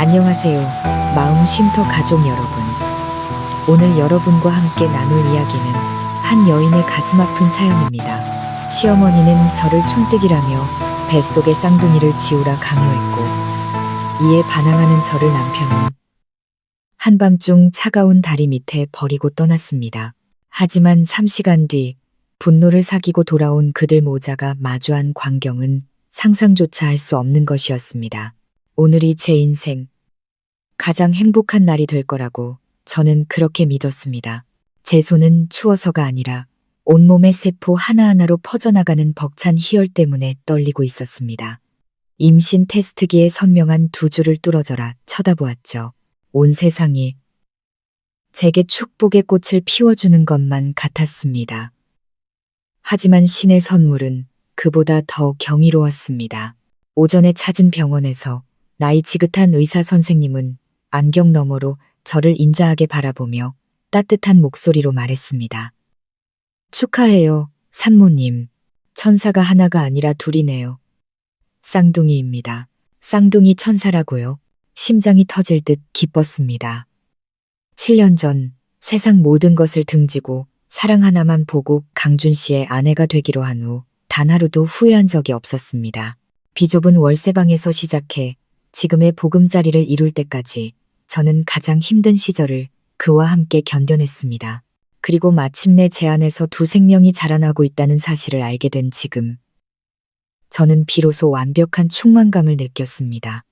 안녕하세요. 마음 쉼터 가족 여러분. 오늘 여러분과 함께 나눌 이야기는 한 여인의 가슴 아픈 사연입니다. 시어머니는 저를 촌뜨기라며 뱃속의 쌍둥이를 지우라 강요했고, 이에 반항하는 저를 남편은 한밤중 차가운 다리 밑에 버리고 떠났습니다. 하지만 3시간 뒤 분노를 사기고 돌아온 그들 모자가 마주한 광경은 상상조차 할 수 없는 것이었습니다. 오늘이 제 인생 가장 행복한 날이 될 거라고 저는 그렇게 믿었습니다. 제 손은 추워서가 아니라 온몸의 세포 하나하나로 퍼져나가는 벅찬 희열 때문에 떨리고 있었습니다. 임신 테스트기에 선명한 두 줄을 뚫어져라 쳐다보았죠. 온 세상이 제게 축복의 꽃을 피워주는 것만 같았습니다. 하지만 신의 선물은 그보다 더 경이로웠습니다. 오전에 찾은 병원에서 나이 지긋한 의사 선생님은 안경 너머로 저를 인자하게 바라보며 따뜻한 목소리로 말했습니다. 축하해요, 산모님. 천사가 하나가 아니라 둘이네요. 쌍둥이입니다. 쌍둥이 천사라고요? 심장이 터질 듯 기뻤습니다. 7년 전 세상 모든 것을 등지고 사랑 하나만 보고 강준 씨의 아내가 되기로 한 후 단 하루도 후회한 적이 없었습니다. 비좁은 월세방에서 시작해 지금의 보금자리를 이룰 때까지 저는 가장 힘든 시절을 그와 함께 견뎌냈습니다. 그리고 마침내 제 안에서 두 생명이 자라나고 있다는 사실을 알게 된 지금, 저는 비로소 완벽한 충만감을 느꼈습니다.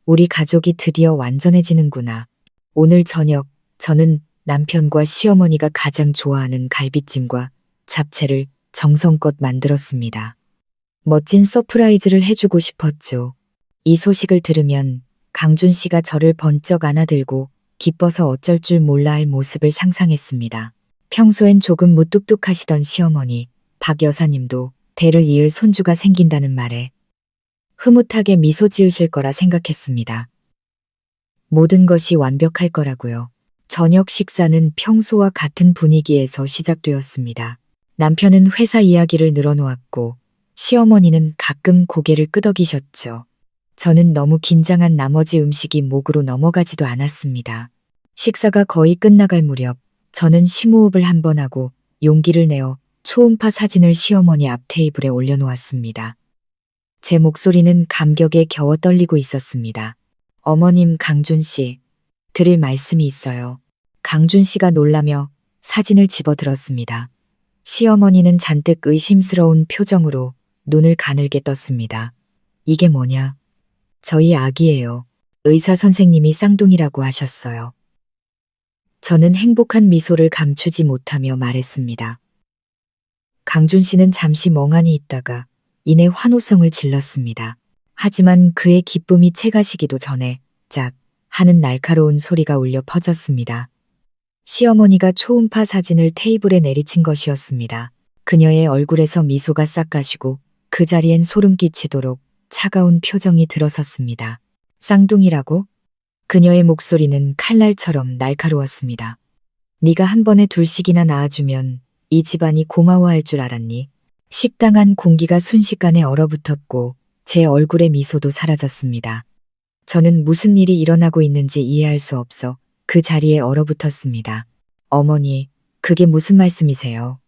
우리 가족이 드디어 완전해지는구나. 오늘 저녁 저는 남편과 시어머니가 가장 좋아하는 갈비찜과 잡채를 정성껏 만들었습니다. 멋진 서프라이즈를 해주고 싶었죠. 이 소식을 들으면 강준 씨가 저를 번쩍 안아들고 기뻐서 어쩔 줄 몰라 할 모습을 상상했습니다. 평소엔 조금 무뚝뚝하시던 시어머니, 박 여사님도 대를 이을 손주가 생긴다는 말에 흐뭇하게 미소 지으실 거라 생각했습니다. 모든 것이 완벽할 거라고요. 저녁 식사는 평소와 같은 분위기에서 시작되었습니다. 남편은 회사 이야기를 늘어놓았고 시어머니는 가끔 고개를 끄덕이셨죠. 저는 너무 긴장한 나머지 음식이 목으로 넘어가지도 않았습니다. 식사가 거의 끝나갈 무렵 저는 심호흡을 한 번 하고 용기를 내어 초음파 사진을 시어머니 앞 테이블에 올려놓았습니다. 제 목소리는 감격에 겨워 떨리고 있었습니다. 어머님 강준 씨, 드릴 말씀이 있어요. 강준 씨가 놀라며 사진을 집어들었습니다. 시어머니는 잔뜩 의심스러운 표정으로 눈을 가늘게 떴습니다. 이게 뭐냐? 저희 아기예요. 의사 선생님이 쌍둥이라고 하셨어요. 저는 행복한 미소를 감추지 못하며 말했습니다. 강준 씨는 잠시 멍하니 있다가 이내 환호성을 질렀습니다. 하지만 그의 기쁨이 채가시기도 전에 짝 하는 날카로운 소리가 울려 퍼졌습니다. 시어머니가 초음파 사진을 테이블에 내리친 것이었습니다. 그녀의 얼굴에서 미소가 싹 가시고 그 자리엔 소름 끼치도록 차가운 표정이 들어섰습니다. 쌍둥이라고? 그녀의 목소리는 칼날처럼 날카로웠습니다. 네가 한 번에 둘씩이나 낳아주면 이 집안이 고마워할 줄 알았니? 식당 안 공기가 순식간에 얼어붙었고 제 얼굴의 미소도 사라졌습니다. 저는 무슨 일이 일어나고 있는지 이해할 수 없어 그 자리에 얼어붙었습니다. 어머니, 그게 무슨 말씀이세요?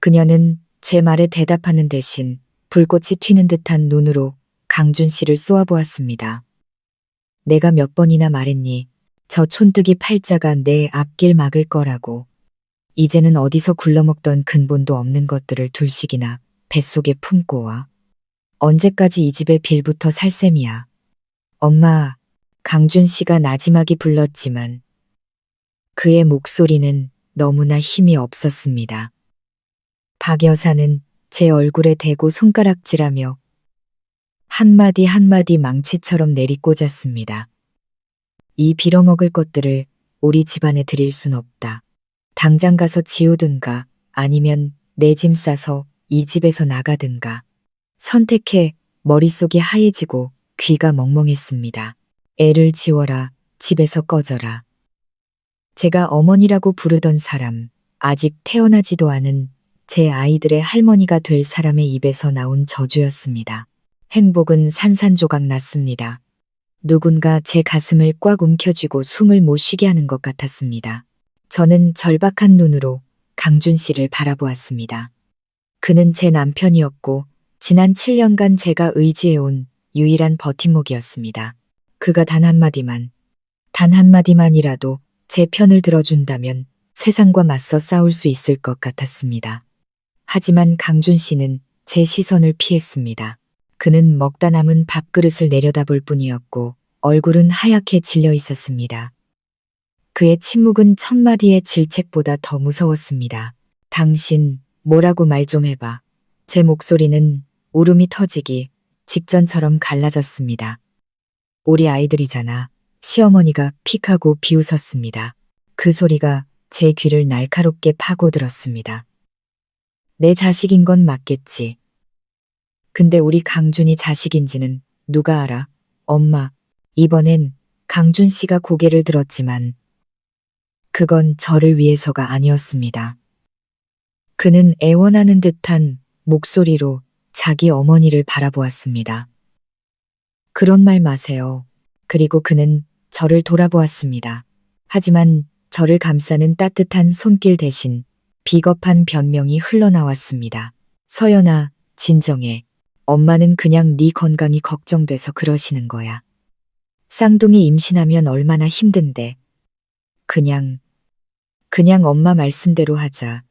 그녀는 제 말에 대답하는 대신 불꽃이 튀는 듯한 눈으로 강준 씨를 쏘아보았습니다. 내가 몇 번이나 말했니? 저 촌뜨기 팔자가 내 앞길 막을 거라고. 이제는 어디서 굴러먹던 근본도 없는 것들을 둘씩이나 뱃속에 품고 와. 언제까지 이 집에 빌부터 살 셈이야. 엄마, 강준 씨가 나지막이 불렀지만 그의 목소리는 너무나 힘이 없었습니다. 박 여사는 제 얼굴에 대고 손가락질하며 한마디 한마디 망치처럼 내리꽂았습니다. 이 빌어먹을 것들을 우리 집안에 드릴 순 없다. 당장 가서 지우든가 아니면 내 짐 싸서 이 집에서 나가든가. 선택해. 머릿속이 하얘지고 귀가 멍멍했습니다. 애를 지워라. 집에서 꺼져라. 제가 어머니라고 부르던 사람, 아직 태어나지도 않은 제 아이들의 할머니가 될 사람의 입에서 나온 저주였습니다. 행복은 산산조각 났습니다. 누군가 제 가슴을 꽉 움켜쥐고 숨을 못 쉬게 하는 것 같았습니다. 저는 절박한 눈으로 강준 씨를 바라보았습니다. 그는 제 남편이었고 지난 7년간 제가 의지해온 유일한 버팀목이었습니다. 그가 단 한마디만이라도 제 편을 들어준다면 세상과 맞서 싸울 수 있을 것 같았습니다. 하지만 강준 씨는 제 시선을 피했습니다. 그는 먹다 남은 밥그릇을 내려다볼 뿐이었고 얼굴은 하얗게 질려 있었습니다. 그의 침묵은 천마디의 질책보다 더 무서웠습니다. 당신, 뭐라고 말 좀 해봐. 제 목소리는 울음이 터지기 직전처럼 갈라졌습니다. 우리 아이들이잖아. 시어머니가 픽 하고 비웃었습니다. 그 소리가 제 귀를 날카롭게 파고들었습니다. 내 자식인 건 맞겠지. 근데 우리 강준이 자식인지는 누가 알아? 엄마, 이번엔 강준 씨가 고개를 들었지만 그건 저를 위해서가 아니었습니다. 그는 애원하는 듯한 목소리로 자기 어머니를 바라보았습니다. 그런 말 마세요. 그리고 그는 저를 돌아보았습니다. 하지만 저를 감싸는 따뜻한 손길 대신 비겁한 변명이 흘러나왔습니다. 서연아, 진정해. 엄마는 그냥 네 건강이 걱정돼서 그러시는 거야. 쌍둥이 임신하면 얼마나 힘든데. 그냥 엄마 말씀대로 하자.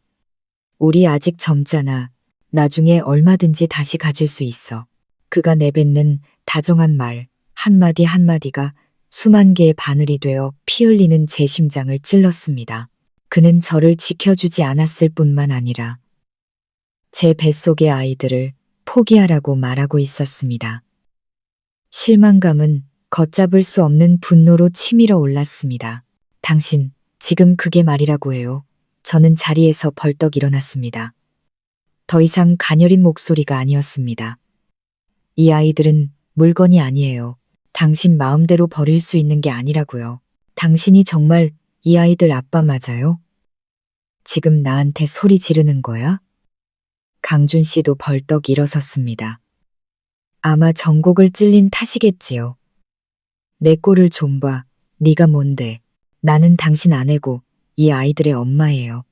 우리 아직 젊잖아. 나중에 얼마든지 다시 가질 수 있어. 그가 내뱉는 다정한 말 한마디 한마디가 수만 개의 바늘이 되어 피 흘리는 제 심장을 찔렀습니다. 그는 저를 지켜주지 않았을 뿐만 아니라 제 뱃속의 아이들을 포기하라고 말하고 있었습니다. 실망감은 걷잡을 수 없는 분노로 치밀어 올랐습니다. 당신, 지금 그게 말이라고 해요. 저는 자리에서 벌떡 일어났습니다. 더 이상 가녀린 목소리가 아니었습니다. 이 아이들은 물건이 아니에요. 당신 마음대로 버릴 수 있는 게 아니라고요. 당신이 정말 이 아이들 아빠 맞아요? 지금 나한테 소리 지르는 거야? 강준 씨도 벌떡 일어섰습니다. 아마 전곡을 찔린 탓이겠지요. 내 꼴을 좀 봐. 네가 뭔데. 나는 당신 아내고 이 아이들의 엄마예요.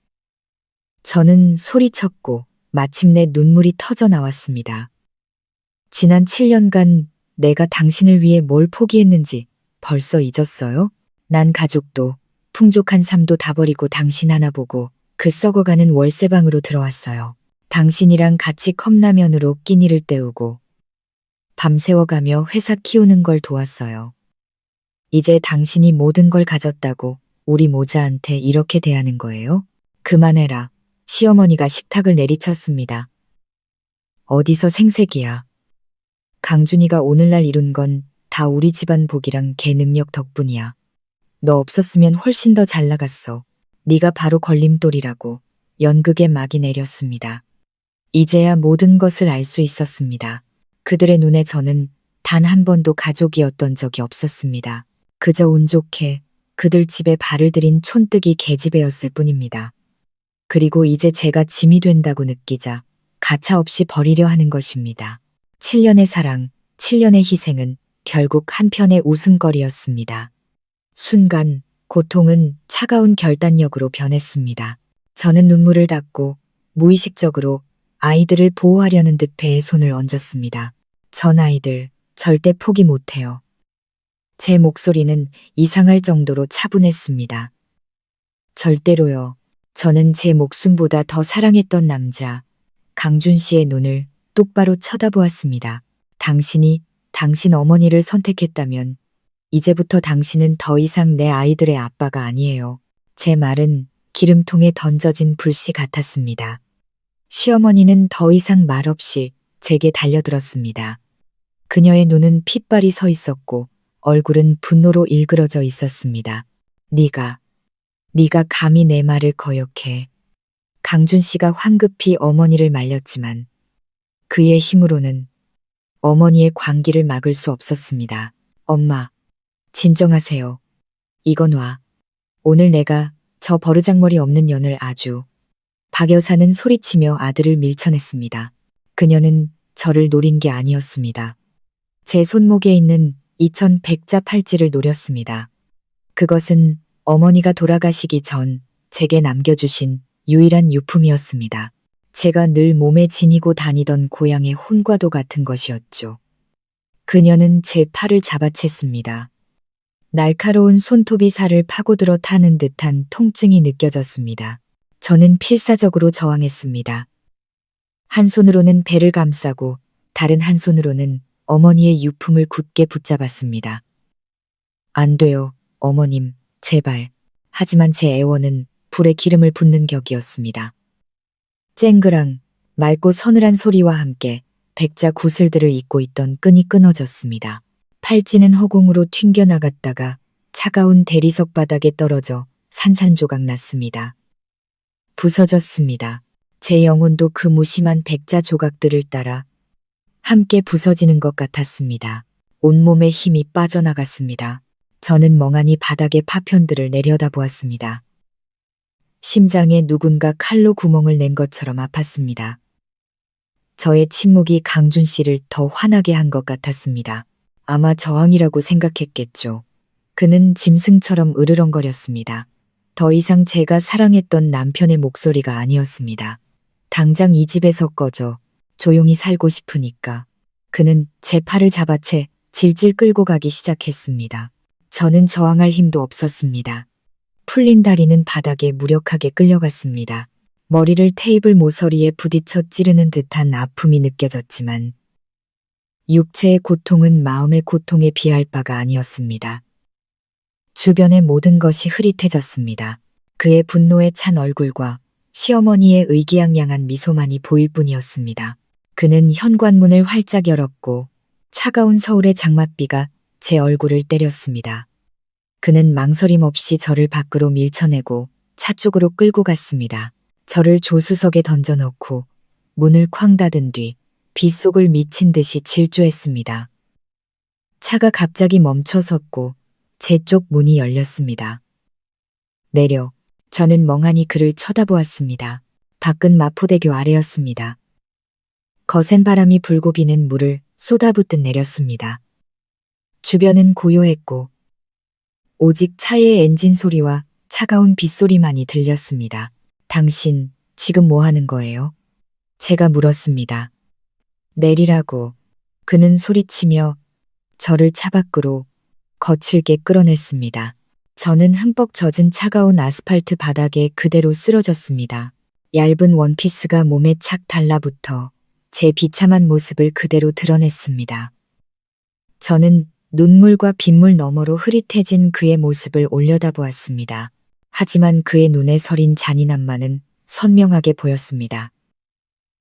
저는 소리쳤고 마침내 눈물이 터져 나왔습니다. 지난 7년간 내가 당신을 위해 뭘 포기했는지 벌써 잊었어요? 난 가족도 풍족한 삶도 다 버리고 당신 하나 보고 그 썩어가는 월세방으로 들어왔어요. 당신이랑 같이 컵라면으로 끼니를 때우고 밤새워가며 회사 키우는 걸 도왔어요. 이제 당신이 모든 걸 가졌다고 우리 모자한테 이렇게 대하는 거예요? 그만해라. 시어머니가 식탁을 내리쳤습니다. 어디서 생색이야. 강준이가 오늘날 이룬 건 다 우리 집안 복이랑 걔 능력 덕분이야. 너 없었으면 훨씬 더 잘 나갔어. 네가 바로 걸림돌이라고 연극에 막이 내렸습니다. 이제야 모든 것을 알 수 있었습니다. 그들의 눈에 저는 단 한 번도 가족이었던 적이 없었습니다. 그저 운 좋게 그들 집에 발을 들인 촌뜨기 계집애였을 뿐입니다. 그리고 이제 제가 짐이 된다고 느끼자 가차없이 버리려 하는 것입니다. 7년의 사랑, 7년의 희생은 결국 한편의 웃음거리였습니다. 순간 고통은 차가운 결단력으로 변했습니다. 저는 눈물을 닦고 무의식적으로 아이들을 보호하려는 듯 배에 손을 얹었습니다. 전 아이들 절대 포기 못해요. 제 목소리는 이상할 정도로 차분했습니다. 절대로요. 저는 제 목숨보다 더 사랑했던 남자, 강준 씨의 눈을 똑바로 쳐다보았습니다. 당신이 당신 어머니를 선택했다면 이제부터 당신은 더 이상 내 아이들의 아빠가 아니에요. 제 말은 기름통에 던져진 불씨 같았습니다. 시어머니는 더 이상 말없이 제게 달려들었습니다. 그녀의 눈은 핏발이 서 있었고 얼굴은 분노로 일그러져 있었습니다. 네가 감히 내 말을 거역해. 강준 씨가 황급히 어머니를 말렸지만 그의 힘으로는 어머니의 광기를 막을 수 없었습니다. 엄마, 진정하세요. 이건 와. 오늘 내가 저 버르장머리 없는 년을 아주. 박 여사는 소리치며 아들을 밀쳐냈습니다. 그녀는 저를 노린 게 아니었습니다. 제 손목에 있는 2100자 팔찌를 노렸습니다. 그것은 어머니가 돌아가시기 전 제게 남겨주신 유일한 유품이었습니다. 제가 늘 몸에 지니고 다니던 고향의 혼과도 같은 것이었죠. 그녀는 제 팔을 잡아챘습니다. 날카로운 손톱이 살을 파고들어 타는 듯한 통증이 느껴졌습니다. 저는 필사적으로 저항했습니다. 한 손으로는 배를 감싸고 다른 한 손으로는 어머니의 유품을 굳게 붙잡았습니다. 안 돼요, 어머님, 제발. 하지만 제 애원은 불에 기름을 붓는 격이었습니다. 쨍그랑 맑고 서늘한 소리와 함께 백자 구슬들을 잇고 있던 끈이 끊어졌습니다. 팔찌는 허공으로 튕겨나갔다가 차가운 대리석 바닥에 떨어져 산산조각 났습니다. 부서졌습니다. 제 영혼도 그 무심한 백자 조각들을 따라 함께 부서지는 것 같았습니다. 온몸에 힘이 빠져나갔습니다. 저는 멍하니 바닥의 파편들을 내려다보았습니다. 심장에 누군가 칼로 구멍을 낸 것처럼 아팠습니다. 저의 침묵이 강준 씨를 더 화나게 한 것 같았습니다. 아마 저항이라고 생각했겠죠. 그는 짐승처럼 으르렁거렸습니다. 더 이상 제가 사랑했던 남편의 목소리가 아니었습니다. 당장 이 집에서 꺼져 조용히 살고 싶으니까. 그는 제 팔을 잡아채 질질 끌고 가기 시작했습니다. 저는 저항할 힘도 없었습니다. 풀린 다리는 바닥에 무력하게 끌려갔습니다. 머리를 테이블 모서리에 부딪혀 찌르는 듯한 아픔이 느껴졌지만 육체의 고통은 마음의 고통에 비할 바가 아니었습니다. 주변의 모든 것이 흐릿해졌습니다. 그의 분노에 찬 얼굴과 시어머니의 의기양양한 미소만이 보일 뿐이었습니다. 그는 현관문을 활짝 열었고 차가운 서울의 장맛비가 제 얼굴을 때렸습니다. 그는 망설임 없이 저를 밖으로 밀쳐내고 차 쪽으로 끌고 갔습니다. 저를 조수석에 던져넣고 문을 쾅 닫은 뒤 빗속을 미친 듯이 질주했습니다. 차가 갑자기 멈춰섰고 제 쪽 문이 열렸습니다. 내려. 저는 멍하니 그를 쳐다보았습니다. 밖은 마포대교 아래였습니다. 거센 바람이 불고 비는 물을 쏟아붓듯 내렸습니다. 주변은 고요했고 오직 차의 엔진 소리와 차가운 빗소리만이 들렸습니다. 당신 지금 뭐 하는 거예요? 제가 물었습니다. 내리라고. 그는 소리치며 저를 차 밖으로 거칠게 끌어냈습니다. 저는 흠뻑 젖은 차가운 아스팔트 바닥에 그대로 쓰러졌습니다. 얇은 원피스가 몸에 착 달라붙어 제 비참한 모습을 그대로 드러냈습니다. 저는 눈물과 빗물 너머로 흐릿해진 그의 모습을 올려다보았습니다. 하지만 그의 눈에 서린 잔인함만은 선명하게 보였습니다.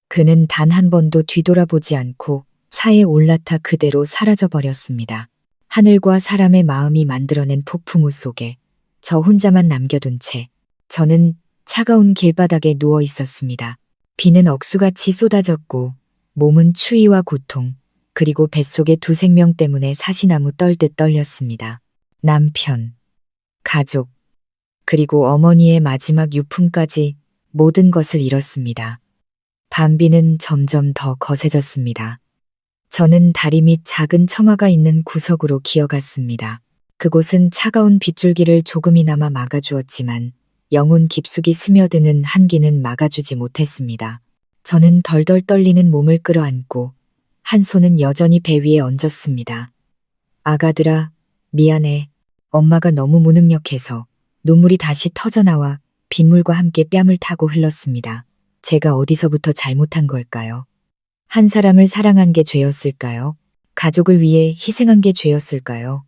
그는 단 한 번도 뒤돌아보지 않고 차에 올라타 그대로 사라져버렸습니다. 하늘과 사람의 마음이 만들어낸 폭풍우 속에 저 혼자만 남겨둔 채 저는 차가운 길바닥에 누워 있었습니다. 비는 억수같이 쏟아졌고 몸은 추위와 고통 그리고 뱃속의 두 생명 때문에 사시나무 떨듯 떨렸습니다. 남편, 가족, 그리고 어머니의 마지막 유품까지 모든 것을 잃었습니다. 밤비는 점점 더 거세졌습니다. 저는 다리 밑 작은 처마가 있는 구석으로 기어갔습니다. 그곳은 차가운 빗줄기를 조금이나마 막아주었지만 영혼 깊숙이 스며드는 한기는 막아주지 못했습니다. 저는 덜덜 떨리는 몸을 끌어안고 한 손은 여전히 배 위에 얹었습니다. 아가들아, 미안해. 엄마가 너무 무능력해서 눈물이 다시 터져나와 빗물과 함께 뺨을 타고 흘렀습니다. 제가 어디서부터 잘못한 걸까요? 한 사람을 사랑한 게 죄였을까요? 가족을 위해 희생한 게 죄였을까요?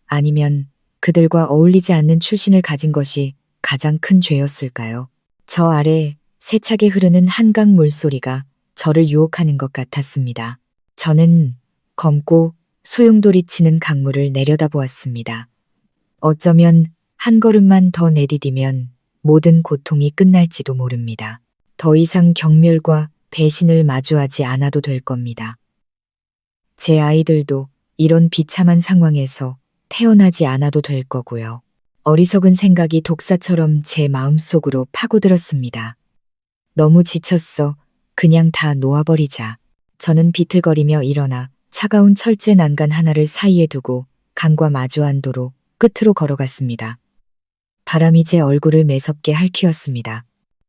아니면 그들과 어울리지 않는 출신을 가진 것이 가장 큰 죄였을까요? 저 아래 세차게 흐르는 한강 물소리가 저를 유혹하는 것 같았습니다. 저는 검고 소용돌이치는 강물을 내려다보았습니다. 어쩌면 한 걸음만 더 내디디면 모든 고통이 끝날지도 모릅니다. 더 이상 경멸과 배신을 마주하지 않아도 될 겁니다. 제 아이들도 이런 비참한 상황에서 태어나지 않아도 될 거고요. 어리석은 생각이 독사처럼 제 마음속으로 파고들었습니다. 너무 지쳤어. 그냥 다 놓아버리자. 저는 비틀거리며 일어나 차가운 철제 난간 하나를 사이에 두고 강과 마주한 도로 끝으로 걸어갔습니다. 바람이 제 얼굴을 매섭게 핥히었습니다.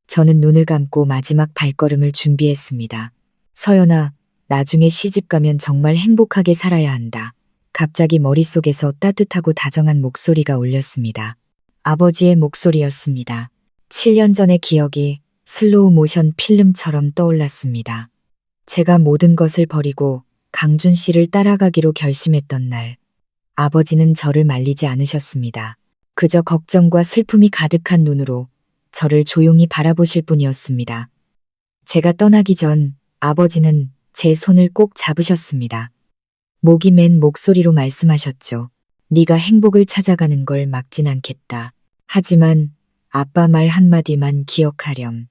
저는 눈을 감고 마지막 발걸음을 준비했습니다. 서연아, 나중에 시집가면 정말 행복하게 살아야 한다. 갑자기 머릿속에서 따뜻하고 다정한 목소리가 울렸습니다. 아버지의 목소리였습니다. 7년 전의 기억이 슬로우 모션 필름처럼 떠올랐습니다. 제가 모든 것을 버리고 강준 씨를 따라가기로 결심했던 날, 아버지는 저를 말리지 않으셨습니다. 그저 걱정과 슬픔이 가득한 눈으로 저를 조용히 바라보실 뿐이었습니다. 제가 떠나기 전 아버지는 제 손을 꼭 잡으셨습니다. 목이 맨 목소리로 말씀하셨죠. 네가 행복을 찾아가는 걸 막진 않겠다. 하지만 아빠 말 한마디만 기억하렴.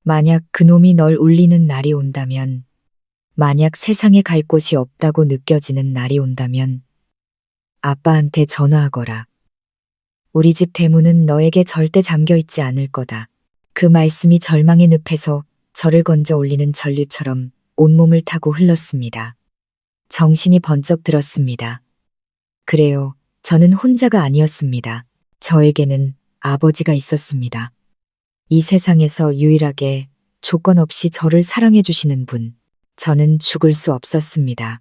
만약 그놈이 널 울리는 날이 온다면, 만약 세상에 갈 곳이 없다고 느껴지는 날이 온다면 아빠한테 전화하거라. 우리 집 대문은 너에게 절대 잠겨 있지 않을 거다. 그 말씀이 절망의 늪에서 저를 건져 올리는 전류처럼 온몸을 타고 흘렀습니다. 정신이 번쩍 들었습니다. 그래요, 저는 혼자가 아니었습니다. 저에게는 아버지가 있었습니다. 이 세상에서 유일하게 조건 없이 저를 사랑해 주시는 분. 저는 죽을 수 없었습니다.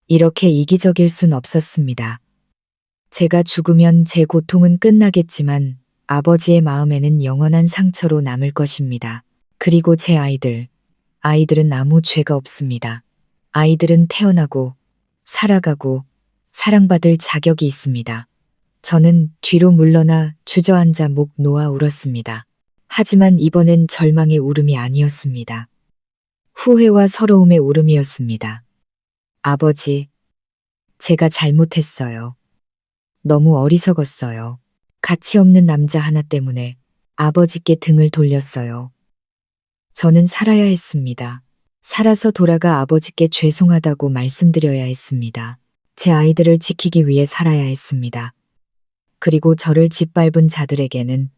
이렇게 이기적일 순 없었습니다. 제가 죽으면 제 고통은 끝나겠지만 아버지의 마음에는 영원한 상처로 남을 것입니다. 그리고 제 아이들은 아무 죄가 없습니다. 아이들은 태어나고 살아가고 사랑받을 자격이 있습니다. 저는 뒤로 물러나 주저앉아 목 놓아 울었습니다. 하지만 이번엔 절망의 울음이 아니었습니다. 후회와 서러움의 울음이었습니다. 아버지, 제가 잘못했어요. 너무 어리석었어요. 가치 없는 남자 하나 때문에 아버지께 등을 돌렸어요. 저는 살아야 했습니다. 살아서 돌아가 아버지께 죄송하다고 말씀드려야 했습니다. 제 아이들을 지키기 위해 살아야 했습니다. 그리고 저를 짓밟은 자들에게는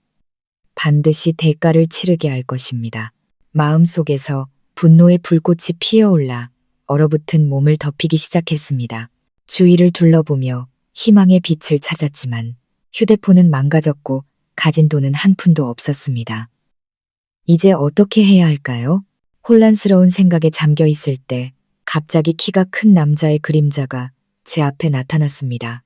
반드시 대가를 치르게 할 것입니다. 마음속에서 분노의 불꽃이 피어올라 얼어붙은 몸을 덮이기 시작했습니다. 주위를 둘러보며 희망의 빛을 찾았지만 휴대폰은 망가졌고 가진 돈은 한 푼도 없었습니다. 이제 어떻게 해야 할까요? 혼란스러운 생각에 잠겨 있을 때 갑자기 키가 큰 남자의 그림자가 제 앞에 나타났습니다.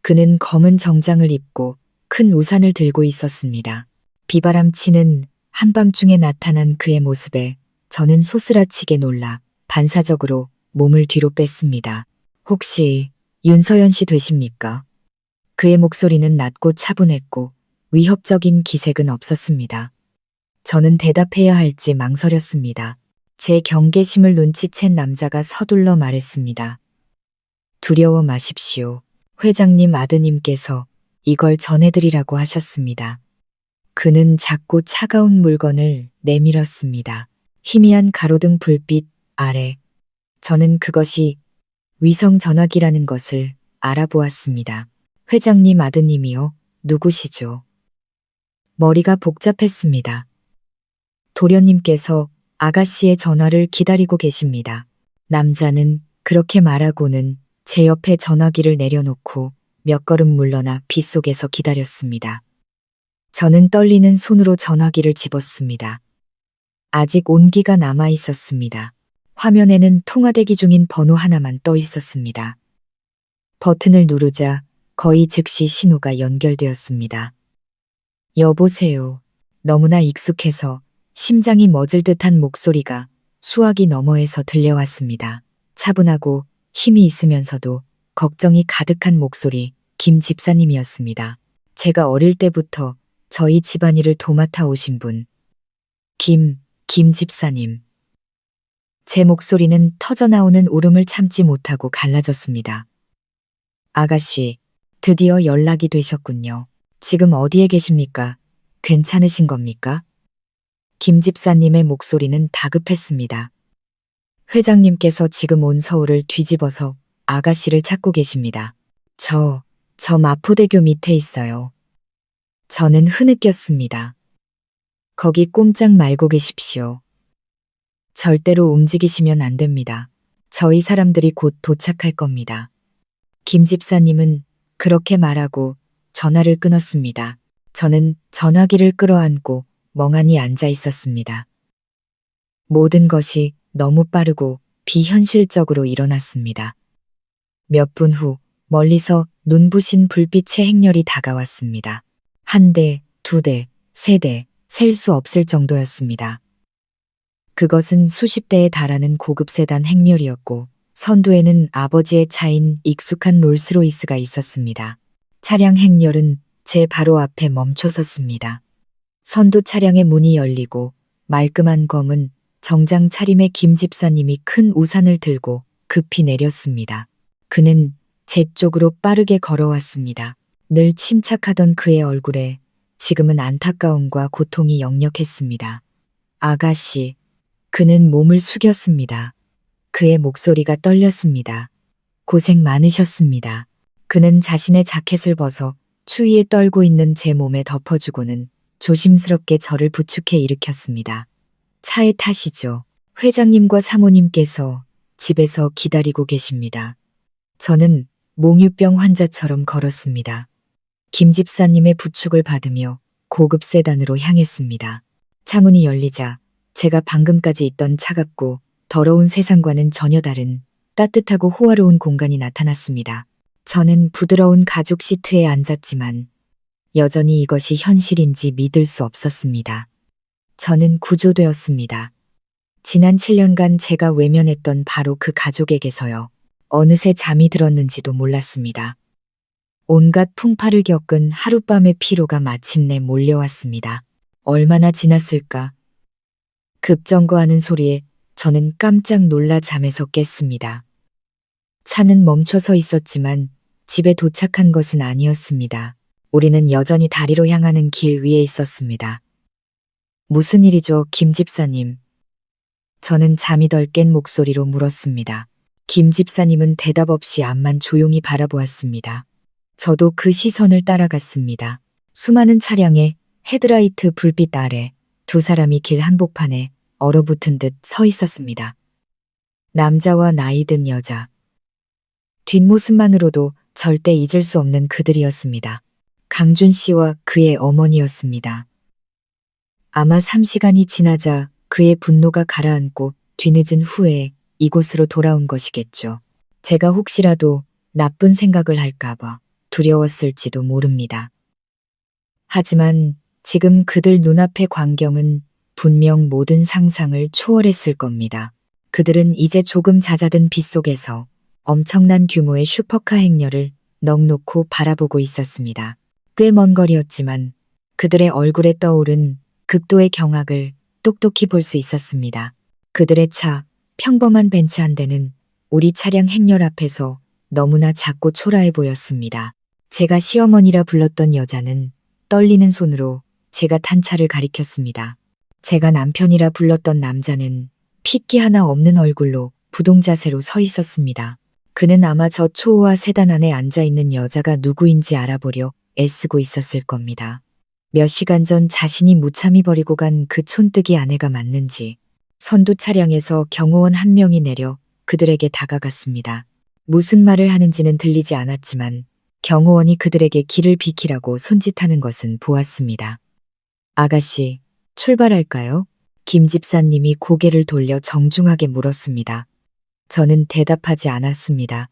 그는 검은 정장을 입고 큰 우산을 들고 있었습니다. 비바람 치는 한밤중에 나타난 그의 모습에 저는 소스라치게 놀라 반사적으로 몸을 뒤로 뺐습니다. 혹시 윤서연 씨 되십니까? 그의 목소리는 낮고 차분했고 위협적인 기색은 없었습니다. 저는 대답해야 할지 망설였습니다. 제 경계심을 눈치챈 남자가 서둘러 말했습니다. 두려워 마십시오. 회장님 아드님께서 이걸 전해드리라고 하셨습니다. 그는 작고 차가운 물건을 내밀었습니다. 희미한 가로등 불빛 아래 저는 그것이 위성 전화기라는 것을 알아보았습니다. 회장님 아드님이요? 누구시죠? 머리가 복잡했습니다. 도련님께서 아가씨의 전화를 기다리고 계십니다. 남자는 그렇게 말하고는 제 옆에 전화기를 내려놓고 몇 걸음 물러나 빗속에서 기다렸습니다. 저는 떨리는 손으로 전화기를 집었습니다. 아직 온기가 남아 있었습니다. 화면에는 통화대기 중인 번호 하나만 떠 있었습니다. 버튼을 누르자 거의 즉시 신호가 연결되었습니다. 여보세요. 너무나 익숙해서 심장이 멎을 듯한 목소리가 수화기 너머에서 들려왔습니다. 차분하고 힘이 있으면서도 걱정이 가득한 목소리, 김 집사님이었습니다. 제가 어릴 때부터 저희 집안일을 도맡아 오신 분. 김 집사님. 제 목소리는 터져나오는 울음을 참지 못하고 갈라졌습니다. 아가씨, 드디어 연락이 되셨군요. 지금 어디에 계십니까? 괜찮으신 겁니까? 김 집사님의 목소리는 다급했습니다. 회장님께서 지금 온 서울을 뒤집어서 아가씨를 찾고 계십니다. 저 마포대교 밑에 있어요. 저는 흐느꼈습니다. 거기 꼼짝 말고 계십시오. 절대로 움직이시면 안 됩니다. 저희 사람들이 곧 도착할 겁니다. 김 집사님은 그렇게 말하고 전화를 끊었습니다. 저는 전화기를 끌어안고 멍하니 앉아 있었습니다. 모든 것이 너무 빠르고 비현실적으로 일어났습니다. 몇 분 후 멀리서 눈부신 불빛의 행렬이 다가왔습니다. 한 대, 두 대, 세 대, 셀 수 없을 정도였습니다. 그것은 수십 대에 달하는 고급 세단 행렬이었고 선두에는 아버지의 차인 익숙한 롤스로이스가 있었습니다. 차량 행렬은 제 바로 앞에 멈춰섰습니다. 선두 차량의 문이 열리고 말끔한 검은 정장 차림의 김 집사님이 큰 우산을 들고 급히 내렸습니다. 그는 제 쪽으로 빠르게 걸어왔습니다. 늘 침착하던 그의 얼굴에 지금은 안타까움과 고통이 역력했습니다. 아가씨, 그는 몸을 숙였습니다. 그의 목소리가 떨렸습니다. 고생 많으셨습니다. 그는 자신의 자켓을 벗어 추위에 떨고 있는 제 몸에 덮어주고는 조심스럽게 저를 부축해 일으켰습니다. 차에 타시죠. 회장님과 사모님께서 집에서 기다리고 계십니다. 저는 몽유병 환자처럼 걸었습니다. 김 집사님의 부축을 받으며 고급 세단으로 향했습니다. 차문이 열리자 제가 방금까지 있던 차갑고 더러운 세상과는 전혀 다른 따뜻하고 호화로운 공간이 나타났습니다. 저는 부드러운 가죽 시트에 앉았지만 여전히 이것이 현실인지 믿을 수 없었습니다. 저는 구조되었습니다. 지난 7년간 제가 외면했던 바로 그 가족에게서요. 어느새 잠이 들었는지도 몰랐습니다. 온갖 풍파를 겪은 하룻밤의 피로가 마침내 몰려왔습니다. 얼마나 지났을까? 급정거하는 소리에 저는 깜짝 놀라 잠에서 깼습니다. 차는 멈춰서 있었지만 집에 도착한 것은 아니었습니다. 우리는 여전히 다리로 향하는 길 위에 있었습니다. 무슨 일이죠, 김 집사님? 저는 잠이 덜 깬 목소리로 물었습니다. 김 집사님은 대답 없이 앞만 조용히 바라보았습니다. 저도 그 시선을 따라갔습니다. 수많은 차량의 헤드라이트 불빛 아래 두 사람이 길 한복판에 얼어붙은 듯 서 있었습니다. 남자와 나이 든 여자. 뒷모습만으로도 절대 잊을 수 없는 그들이었습니다. 강준 씨와 그의 어머니였습니다. 아마 3시간이 지나자 그의 분노가 가라앉고 뒤늦은 후에 이곳으로 돌아온 것이겠죠. 제가 혹시라도 나쁜 생각을 할까봐 두려웠을지도 모릅니다. 하지만 지금 그들 눈앞의 광경은 분명 모든 상상을 초월했을 겁니다. 그들은 이제 조금 잦아든 빗속에서 엄청난 규모의 슈퍼카 행렬을 넋놓고 바라보고 있었습니다. 꽤 먼 거리였지만 그들의 얼굴에 떠오른 극도의 경악을 똑똑히 볼 수 있었습니다. 그들의 차, 평범한 벤츠 한 대는 우리 차량 행렬 앞에서 너무나 작고 초라해 보였습니다. 제가 시어머니라 불렀던 여자는 떨리는 손으로 제가 탄 차를 가리켰습니다. 제가 남편이라 불렀던 남자는 핏기 하나 없는 얼굴로 부동자세로 서 있었습니다. 그는 아마 저 초호화 세단 안에 앉아있는 여자가 누구인지 알아보려 애쓰고 있었을 겁니다. 몇 시간 전 자신이 무참히 버리고 간 그 촌뜨기 아내가 맞는지 선두 차량에서 경호원 한 명이 내려 그들에게 다가갔습니다. 무슨 말을 하는지는 들리지 않았지만 경호원이 그들에게 길을 비키라고 손짓하는 것은 보았습니다. 아가씨, 출발할까요? 김 집사님이 고개를 돌려 정중하게 물었습니다. 저는 대답하지 않았습니다.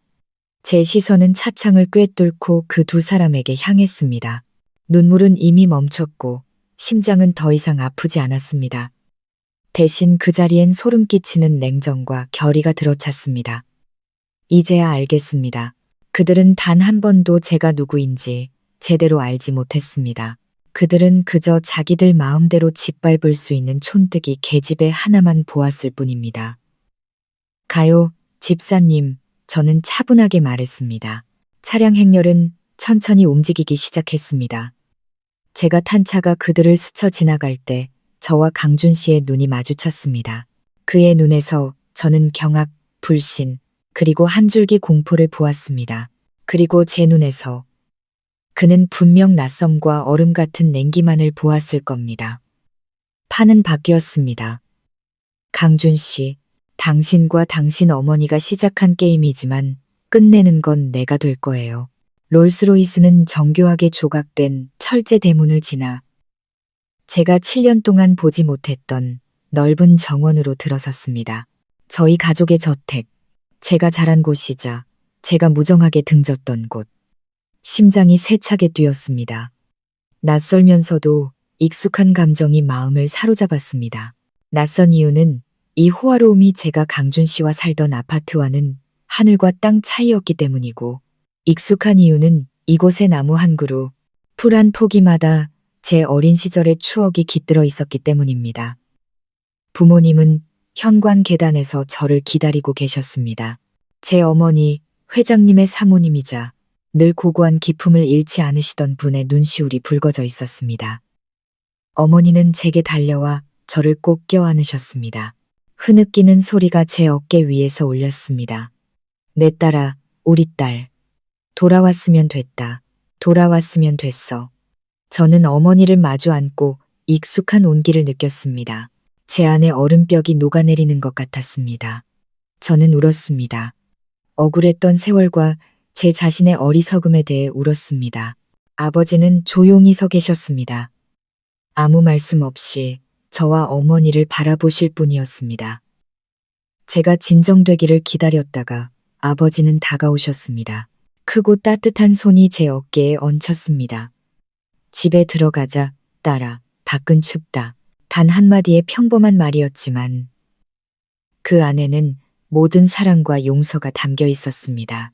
제 시선은 차창을 꿰뚫고 그 두 사람에게 향했습니다. 눈물은 이미 멈췄고 심장은 더 이상 아프지 않았습니다. 대신 그 자리엔 소름 끼치는 냉정과 결의가 들어찼습니다. 이제야 알겠습니다. 그들은 단 한 번도 제가 누구인지 제대로 알지 못했습니다. 그들은 그저 자기들 마음대로 짓밟을 수 있는 촌뜨기 계집애 하나만 보았을 뿐입니다. 가요, 집사님, 저는 차분하게 말했습니다. 차량 행렬은 천천히 움직이기 시작했습니다. 제가 탄 차가 그들을 스쳐 지나갈 때 저와 강준 씨의 눈이 마주쳤습니다. 그의 눈에서 저는 경악, 불신, 그리고 한 줄기 공포를 보았습니다. 그리고 제 눈에서 그는 분명 낯섦과 얼음 같은 냉기만을 보았을 겁니다. 판은 바뀌었습니다. 강준 씨, 당신과 당신 어머니가 시작한 게임이지만 끝내는 건 내가 될 거예요. 롤스로이스는 정교하게 조각된 철제 대문을 지나 제가 7년 동안 보지 못했던 넓은 정원으로 들어섰습니다. 저희 가족의 저택, 제가 자란 곳이자 제가 무정하게 등졌던 곳. 심장이 세차게 뛰었습니다. 낯설면서도 익숙한 감정이 마음을 사로잡았습니다. 낯선 이유는 이 호화로움이 제가 강준 씨와 살던 아파트와는 하늘과 땅 차이였기 때문이고, 익숙한 이유는 이곳의 나무 한 그루, 풀 한 포기마다 제 어린 시절의 추억이 깃들어 있었기 때문입니다. 부모님은 현관 계단에서 저를 기다리고 계셨습니다. 제 어머니, 회장님의 사모님이자 늘 고고한 기품을 잃지 않으시던 분의 눈시울이 붉어져 있었습니다. 어머니는 제게 달려와 저를 꼭 껴안으셨습니다. 흐느끼는 소리가 제 어깨 위에서 울렸습니다. 내 딸아, 우리 딸. 돌아왔으면 됐다. 돌아왔으면 됐어. 저는 어머니를 마주 앉고 익숙한 온기를 느꼈습니다. 제 안에 얼음벽이 녹아내리는 것 같았습니다. 저는 울었습니다. 억울했던 세월과 제 자신의 어리석음에 대해 울었습니다. 아버지는 조용히 서 계셨습니다. 아무 말씀 없이 저와 어머니를 바라보실 뿐이었습니다. 제가 진정되기를 기다렸다가 아버지는 다가오셨습니다. 크고 따뜻한 손이 제 어깨에 얹혔습니다. 집에 들어가자, 딸아, 밖은 춥다. 단 한마디의 평범한 말이었지만 그 안에는 모든 사랑과 용서가 담겨 있었습니다.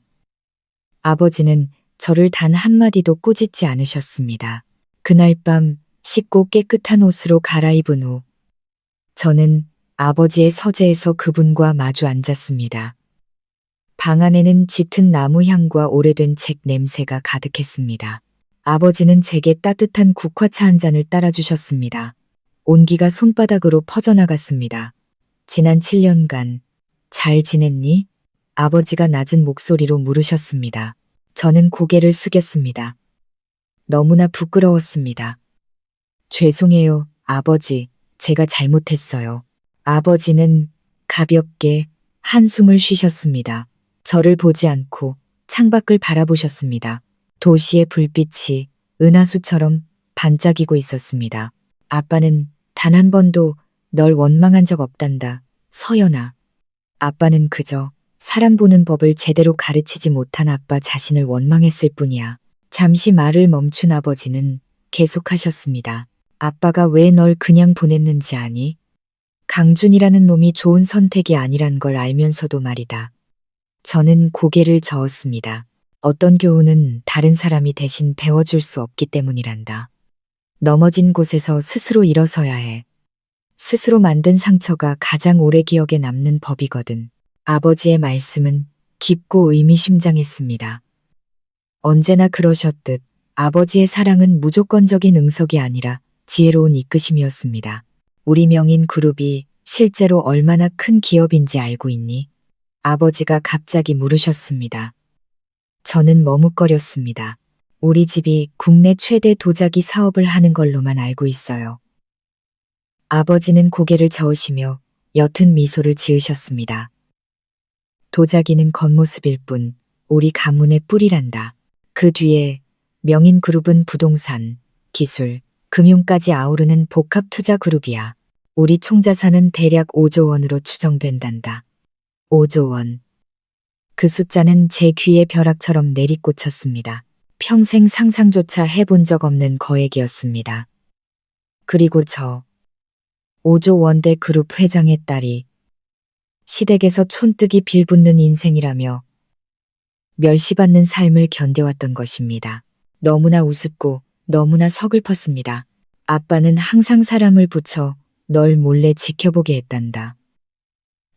아버지는 저를 단 한마디도 꾸짖지 않으셨습니다. 그날 밤 씻고 깨끗한 옷으로 갈아입은 후 저는 아버지의 서재에서 그분과 마주 앉았습니다. 방 안에는 짙은 나무 향과 오래된 책 냄새가 가득했습니다. 아버지는 제게 따뜻한 국화차 한 잔을 따라주셨습니다. 온기가 손바닥으로 퍼져나갔습니다. 지난 7년간 잘 지냈니? 아버지가 낮은 목소리로 물으셨습니다. 저는 고개를 숙였습니다. 너무나 부끄러웠습니다. 죄송해요, 아버지. 제가 잘못했어요. 아버지는 가볍게 한숨을 쉬셨습니다. 저를 보지 않고 창밖을 바라보셨습니다. 도시의 불빛이 은하수처럼 반짝이고 있었습니다. 아빠는 단 한 번도 널 원망한 적 없단다, 서연아. 아빠는 그저 사람 보는 법을 제대로 가르치지 못한 아빠 자신을 원망했을 뿐이야. 잠시 말을 멈춘 아버지는 계속하셨습니다. 아빠가 왜 널 그냥 보냈는지 아니? 강준이라는 놈이 좋은 선택이 아니란 걸 알면서도 말이다. 저는 고개를 저었습니다. 어떤 교훈은 다른 사람이 대신 배워줄 수 없기 때문이란다. 넘어진 곳에서 스스로 일어서야 해. 스스로 만든 상처가 가장 오래 기억에 남는 법이거든. 아버지의 말씀은 깊고 의미심장했습니다. 언제나 그러셨듯 아버지의 사랑은 무조건적인 응석이 아니라 지혜로운 이끄심이었습니다. 우리 명인 그룹이 실제로 얼마나 큰 기업인지 알고 있니? 아버지가 갑자기 물으셨습니다. 저는 머뭇거렸습니다. 우리 집이 국내 최대 도자기 사업을 하는 걸로만 알고 있어요. 아버지는 고개를 저으시며 옅은 미소를 지으셨습니다. 도자기는 겉모습일 뿐 우리 가문의 뿌리란다. 그 뒤에 명인그룹은 부동산, 기술, 금융까지 아우르는 복합 투자 그룹이야. 우리 총자산은 대략 5조 원으로 추정된단다. 5조 원. 그 숫자는 제 귀에 벼락처럼 내리꽂혔습니다. 평생 상상조차 해본 적 없는 거액이었습니다. 그리고 저 5조 원대 그룹 회장의 딸이 시댁에서 촌뜨기 빌붙는 인생이라며 멸시받는 삶을 견뎌왔던 것입니다. 너무나 우습고 너무나 서글펐습니다. 아빠는 항상 사람을 붙여 널 몰래 지켜보게 했단다.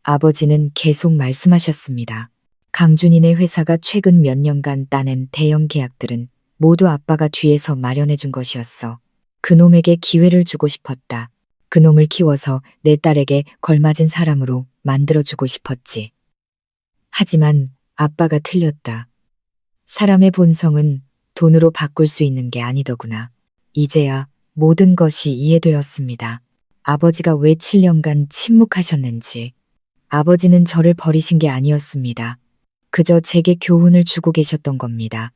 아버지는 계속 말씀하셨습니다. 강준이네 회사가 최근 몇 년간 따낸 대형 계약들은 모두 아빠가 뒤에서 마련해 준 것이었어. 그놈에게 기회를 주고 싶었다. 그놈을 키워서 내 딸에게 걸맞은 사람으로 만들어주고 싶었지. 하지만 아빠가 틀렸다. 사람의 본성은 돈으로 바꿀 수 있는 게 아니더구나. 이제야 모든 것이 이해되었습니다. 아버지가 왜 7년간 침묵하셨는지, 아버지는 저를 버리신 게 아니었습니다. 그저 제게 교훈을 주고 계셨던 겁니다.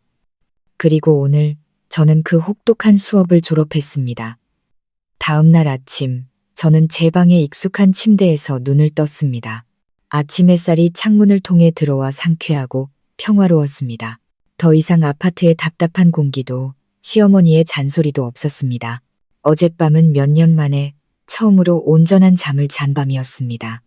그리고 오늘 저는 그 혹독한 수업을 졸업했습니다. 다음 날 아침, 저는 제 방의 익숙한 침대에서 눈을 떴습니다. 아침 햇살이 창문을 통해 들어와 상쾌하고 평화로웠습니다. 더 이상 아파트의 답답한 공기도 시어머니의 잔소리도 없었습니다. 어젯밤은 몇 년 만에 처음으로 온전한 잠을 잔 밤이었습니다.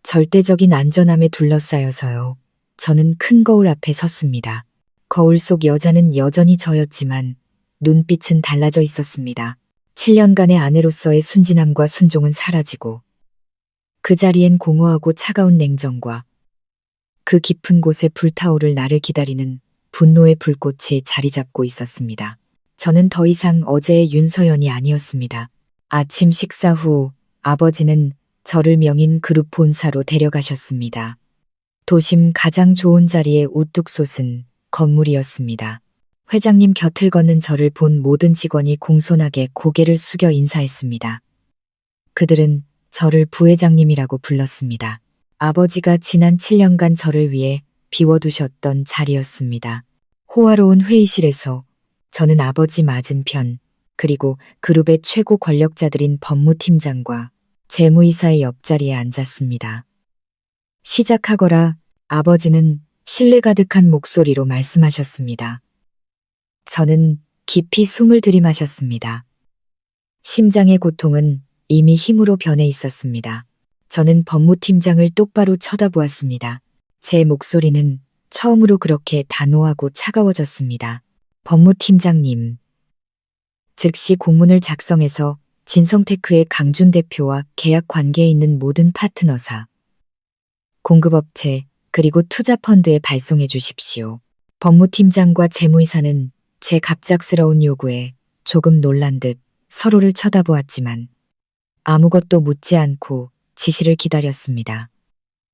절대적인 안전함에 둘러싸여서요. 저는 큰 거울 앞에 섰습니다. 거울 속 여자는 여전히 저였지만 눈빛은 달라져 있었습니다. 7년간의 아내로서의 순진함과 순종은 사라지고 그 자리엔 공허하고 차가운 냉정과 그 깊은 곳에 불타오를 나를 기다리는 분노의 불꽃이 자리 잡고 있었습니다. 저는 더 이상 어제의 윤서연이 아니었습니다. 아침 식사 후 아버지는 저를 명인 그룹 본사로 데려가셨습니다. 도심 가장 좋은 자리에 우뚝 솟은 건물이었습니다. 회장님 곁을 걷는 저를 본 모든 직원이 공손하게 고개를 숙여 인사했습니다. 그들은 저를 부회장님이라고 불렀습니다. 아버지가 지난 7년간 저를 위해 비워두셨던 자리였습니다. 호화로운 회의실에서 저는 아버지 맞은편, 그리고 그룹의 최고 권력자들인 법무팀장과 재무이사의 옆자리에 앉았습니다. 시작하거라. 아버지는 신뢰 가득한 목소리로 말씀하셨습니다. 저는 깊이 숨을 들이마셨습니다. 심장의 고통은 이미 힘으로 변해 있었습니다. 저는 법무팀장을 똑바로 쳐다보았습니다. 제 목소리는 처음으로 그렇게 단호하고 차가워졌습니다. 법무팀장님. 즉시 공문을 작성해서 진성테크의 강준 대표와 계약 관계에 있는 모든 파트너사, 공급업체, 그리고 투자펀드에 발송해 주십시오. 법무팀장과 재무이사는 제 갑작스러운 요구에 조금 놀란 듯 서로를 쳐다보았지만 아무것도 묻지 않고 지시를 기다렸습니다.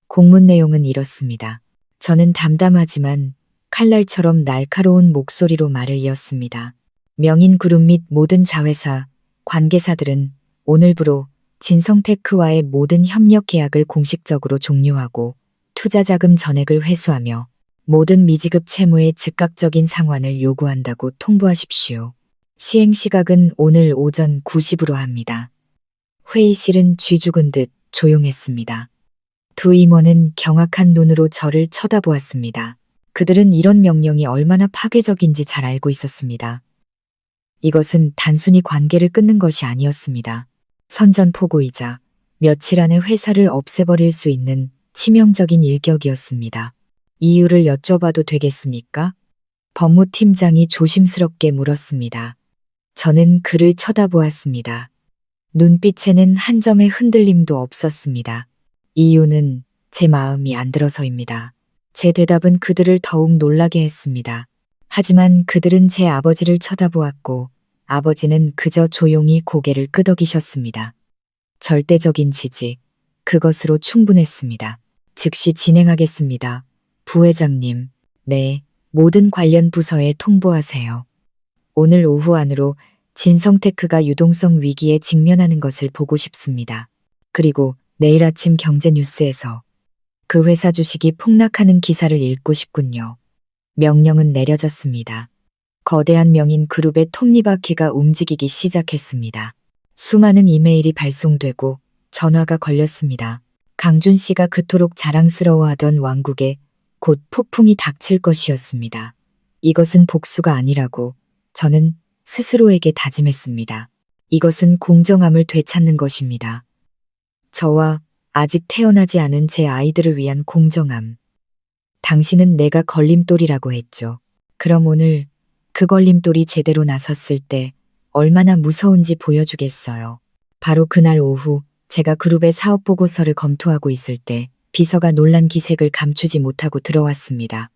공문 내용은 이렇습니다. 저는 담담하지만 칼날처럼 날카로운 목소리로 말을 이었습니다. 명인그룹 및 모든 자회사, 관계사들은 오늘부로 진성테크와의 모든 협력 계약을 공식적으로 종료하고 투자자금 전액을 회수하며 모든 미지급 채무의 즉각적인 상환을 요구한다고 통보하십시오. 시행 시각은 오늘 오전 9시부로 합니다. 회의실은 쥐죽은 듯 조용했습니다. 두 임원은 경악한 눈으로 저를 쳐다보았습니다. 그들은 이런 명령이 얼마나 파괴적인지 잘 알고 있었습니다. 이것은 단순히 관계를 끊는 것이 아니었습니다. 선전포고이자 며칠 안에 회사를 없애버릴 수 있는 치명적인 일격이었습니다. 이유를 여쭤봐도 되겠습니까? 법무팀장이 조심스럽게 물었습니다. 저는 그를 쳐다보았습니다. 눈빛에는 한 점의 흔들림도 없었습니다. 이유는 제 마음이 안 들어서입니다. 제 대답은 그들을 더욱 놀라게 했습니다. 하지만 그들은 제 아버지를 쳐다보았고 아버지는 그저 조용히 고개를 끄덕이셨습니다. 절대적인 지지, 그것으로 충분했습니다. 즉시 진행하겠습니다. 부회장님, 네, 모든 관련 부서에 통보하세요. 오늘 오후 안으로 진성테크가 유동성 위기에 직면하는 것을 보고 싶습니다. 그리고 내일 아침 경제뉴스에서 그 회사 주식이 폭락하는 기사를 읽고 싶군요. 명령은 내려졌습니다. 거대한 명인 그룹의 톱니바퀴가 움직이기 시작했습니다. 수많은 이메일이 발송되고 전화가 걸렸습니다. 강준 씨가 그토록 자랑스러워하던 왕국에 곧 폭풍이 닥칠 것이었습니다. 이것은 복수가 아니라고 저는 스스로에게 다짐했습니다. 이것은 공정함을 되찾는 것입니다. 저와 아직 태어나지 않은 제 아이들을 위한 공정함. 당신은 내가 걸림돌이라고 했죠. 그럼 오늘 그 걸림돌이 제대로 나섰을 때 얼마나 무서운지 보여주겠어요. 바로 그날 오후 제가 그룹의 사업 보고서를 검토하고 있을 때 비서가 놀란 기색을 감추지 못하고 들어왔습니다.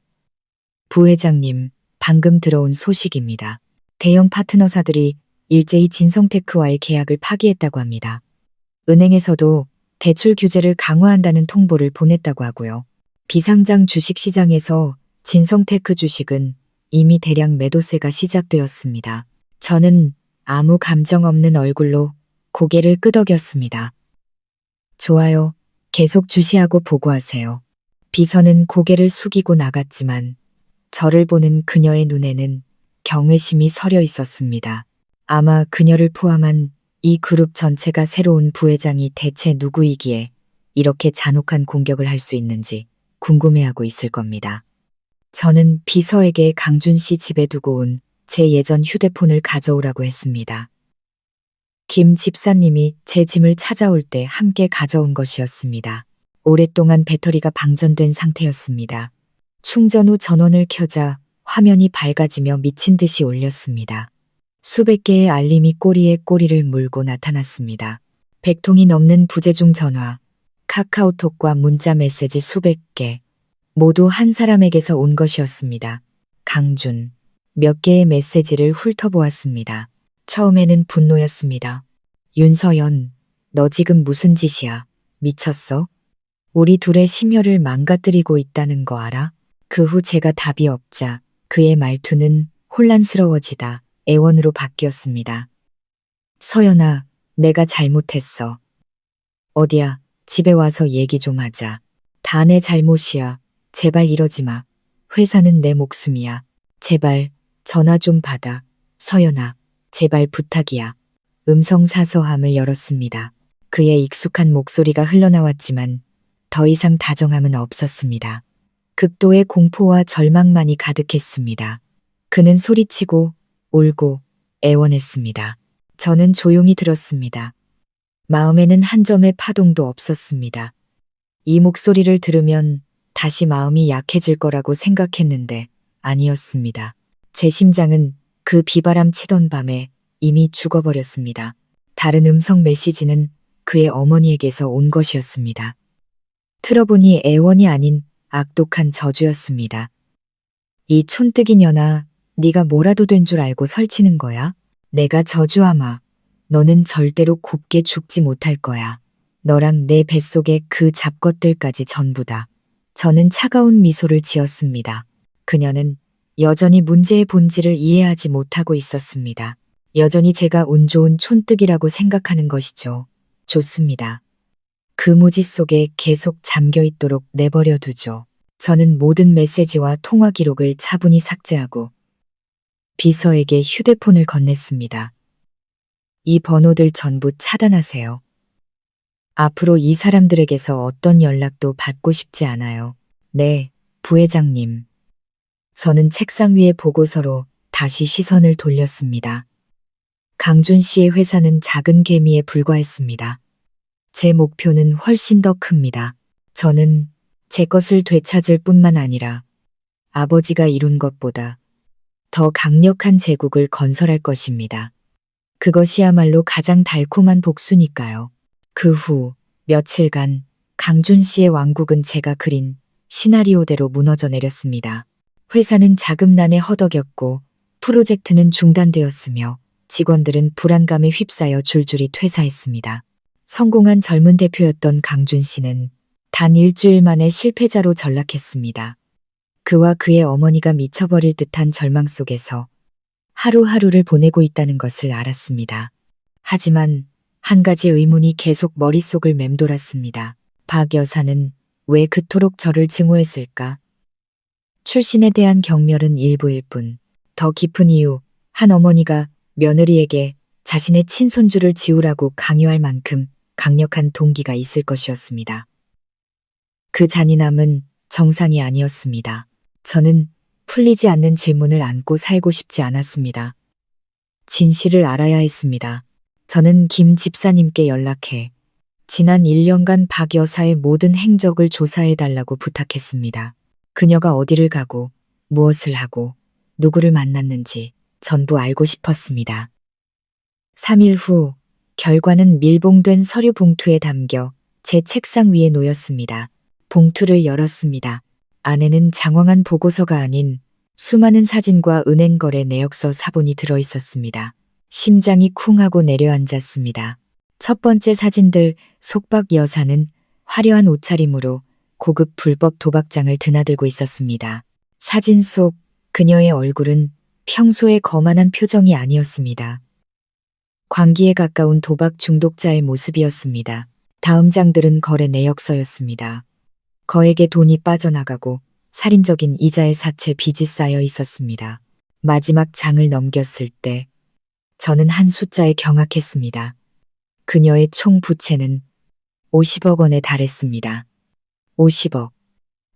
부회장님, 방금 들어온 소식입니다. 대형 파트너사들이 일제히 진성테크와의 계약을 파기했다고 합니다. 은행에서도 대출 규제를 강화한다는 통보를 보냈다고 하고요. 비상장 주식시장에서 진성테크 주식은 이미 대량 매도세가 시작되었습니다. 저는 아무 감정 없는 얼굴로 고개를 끄덕였습니다. 좋아요. 계속 주시하고 보고하세요. 비서는 고개를 숙이고 나갔지만 저를 보는 그녀의 눈에는 경외심이 서려 있었습니다. 아마 그녀를 포함한 이 그룹 전체가 새로운 부회장이 대체 누구이기에 이렇게 잔혹한 공격을 할 수 있는지 궁금해하고 있을 겁니다. 저는 비서에게 강준 씨 집에 두고 온 제 예전 휴대폰을 가져오라고 했습니다. 김 집사님이 제 짐을 찾아올 때 함께 가져온 것이었습니다. 오랫동안 배터리가 방전된 상태였습니다. 충전 후 전원을 켜자 화면이 밝아지며 미친 듯이 울렸습니다. 수백 개의 알림이 꼬리에 꼬리를 물고 나타났습니다. 100통이 넘는 부재중 전화, 카카오톡과 문자 메시지 수백 개, 모두 한 사람에게서 온 것이었습니다. 강준. 몇 개의 메시지를 훑어보았습니다. 처음에는 분노였습니다. 윤서연, 너 지금 무슨 짓이야? 미쳤어? 우리 둘의 심혈을 망가뜨리고 있다는 거 알아? 그 후 제가 답이 없자 그의 말투는 혼란스러워지다 애원으로 바뀌었습니다. 서연아, 내가 잘못했어. 어디야, 집에 와서 얘기 좀 하자. 다 내 잘못이야. 제발 이러지 마. 회사는 내 목숨이야. 제발 전화 좀 받아. 서연아, 제발 부탁이야. 음성 사서함을 열었습니다. 그의 익숙한 목소리가 흘러나왔지만 더 이상 다정함은 없었습니다. 극도의 공포와 절망만이 가득했습니다. 그는 소리치고 울고 애원했습니다. 저는 조용히 들었습니다. 마음에는 한 점의 파동도 없었습니다. 이 목소리를 들으면 다시 마음이 약해질 거라고 생각했는데 아니었습니다. 제 심장은 그 비바람 치던 밤에 이미 죽어버렸습니다. 다른 음성 메시지는 그의 어머니에게서 온 것이었습니다. 틀어보니 애원이 아닌 악독한 저주였습니다. 이 촌뜨기 년아, 네가 뭐라도 된 줄 알고 설치는 거야? 내가 저주하마. 너는 절대로 곱게 죽지 못할 거야. 너랑 내 뱃속의 그 잡것들까지 전부다. 저는 차가운 미소를 지었습니다. 그녀는 여전히 문제의 본질을 이해하지 못하고 있었습니다. 여전히 제가 운 좋은 촌뜨기라고 생각하는 것이죠. 좋습니다. 그 무지 속에 계속 잠겨 있도록 내버려 두죠. 저는 모든 메시지와 통화 기록을 차분히 삭제하고 비서에게 휴대폰을 건넸습니다. 이 번호들 전부 차단하세요. 앞으로 이 사람들에게서 어떤 연락도 받고 싶지 않아요. 네, 부회장님. 저는 책상 위의 보고서로 다시 시선을 돌렸습니다. 강준 씨의 회사는 작은 개미에 불과했습니다. 제 목표는 훨씬 더 큽니다. 저는 제 것을 되찾을 뿐만 아니라 아버지가 이룬 것보다 더 강력한 제국을 건설할 것입니다. 그것이야말로 가장 달콤한 복수니까요. 그 후 며칠간 강준 씨의 왕국은 제가 그린 시나리오대로 무너져 내렸습니다. 회사는 자금난에 허덕였고 프로젝트는 중단되었으며 직원들은 불안감에 휩싸여 줄줄이 퇴사했습니다. 성공한 젊은 대표였던 강준 씨는 단 일주일 만에 실패자로 전락했습니다. 그와 그의 어머니가 미쳐버릴 듯한 절망 속에서 하루하루를 보내고 있다는 것을 알았습니다. 하지만 한 가지 의문이 계속 머릿속을 맴돌았습니다. 박 여사는 왜 그토록 저를 증오했을까? 출신에 대한 경멸은 일부일 뿐, 더 깊은 이유, 한 어머니가 며느리에게 자신의 친손주를 지우라고 강요할 만큼 강력한 동기가 있을 것이었습니다. 그 잔인함은 정상이 아니었습니다. 저는 풀리지 않는 질문을 안고 살고 싶지 않았습니다. 진실을 알아야 했습니다. 저는 김 집사님께 연락해 지난 1년간 박 여사의 모든 행적을 조사해달라고 부탁했습니다. 그녀가 어디를 가고 무엇을 하고 누구를 만났는지 전부 알고 싶었습니다. 3일 후 결과는 밀봉된 서류 봉투에 담겨 제 책상 위에 놓였습니다. 봉투를 열었습니다. 안에는 장황한 보고서가 아닌 수많은 사진과 은행거래 내역서 사본이 들어있었습니다. 심장이 쿵 하고 내려앉았습니다. 첫 번째 사진들 속박 여사는 화려한 옷차림으로 고급 불법 도박장을 드나들고 있었습니다. 사진 속 그녀의 얼굴은 평소의 거만한 표정이 아니었습니다. 광기에 가까운 도박 중독자의 모습이었습니다. 다음 장들은 거래 내역서였습니다. 거액의 돈이 빠져나가고 살인적인 이자의 사채 빚이 쌓여 있었습니다. 마지막 장을 넘겼을 때 저는 한 숫자에 경악했습니다. 그녀의 총 부채는 50억 원에 달했습니다. 50억.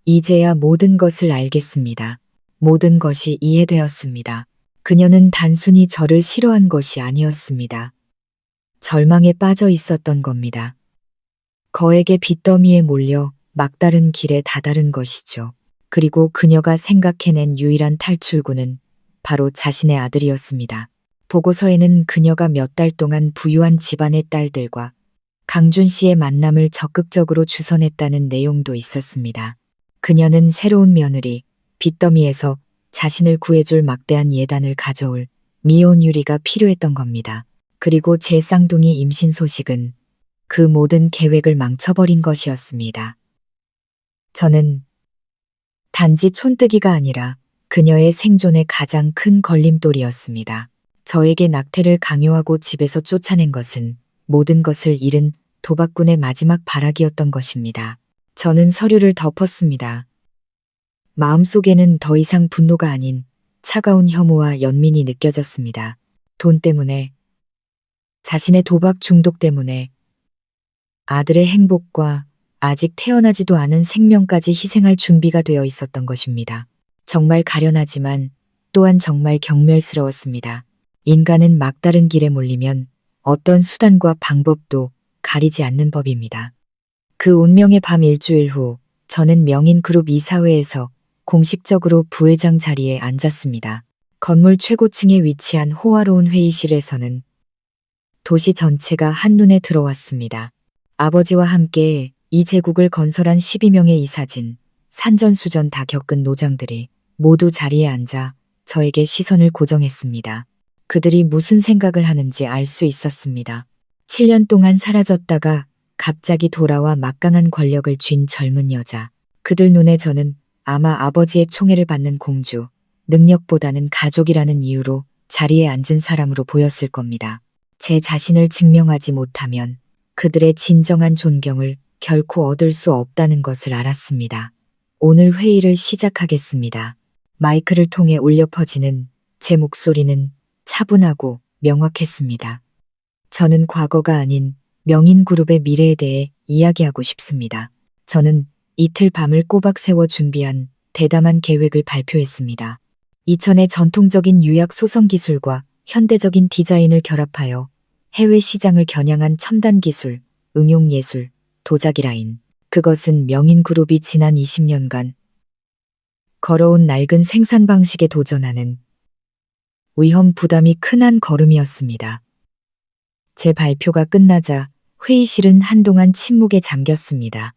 이제야 모든 것을 알겠습니다. 모든 것이 이해되었습니다. 그녀는 단순히 저를 싫어한 것이 아니었습니다. 절망에 빠져 있었던 겁니다. 거액의 빚더미에 몰려 막다른 길에 다다른 것이죠. 그리고 그녀가 생각해낸 유일한 탈출구는 바로 자신의 아들이었습니다. 보고서에는 그녀가 몇 달 동안 부유한 집안의 딸들과 강준 씨의 만남을 적극적으로 주선했다는 내용도 있었습니다. 그녀는 새로운 며느리, 빚더미에서 자신을 구해줄 막대한 예단을 가져올 미혼 유리가 필요했던 겁니다. 그리고 제 쌍둥이 임신 소식은 그 모든 계획을 망쳐버린 것이었습니다. 저는 단지 촌뜨기가 아니라 그녀의 생존의 가장 큰 걸림돌이었습니다. 저에게 낙태를 강요하고 집에서 쫓아낸 것은 모든 것을 잃은 도박꾼의 마지막 발악이었던 것입니다. 저는 서류를 덮었습니다. 마음속에는 더 이상 분노가 아닌 차가운 혐오와 연민이 느껴졌습니다. 돈 때문에, 자신의 도박 중독 때문에, 아들의 행복과 아직 태어나지도 않은 생명까지 희생할 준비가 되어 있었던 것입니다. 정말 가련하지만 또한 정말 경멸스러웠습니다. 인간은 막다른 길에 몰리면 어떤 수단과 방법도 가리지 않는 법입니다. 그 운명의 밤 일주일 후 저는 명인그룹 이사회에서 공식적으로 부회장 자리에 앉았습니다. 건물 최고층에 위치한 호화로운 회의실에서는 도시 전체가 한눈에 들어왔습니다. 아버지와 함께 이 제국을 건설한 12명의 이사진, 산전수전 다 겪은 노장들이 모두 자리에 앉아 저에게 시선을 고정했습니다. 그들이 무슨 생각을 하는지 알 수 있었습니다. 7년 동안 사라졌다가 갑자기 돌아와 막강한 권력을 쥔 젊은 여자. 그들 눈에 저는 아마 아버지의 총애를 받는 공주, 능력보다는 가족이라는 이유로 자리에 앉은 사람으로 보였을 겁니다. 제 자신을 증명하지 못하면 그들의 진정한 존경을 결코 얻을 수 없다는 것을 알았습니다. 오늘 회의를 시작하겠습니다. 마이크를 통해 울려 퍼지는 제 목소리는 차분하고 명확했습니다. 저는 과거가 아닌 명인그룹의 미래에 대해 이야기하고 싶습니다. 저는 이틀 밤을 꼬박 세워 준비한 대담한 계획을 발표했습니다. 이천의 전통적인 유약 소성 기술과 현대적인 디자인을 결합하여 해외 시장을 겨냥한 첨단 기술, 응용 예술, 도자기 라인. 그것은 명인그룹이 지난 20년간 걸어온 낡은 생산 방식에 도전하는 위험 부담이 큰 한 걸음이었습니다. 제 발표가 끝나자 회의실은 한동안 침묵에 잠겼습니다.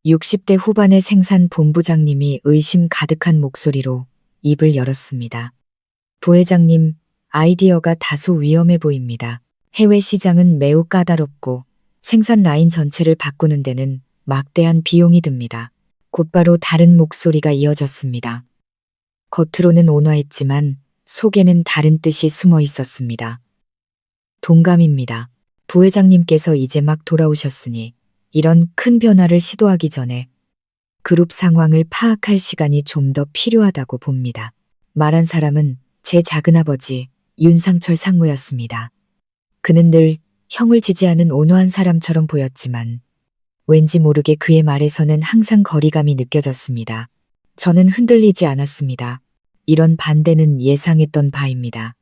60대 후반의 생산 본부장님이 의심 가득한 목소리로 입을 열었습니다. 부회장님, 아이디어가 다소 위험해 보입니다. 해외 시장은 매우 까다롭고 생산 라인 전체를 바꾸는 데는 막대한 비용이 듭니다. 곧바로 다른 목소리가 이어졌습니다. 겉으로는 온화했지만 속에는 다른 뜻이 숨어 있었습니다. 동감입니다. 부회장님께서 이제 막 돌아오셨으니 이런 큰 변화를 시도하기 전에 그룹 상황을 파악할 시간이 좀 더 필요하다고 봅니다. 말한 사람은 제 작은아버지 윤상철 상무였습니다. 그는 늘 형을 지지하는 온화한 사람처럼 보였지만 왠지 모르게 그의 말에서는 항상 거리감이 느껴졌습니다. 저는 흔들리지 않았습니다. 이런 반대는 예상했던 바입니다.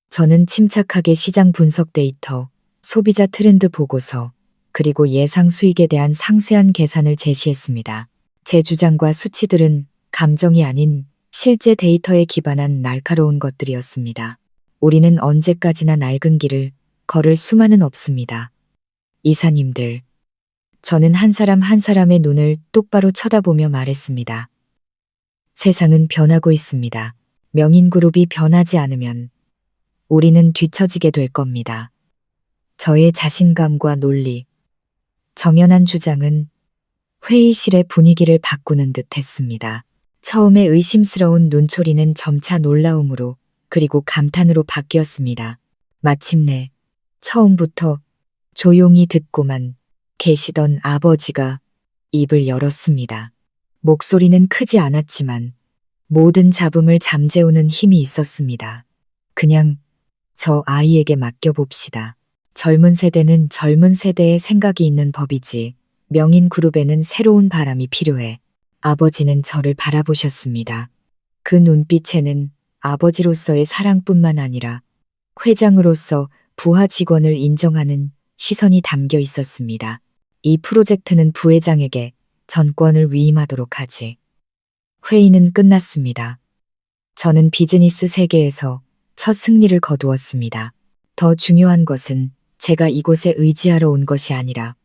저는 침착하게 시장 분석 데이터, 소비자 트렌드 보고서, 그리고 예상 수익에 대한 상세한 계산을 제시했습니다. 제 주장과 수치들은 감정이 아닌 실제 데이터에 기반한 날카로운 것들이었습니다. 우리는 언제까지나 낡은 길을 걸을 수만은 없습니다. 이사님들. 저는 한 사람 한 사람의 눈을 똑바로 쳐다보며 말했습니다. 세상은 변하고 있습니다. 명인그룹이 변하지 않으면 우리는 뒤처지게 될 겁니다. 저의 자신감과 논리, 정연한 주장은 회의실의 분위기를 바꾸는 듯 했습니다. 처음에 의심스러운 눈초리는 점차 놀라움으로 그리고 감탄으로 바뀌었습니다. 마침내 처음부터 조용히 듣고만 계시던 아버지가 입을 열었습니다. 목소리는 크지 않았지만 모든 잡음을 잠재우는 힘이 있었습니다. 그냥 저 아이에게 맡겨봅시다. 젊은 세대는 젊은 세대의 생각이 있는 법이지. 명인 그룹에는 새로운 바람이 필요해. 아버지는 저를 바라보셨습니다. 그 눈빛에는 아버지로서의 사랑뿐만 아니라 회장으로서 부하 직원을 인정하는 시선이 담겨 있었습니다. 이 프로젝트는 부회장에게 전권을 위임하도록 하지. 회의는 끝났습니다. 저는 비즈니스 세계에서 첫 승리를 거두었습니다. 더 중요한 것은 제가 이곳에 의지하러 온 것이 아니라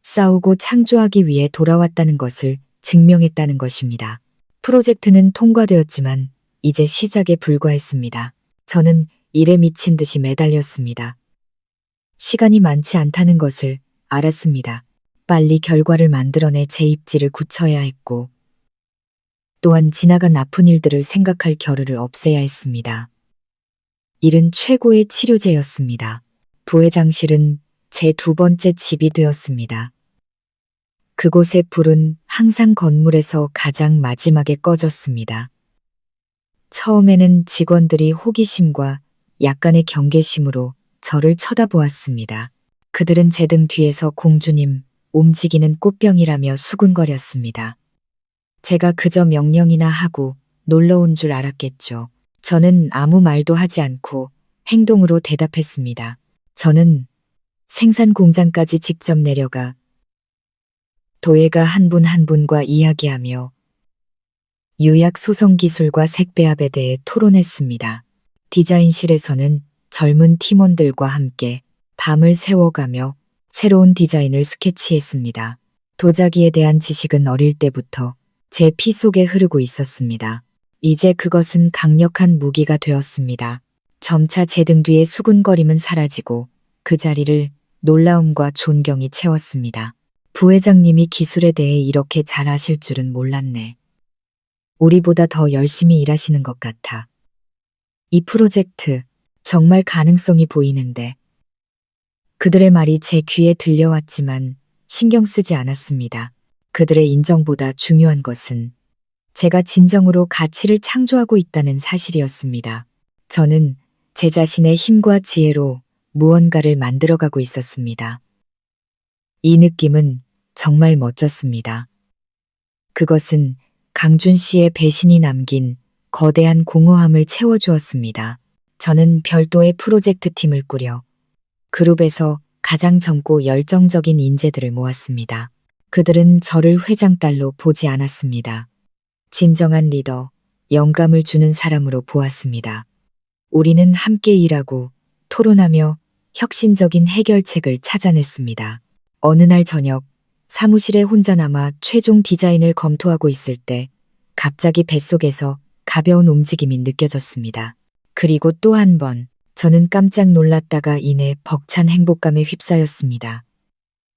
싸우고 창조하기 위해 돌아왔다는 것을 증명했다는 것입니다. 프로젝트는 통과되었지만 이제 시작에 불과했습니다. 저는 일에 미친 듯이 매달렸습니다. 시간이 많지 않다는 것을 알았습니다. 빨리 결과를 만들어내 제 입지를 굳혀야 했고 또한 지나간 아픈 일들을 생각할 겨를을 없애야 했습니다. 일은 최고의 치료제였습니다. 부회장실은 제 두 번째 집이 되었습니다. 그곳의 불은 항상 건물에서 가장 마지막에 꺼졌습니다. 처음에는 직원들이 호기심과 약간의 경계심으로 저를 쳐다보았습니다. 그들은 제 등 뒤에서 공주님, 움직이는 꽃병이라며 수군거렸습니다. 제가 그저 명령이나 하고 놀러 온 줄 알았겠죠. 저는 아무 말도 하지 않고 행동으로 대답했습니다. 저는 생산 공장까지 직접 내려가 도예가 한 분 한 분과 이야기하며 유약 소성 기술과 색배합에 대해 토론했습니다. 디자인실에서는 젊은 팀원들과 함께 밤을 새워가며 새로운 디자인을 스케치했습니다. 도자기에 대한 지식은 어릴 때부터 제 피 속에 흐르고 있었습니다. 이제 그것은 강력한 무기가 되었습니다. 점차 제 등 뒤의 수군거림은 사라지고 그 자리를 놀라움과 존경이 채웠습니다. 부회장님이 기술에 대해 이렇게 잘 아실 줄은 몰랐네. 우리보다 더 열심히 일하시는 것 같아. 이 프로젝트 정말 가능성이 보이는데. 그들의 말이 제 귀에 들려왔지만 신경 쓰지 않았습니다. 그들의 인정보다 중요한 것은 제가 진정으로 가치를 창조하고 있다는 사실이었습니다. 저는 제 자신의 힘과 지혜로 무언가를 만들어가고 있었습니다. 이 느낌은 정말 멋졌습니다. 그것은 강준 씨의 배신이 남긴 거대한 공허함을 채워주었습니다. 저는 별도의 프로젝트 팀을 꾸려 그룹에서 가장 젊고 열정적인 인재들을 모았습니다. 그들은 저를 회장딸로 보지 않았습니다. 진정한 리더, 영감을 주는 사람으로 보았습니다. 우리는 함께 일하고 토론하며 혁신적인 해결책을 찾아냈습니다. 어느 날 저녁 사무실에 혼자 남아 최종 디자인을 검토하고 있을 때 갑자기 뱃속에서 가벼운 움직임이 느껴졌습니다. 그리고 또 한 번 저는 깜짝 놀랐다가 이내 벅찬 행복감에 휩싸였습니다.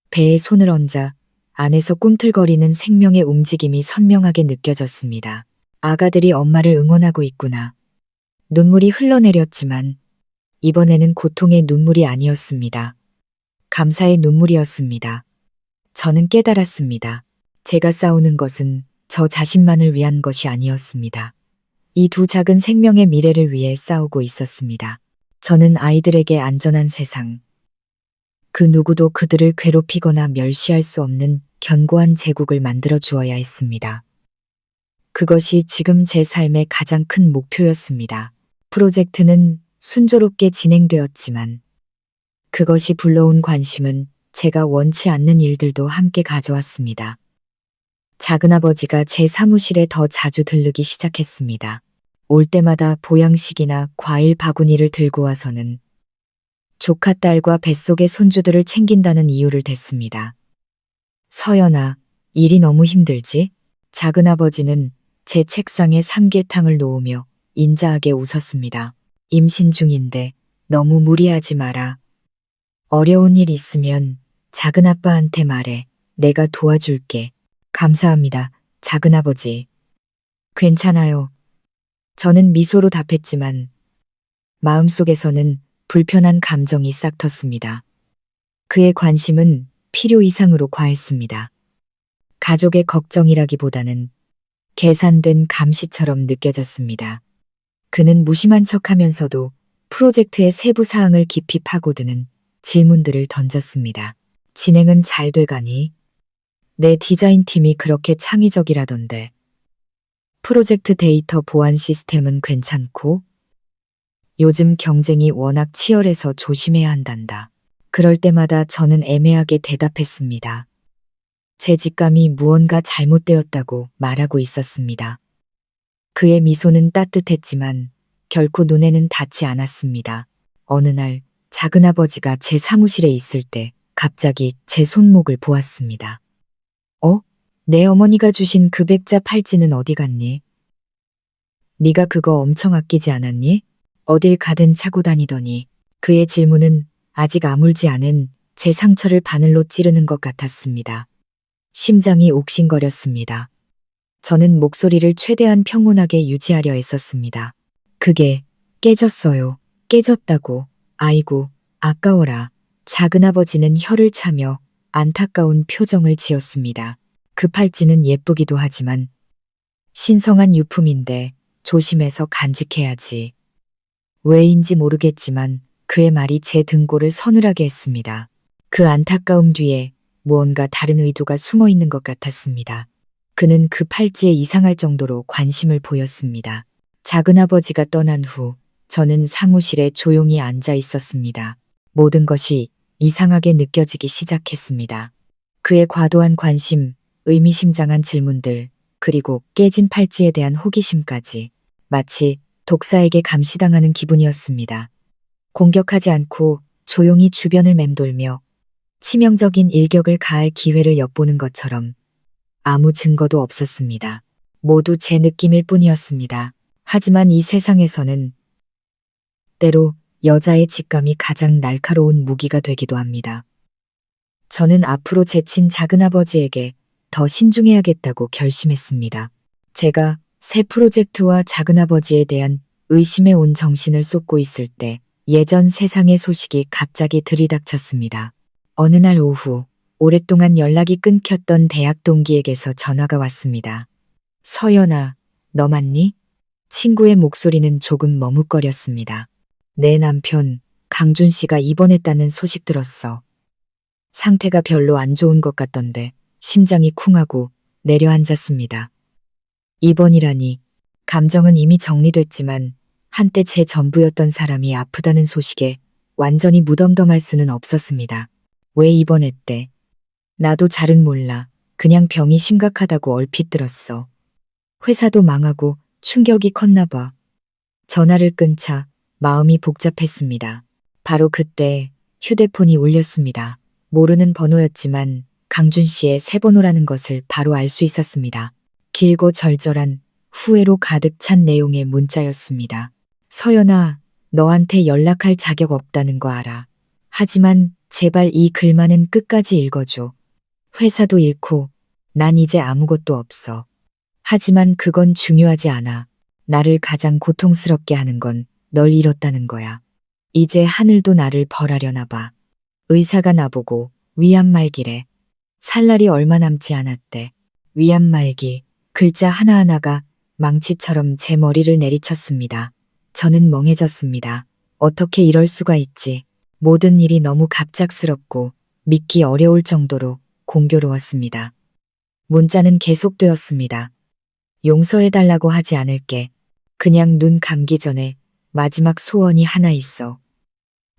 배에 손을 얹자 안에서 꿈틀거리는 생명의 움직임이 선명하게 느껴졌습니다. 아가들이 엄마를 응원하고 있구나. 눈물이 흘러내렸지만 이번에는 고통의 눈물이 아니었습니다. 감사의 눈물이었습니다. 저는 깨달았습니다. 제가 싸우는 것은 저 자신만을 위한 것이 아니었습니다. 이 두 작은 생명의 미래를 위해 싸우고 있었습니다. 저는 아이들에게 안전한 세상, 그 누구도 그들을 괴롭히거나 멸시할 수 없는 견고한 제국을 만들어 주어야 했습니다. 그것이 지금 제 삶의 가장 큰 목표였습니다. 프로젝트는 순조롭게 진행되었지만 그것이 불러온 관심은 제가 원치 않는 일들도 함께 가져왔습니다. 작은아버지가 제 사무실에 더 자주 들르기 시작했습니다. 올 때마다 보양식이나 과일 바구니를 들고 와서는 조카 딸과 뱃속의 손주들을 챙긴다는 이유를 댔습니다. 서연아, 일이 너무 힘들지? 작은아버지는 제 책상에 삼계탕을 놓으며 인자하게 웃었습니다. 임신 중인데 너무 무리하지 마라. 어려운 일 있으면 작은아빠한테 말해. 내가 도와줄게. 감사합니다, 작은아버지. 괜찮아요. 저는 미소로 답했지만 마음속에서는 불편한 감정이 싹 텄습니다. 그의 관심은 필요 이상으로 과했습니다. 가족의 걱정이라기보다는 계산된 감시처럼 느껴졌습니다. 그는 무심한 척하면서도 프로젝트의 세부 사항을 깊이 파고드는 질문들을 던졌습니다. 진행은 잘 돼가니? 내 디자인팀이 그렇게 창의적이라던데. 프로젝트 데이터 보안 시스템은 괜찮고? 요즘 경쟁이 워낙 치열해서 조심해야 한단다. 그럴 때마다 저는 애매하게 대답했습니다. 제 직감이 무언가 잘못되었다고 말하고 있었습니다. 그의 미소는 따뜻했지만 결코 눈에는 닿지 않았습니다. 어느 날 작은아버지가 제 사무실에 있을 때 갑자기 제 손목을 보았습니다. 내 어머니가 주신 그 백자 팔찌는 어디 갔니? 네가 그거 엄청 아끼지 않았니? 어딜 가든 차고 다니더니. 그의 질문은 아직 아물지 않은 제 상처를 바늘로 찌르는 것 같았습니다. 심장이 옥신거렸습니다. 저는 목소리를 최대한 평온하게 유지하려 애썼습니다. 그게 깨졌어요. 깨졌다고. 아이고, 아까워라. 작은아버지는 혀를 차며 안타까운 표정을 지었습니다. 그 팔찌는 예쁘기도 하지만 신성한 유품인데 조심해서 간직해야지. 왜인지 모르겠지만 그의 말이 제 등골을 서늘하게 했습니다. 그 안타까움 뒤에 무언가 다른 의도가 숨어 있는 것 같았습니다. 그는 그 팔찌에 이상할 정도로 관심을 보였습니다. 작은아버지가 떠난 후 저는 사무실에 조용히 앉아 있었습니다. 모든 것이 이상하게 느껴지기 시작했습니다. 그의 과도한 관심, 의미심장한 질문들, 그리고 깨진 팔찌에 대한 호기심까지 마치 독사에게 감시당하는 기분이었습니다. 공격하지 않고 조용히 주변을 맴돌며 치명적인 일격을 가할 기회를 엿보는 것처럼 아무 증거도 없었습니다. 모두 제 느낌일 뿐이었습니다. 하지만 이 세상에서는 때로 여자의 직감이 가장 날카로운 무기가 되기도 합니다. 저는 앞으로 제 친 작은아버지에게 더 신중해야겠다고 결심했습니다. 제가 새 프로젝트와 작은아버지에 대한 의심에 온 정신을 쏟고 있을 때 예전 세상의 소식이 갑자기 들이닥쳤습니다. 어느 날 오후 오랫동안 연락이 끊겼던 대학 동기에게서 전화가 왔습니다. 서연아, 너 맞니? 친구의 목소리는 조금 머뭇거렸습니다. 내 남편 강준 씨가 입원했다는 소식 들었어. 상태가 별로 안 좋은 것 같던데 심장이 쿵하고 내려앉았습니다. 입원이라니. 감정은 이미 정리됐지만 한때 제 전부였던 사람이 아프다는 소식에 완전히 무덤덤할 수는 없었습니다. 왜 입원했대? 나도 잘은 몰라. 그냥 병이 심각하다고 얼핏 들었어. 회사도 망하고 충격이 컸나 봐. 전화를 끊자 마음이 복잡했습니다. 바로 그때 휴대폰이 울렸습니다. 모르는 번호였지만 강준 씨의 새 번호라는 것을 바로 알 수 있었습니다. 길고 절절한 후회로 가득 찬 내용의 문자였습니다. 서연아, 너한테 연락할 자격 없다는 거 알아. 하지만 제발 이 글만은 끝까지 읽어줘. 회사도 잃고 난 이제 아무것도 없어. 하지만 그건 중요하지 않아. 나를 가장 고통스럽게 하는 건 널 잃었다는 거야. 이제 하늘도 나를 벌하려나 봐. 의사가 나보고 위암 말기래. 살 날이 얼마 남지 않았대. 위암 말기. 글자 하나하나가 망치처럼 제 머리를 내리쳤습니다. 저는 멍해졌습니다. 어떻게 이럴 수가 있지. 모든 일이 너무 갑작스럽고 믿기 어려울 정도로 공교로웠습니다. 문자는 계속되었습니다. 용서해달라고 하지 않을게. 그냥 눈 감기 전에 마지막 소원이 하나 있어.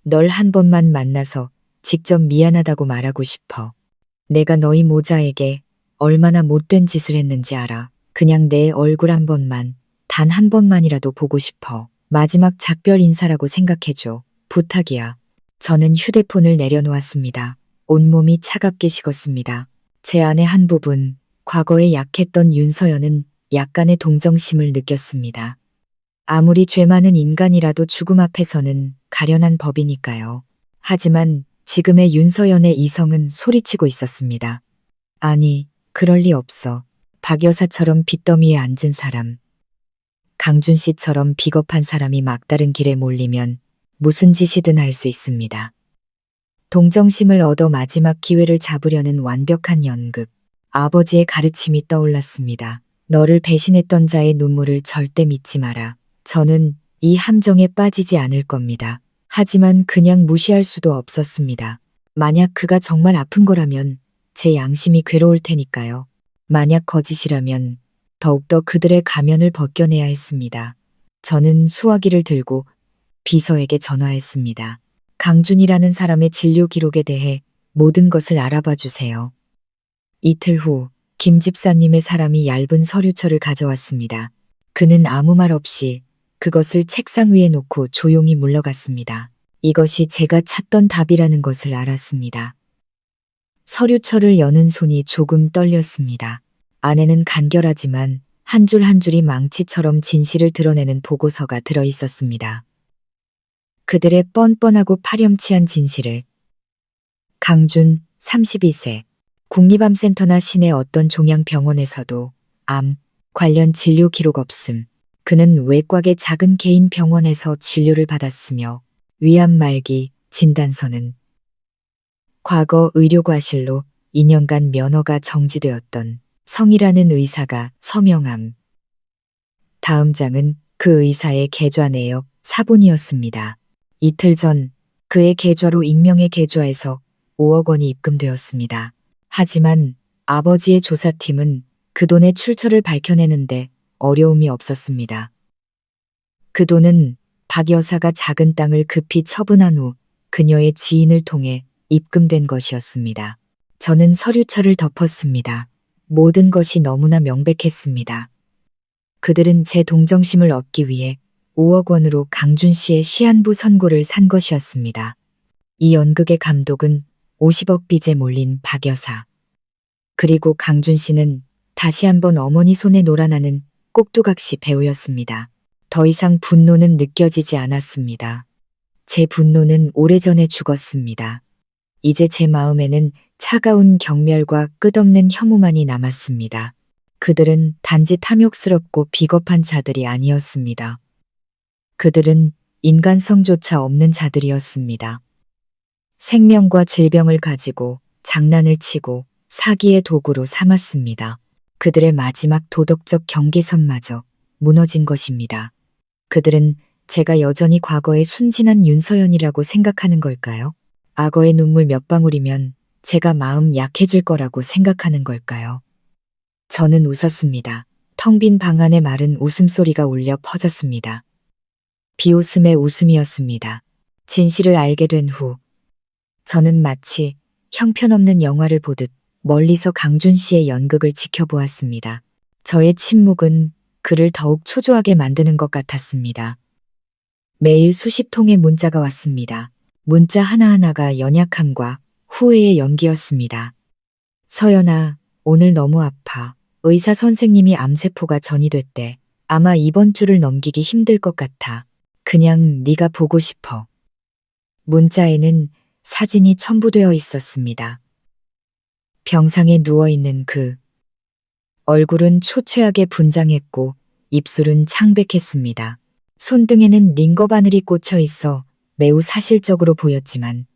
널 한 번만 만나서 직접 미안하다고 말하고 싶어. 내가 너희 모자에게 얼마나 못된 짓을 했는지 알아. 그냥 내 얼굴 한 번만, 단 한 번만이라도 보고 싶어. 마지막 작별 인사라고 생각해줘. 부탁이야. 저는 휴대폰을 내려놓았습니다. 온몸이 차갑게 식었습니다. 제 안의 한 부분, 과거에 약했던 윤서연은 약간의 동정심을 느꼈습니다. 아무리 죄 많은 인간이라도 죽음 앞에서는 가련한 법이니까요. 하지만 지금의 윤서연의 이성은 소리치고 있었습니다. 아니, 그럴 리 없어. 박 여사처럼 빚더미에 앉은 사람, 강준 씨처럼 비겁한 사람이 막다른 길에 몰리면 무슨 짓이든 할 수 있습니다. 동정심을 얻어 마지막 기회를 잡으려는 완벽한 연극. 아버지의 가르침이 떠올랐습니다. 너를 배신했던 자의 눈물을 절대 믿지 마라. 저는 이 함정에 빠지지 않을 겁니다. 하지만 그냥 무시할 수도 없었습니다. 만약 그가 정말 아픈 거라면 제 양심이 괴로울 테니까요. 만약 거짓이라면 더욱더 그들의 가면을 벗겨내야 했습니다. 저는 수화기를 들고 비서에게 전화했습니다. 강준이라는 사람의 진료 기록에 대해 모든 것을 알아봐 주세요. 이틀 후 김 집사님의 사람이 얇은 서류철을 가져왔습니다. 그는 아무 말 없이 그것을 책상 위에 놓고 조용히 물러갔습니다. 이것이 제가 찾던 답이라는 것을 알았습니다. 서류철을 여는 손이 조금 떨렸습니다. 안에는 간결하지만 한 줄 한 줄이 망치처럼 진실을 드러내는 보고서가 들어 있었습니다. 그들의 뻔뻔하고 파렴치한 진실을. 강준, 32세. 국립암센터나 시내 어떤 종양병원에서도 암 관련 진료 기록 없음. 그는 외곽의 작은 개인 병원에서 진료를 받았으며 위암 말기 진단서는 과거 의료과실로 2년간 면허가 정지되었던 성이라는 의사가 서명함. 다음 장은 그 의사의 계좌 내역 사본이었습니다. 이틀 전 그의 계좌로 익명의 계좌에서 5억 원이 입금되었습니다. 하지만 아버지의 조사팀은 그 돈의 출처를 밝혀내는데 어려움이 없었습니다. 그 돈은 박 여사가 작은 땅을 급히 처분한 후 그녀의 지인을 통해 입금된 것이었습니다. 저는 서류철을 덮었습니다. 모든 것이 너무나 명백했습니다. 그들은 제 동정심을 얻기 위해 5억 원으로 강준 씨의 시한부 선고를 산 것이었습니다. 이 연극의 감독은 50억 빚에 몰린 박 여사. 그리고 강준 씨는 다시 한번 어머니 손에 놀아나는 꼭두각시 배우였습니다. 더 이상 분노는 느껴지지 않았습니다. 제 분노는 오래전에 죽었습니다. 이제 제 마음에는 차가운 경멸과 끝없는 혐오만이 남았습니다. 그들은 단지 탐욕스럽고 비겁한 자들이 아니었습니다. 그들은 인간성조차 없는 자들이었습니다. 생명과 질병을 가지고 장난을 치고 사기의 도구로 삼았습니다. 그들의 마지막 도덕적 경계선마저 무너진 것입니다. 그들은 제가 여전히 과거의 순진한 윤서연이라고 생각하는 걸까요? 악어의 눈물 몇 방울이면 제가 마음 약해질 거라고 생각하는 걸까요? 저는 웃었습니다. 텅 빈 방 안에 마른 웃음소리가 울려 퍼졌습니다. 비웃음의 웃음이었습니다. 진실을 알게 된 후 저는 마치 형편없는 영화를 보듯 멀리서 강준 씨의 연극을 지켜보았습니다. 저의 침묵은 그를 더욱 초조하게 만드는 것 같았습니다. 매일 수십 통의 문자가 왔습니다. 문자 하나하나가 연약함과 후회의 연기였습니다. 서연아, 오늘 너무 아파. 의사 선생님이 암세포가 전이됐대. 아마 이번 주를 넘기기 힘들 것 같아. 그냥 네가 보고 싶어. 문자에는 사진이 첨부되어 있었습니다. 병상에 누워있는 그 얼굴은 초췌하게 분장했고 입술은 창백했습니다. 손등에는 링거 바늘이 꽂혀 있어 매우 사실적으로 보였지만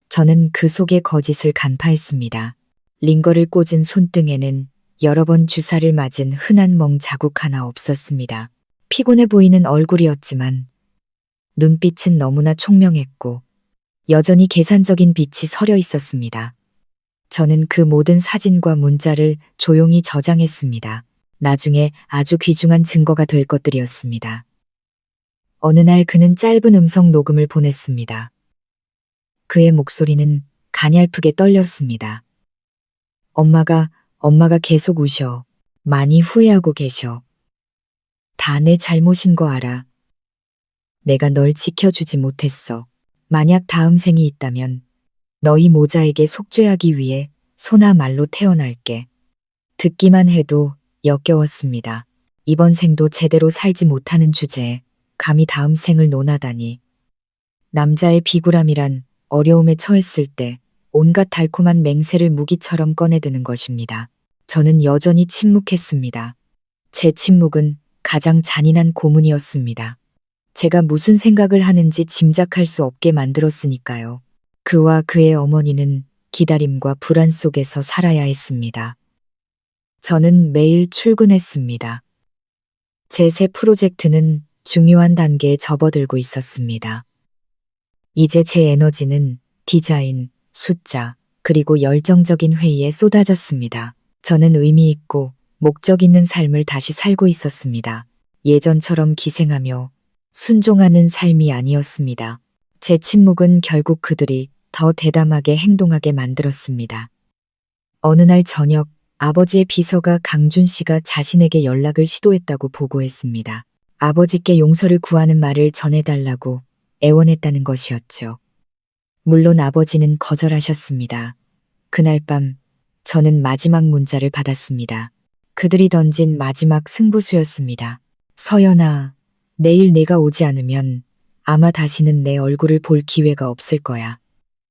저는 그 속의 거짓을 간파했습니다. 링거를 꽂은 손등에는 여러 번 주사를 맞은 흔한 멍 자국 하나 없었습니다. 피곤해 보이는 얼굴이었지만 눈빛은 너무나 총명했고 여전히 계산적인 빛이 서려 있었습니다. 저는 그 모든 사진과 문자를 조용히 저장했습니다. 나중에 아주 귀중한 증거가 될 것들이었습니다. 어느 날 그는 짧은 음성 녹음을 보냈습니다. 그의 목소리는 가냘프게 떨렸습니다. 엄마가 계속 우셔. 많이 후회하고 계셔. 다 내 잘못인 거 알아. 내가 널 지켜주지 못했어. 만약 다음 생이 있다면 너희 모자에게 속죄하기 위해 소나 말로 태어날게. 듣기만 해도 역겨웠습니다. 이번 생도 제대로 살지 못하는 주제에 감히 다음 생을 논하다니. 남자의 비굴함이란 어려움에 처했을 때 온갖 달콤한 맹세를 무기처럼 꺼내드는 것입니다. 저는 여전히 침묵했습니다. 제 침묵은 가장 잔인한 고문이었습니다. 제가 무슨 생각을 하는지 짐작할 수 없게 만들었으니까요. 그와 그의 어머니는 기다림과 불안 속에서 살아야 했습니다. 저는 매일 출근했습니다. 제 새 프로젝트는 중요한 단계에 접어들고 있었습니다. 이제 제 에너지는 디자인, 숫자, 그리고 열정적인 회의에 쏟아졌습니다. 저는 의미 있고 목적 있는 삶을 다시 살고 있었습니다. 예전처럼 기생하며 순종하는 삶이 아니었습니다. 제 침묵은 결국 그들이 더 대담하게 행동하게 만들었습니다. 어느 날 저녁 아버지의 비서가 강준 씨가 자신에게 연락을 시도했다고 보고했습니다. 아버지께 용서를 구하는 말을 전해달라고 애원했다는 것이었죠. 물론 아버지는 거절하셨습니다. 그날 밤 저는 마지막 문자를 받았습니다. 그들이 던진 마지막 승부수였습니다. 서연아, 내일 내가 오지 않으면 아마 다시는 내 얼굴을 볼 기회가 없을 거야.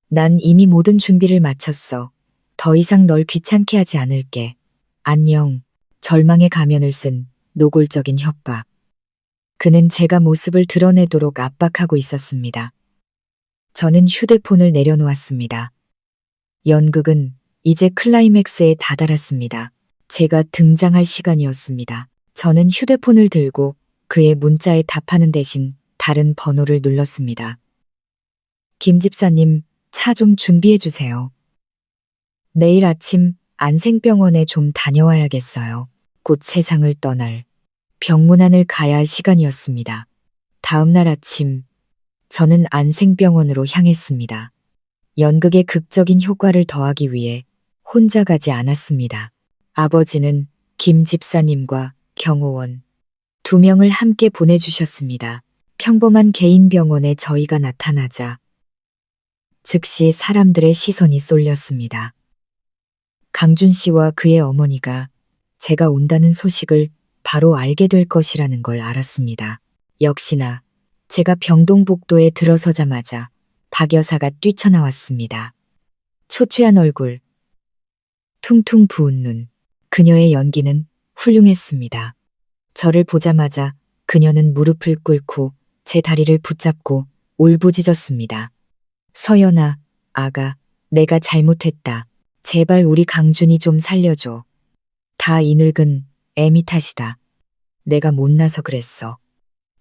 난 이미 모든 준비를 마쳤어. 더 이상 널 귀찮게 하지 않을게. 안녕. 절망의 가면을 쓴 노골적인 협박. 그는 제가 모습을 드러내도록 압박하고 있었습니다. 저는 휴대폰을 내려놓았습니다. 연극은 이제 클라이맥스에 다다랐습니다. 제가 등장할 시간이었습니다. 저는 휴대폰을 들고 그의 문자에 답하는 대신 다른 번호를 눌렀습니다. 김 집사님, 차 좀 준비해 주세요. 내일 아침 안생병원에 좀 다녀와야겠어요. 곧 세상을 떠날 병문안을 가야 할 시간이었습니다. 다음 날 아침 저는 안생병원으로 향했습니다. 연극의 극적인 효과를 더하기 위해 혼자 가지 않았습니다. 아버지는 김 집사님과 경호원 2명을 함께 보내주셨습니다. 평범한 개인 병원에 저희가 나타나자 즉시 사람들의 시선이 쏠렸습니다. 강준 씨와 그의 어머니가 제가 온다는 소식을 바로 알게 될 것이라는 걸 알았습니다. 역시나 제가 병동복도에 들어서자마자 박 여사가 뛰쳐나왔습니다. 초췌한 얼굴, 퉁퉁 부은 눈, 그녀의 연기는 훌륭했습니다. 저를 보자마자 그녀는 무릎을 꿇고 제 다리를 붙잡고 울부짖었습니다. 서연아, 아가, 내가 잘못했다. 제발 우리 강준이 좀 살려줘. 다 이 늙은 애미 탓이다. 내가 못나서 그랬어.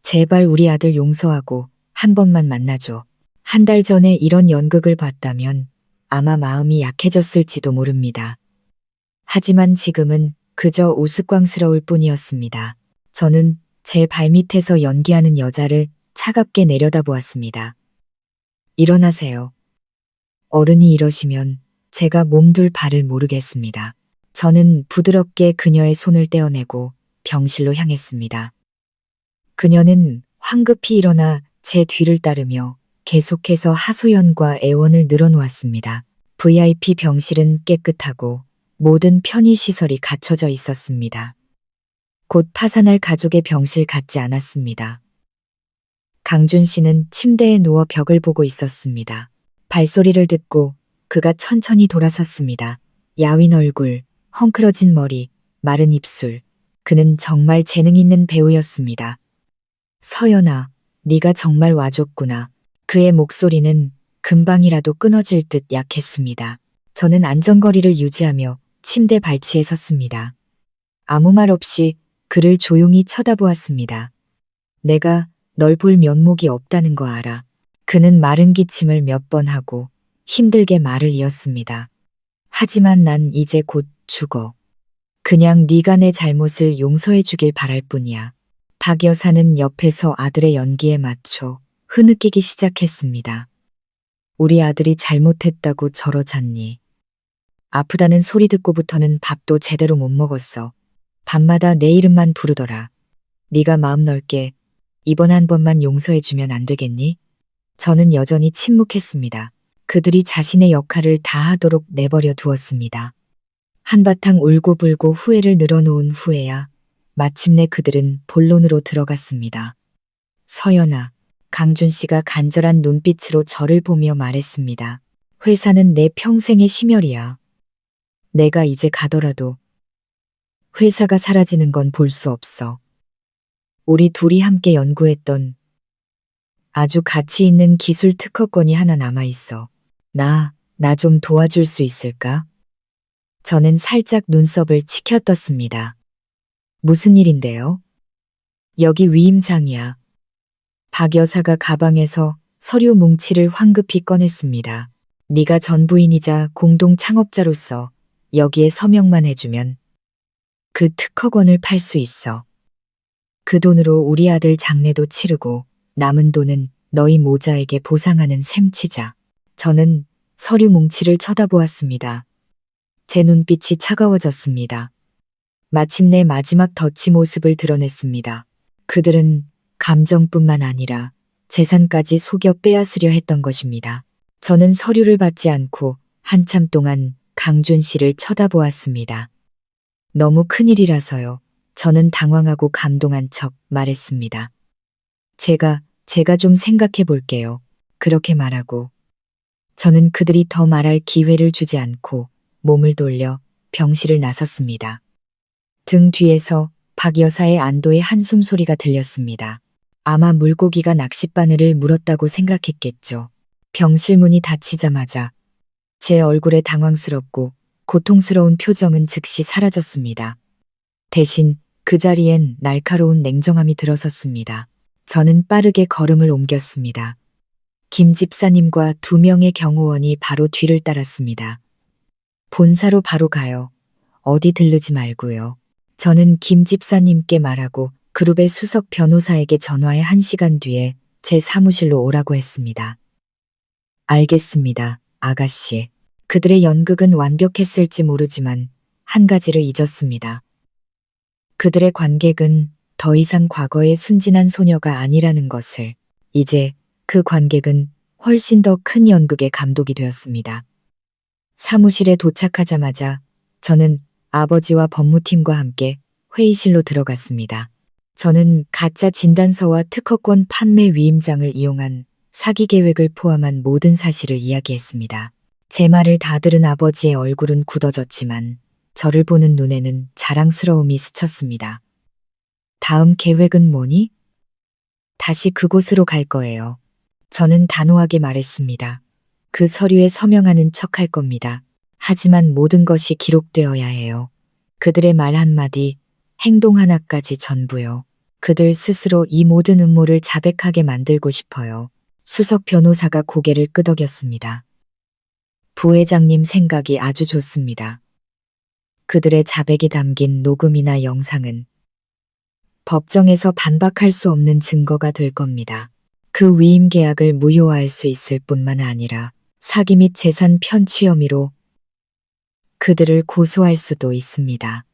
제발 우리 아들 용서하고 한 번만 만나줘. 한 달 전에 이런 연극을 봤다면 아마 마음이 약해졌을지도 모릅니다. 하지만 지금은 그저 우스꽝스러울 뿐이었습니다. 저는 제 발밑에서 연기하는 여자를 차갑게 내려다보았습니다. 일어나세요. 어른이 이러시면 제가 몸둘 바를 모르겠습니다. 저는 부드럽게 그녀의 손을 떼어내고 병실로 향했습니다. 그녀는 황급히 일어나 제 뒤를 따르며 계속해서 하소연과 애원을 늘어놓았습니다. VIP 병실은 깨끗하고 모든 편의시설이 갖춰져 있었습니다. 곧 파산할 가족의 병실 같지 않았습니다. 강준 씨는 침대에 누워 벽을 보고 있었습니다. 발소리를 듣고 그가 천천히 돌아섰습니다. 야윈 얼굴, 헝클어진 머리, 마른 입술. 그는 정말 재능 있는 배우였습니다. 서연아, 네가 정말 와줬구나. 그의 목소리는 금방이라도 끊어질 듯 약했습니다. 저는 안전거리를 유지하며 침대 발치에 섰습니다. 아무 말 없이 그를 조용히 쳐다보았습니다. 내가 널 볼 면목이 없다는 거 알아. 그는 마른 기침을 몇 번 하고 힘들게 말을 이었습니다. 하지만 난 이제 곧 죽어. 그냥 네가 내 잘못을 용서해 주길 바랄 뿐이야. 박 여사는 옆에서 아들의 연기에 맞춰 흐느끼기 시작했습니다. 우리 아들이 잘못했다고 저러잖니. 아프다는 소리 듣고부터는 밥도 제대로 못 먹었어. 밤마다 내 이름만 부르더라. 네가 마음 넓게 이번 한 번만 용서해주면 안 되겠니? 저는 여전히 침묵했습니다. 그들이 자신의 역할을 다하도록 내버려 두었습니다. 한바탕 울고불고 후회를 늘어놓은 후에야 마침내 그들은 본론으로 들어갔습니다. 서연아, 강준 씨가 간절한 눈빛으로 저를 보며 말했습니다. 회사는 내 평생의 심혈이야. 내가 이제 가더라도 회사가 사라지는 건 볼 수 없어. 우리 둘이 함께 연구했던 아주 가치 있는 기술 특허권이 하나 남아있어. 나 좀 도와줄 수 있을까? 저는 살짝 눈썹을 치켜떴습니다. 무슨 일인데요? 여기 위임장이야. 박 여사가 가방에서 서류 뭉치를 황급히 꺼냈습니다. 네가 전 부인이자 공동 창업자로서 여기에 서명만 해주면 그 특허권을 팔 수 있어. 그 돈으로 우리 아들 장례도 치르고 남은 돈은 너희 모자에게 보상하는 셈치자. 저는 서류 뭉치를 쳐다보았습니다. 제 눈빛이 차가워졌습니다. 마침내 마지막 덫이 모습을 드러냈습니다. 그들은 감정뿐만 아니라 재산까지 속여 빼앗으려 했던 것입니다. 저는 서류를 받지 않고 한참 동안 강준 씨를 쳐다보았습니다. 너무 큰일이라서요. 저는 당황하고 감동한 척 말했습니다. 제가 좀 생각해 볼게요. 그렇게 말하고 저는 그들이 더 말할 기회를 주지 않고 몸을 돌려 병실을 나섰습니다. 등 뒤에서 박 여사의 안도의 한숨 소리가 들렸습니다. 아마 물고기가 낚싯바늘을 물었다고 생각했겠죠. 병실 문이 닫히자마자 제 얼굴에 당황스럽고 고통스러운 표정은 즉시 사라졌습니다. 대신 그 자리엔 날카로운 냉정함이 들어섰습니다. 저는 빠르게 걸음을 옮겼습니다. 김 집사님과 2명의 경호원이 바로 뒤를 따랐습니다. 본사로 바로 가요. 어디 들르지 말고요. 저는 김 집사님께 말하고 그룹의 수석 변호사에게 전화해 1시간 뒤에 제 사무실로 오라고 했습니다. 알겠습니다, 아가씨. 그들의 연극은 완벽했을지 모르지만 한 가지를 잊었습니다. 그들의 관객은 더 이상 과거의 순진한 소녀가 아니라는 것을. 이제 그 관객은 훨씬 더 큰 연극의 감독이 되었습니다. 사무실에 도착하자마자 저는 아버지와 법무팀과 함께 회의실로 들어갔습니다. 저는 가짜 진단서와 특허권 판매 위임장을 이용한 사기 계획을 포함한 모든 사실을 이야기했습니다. 제 말을 다 들은 아버지의 얼굴은 굳어졌지만 저를 보는 눈에는 자랑스러움이 스쳤습니다. 다음 계획은 뭐니? 다시 그곳으로 갈 거예요. 저는 단호하게 말했습니다. 그 서류에 서명하는 척 할 겁니다. 하지만 모든 것이 기록되어야 해요. 그들의 말 한마디, 행동 하나까지 전부요. 그들 스스로 이 모든 음모를 자백하게 만들고 싶어요. 수석 변호사가 고개를 끄덕였습니다. 부회장님 생각이 아주 좋습니다. 그들의 자백이 담긴 녹음이나 영상은 법정에서 반박할 수 없는 증거가 될 겁니다. 그 위임 계약을 무효화할 수 있을 뿐만 아니라 사기 및 재산 편취 혐의로 그들을 고소할 수도 있습니다.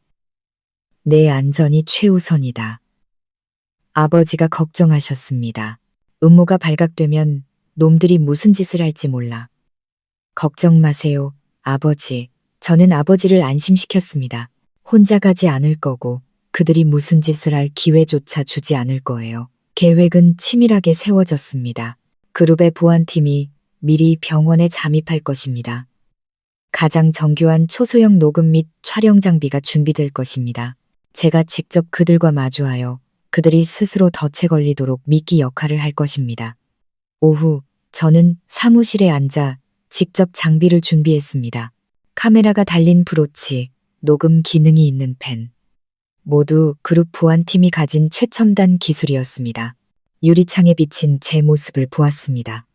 내 안전이 최우선이다. 아버지가 걱정하셨습니다. 음모가 발각되면 놈들이 무슨 짓을 할지 몰라. 걱정 마세요, 아버지. 저는 아버지를 안심시켰습니다. 혼자 가지 않을 거고 그들이 무슨 짓을 할 기회조차 주지 않을 거예요. 계획은 치밀하게 세워졌습니다. 그룹의 보안팀이 미리 병원에 잠입할 것입니다. 가장 정교한 초소형 녹음 및 촬영 장비가 준비될 것입니다. 제가 직접 그들과 마주하여 그들이 스스로 덫에 걸리도록 미끼 역할을 할 것입니다. 오후 저는 사무실에 앉아 직접 장비를 준비했습니다. 카메라가 달린 브로치, 녹음 기능이 있는 펜. 모두 그룹 보안팀이 가진 최첨단 기술이었습니다. 유리창에 비친 제 모습을 보았습니다.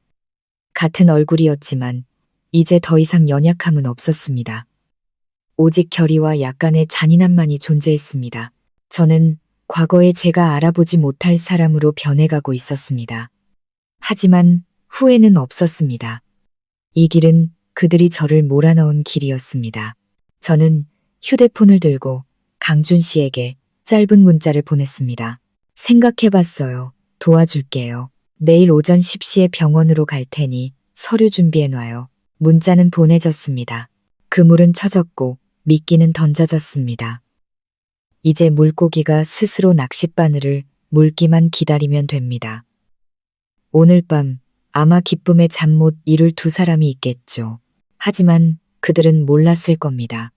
같은 얼굴이었지만 이제 더 이상 연약함은 없었습니다. 오직 결의와 약간의 잔인함만이 존재했습니다. 저는 과거에 제가 알아보지 못할 사람으로 변해가고 있었습니다. 하지만 후회는 없었습니다. 이 길은 그들이 저를 몰아넣은 길이었습니다. 저는 휴대폰을 들고 강준 씨에게 짧은 문자를 보냈습니다. 생각해봤어요. 도와줄게요. 내일 오전 10시에 병원으로 갈 테니 서류 준비해놔요. 문자는 보내졌습니다. 그물은 쳐졌고 미끼는 던져졌습니다. 이제 물고기가 스스로 낚싯바늘을 물기만 기다리면 됩니다. 오늘 밤 아마 기쁨에 잠 못 이룰 2사람이 있겠죠. 하지만 그들은 몰랐을 겁니다.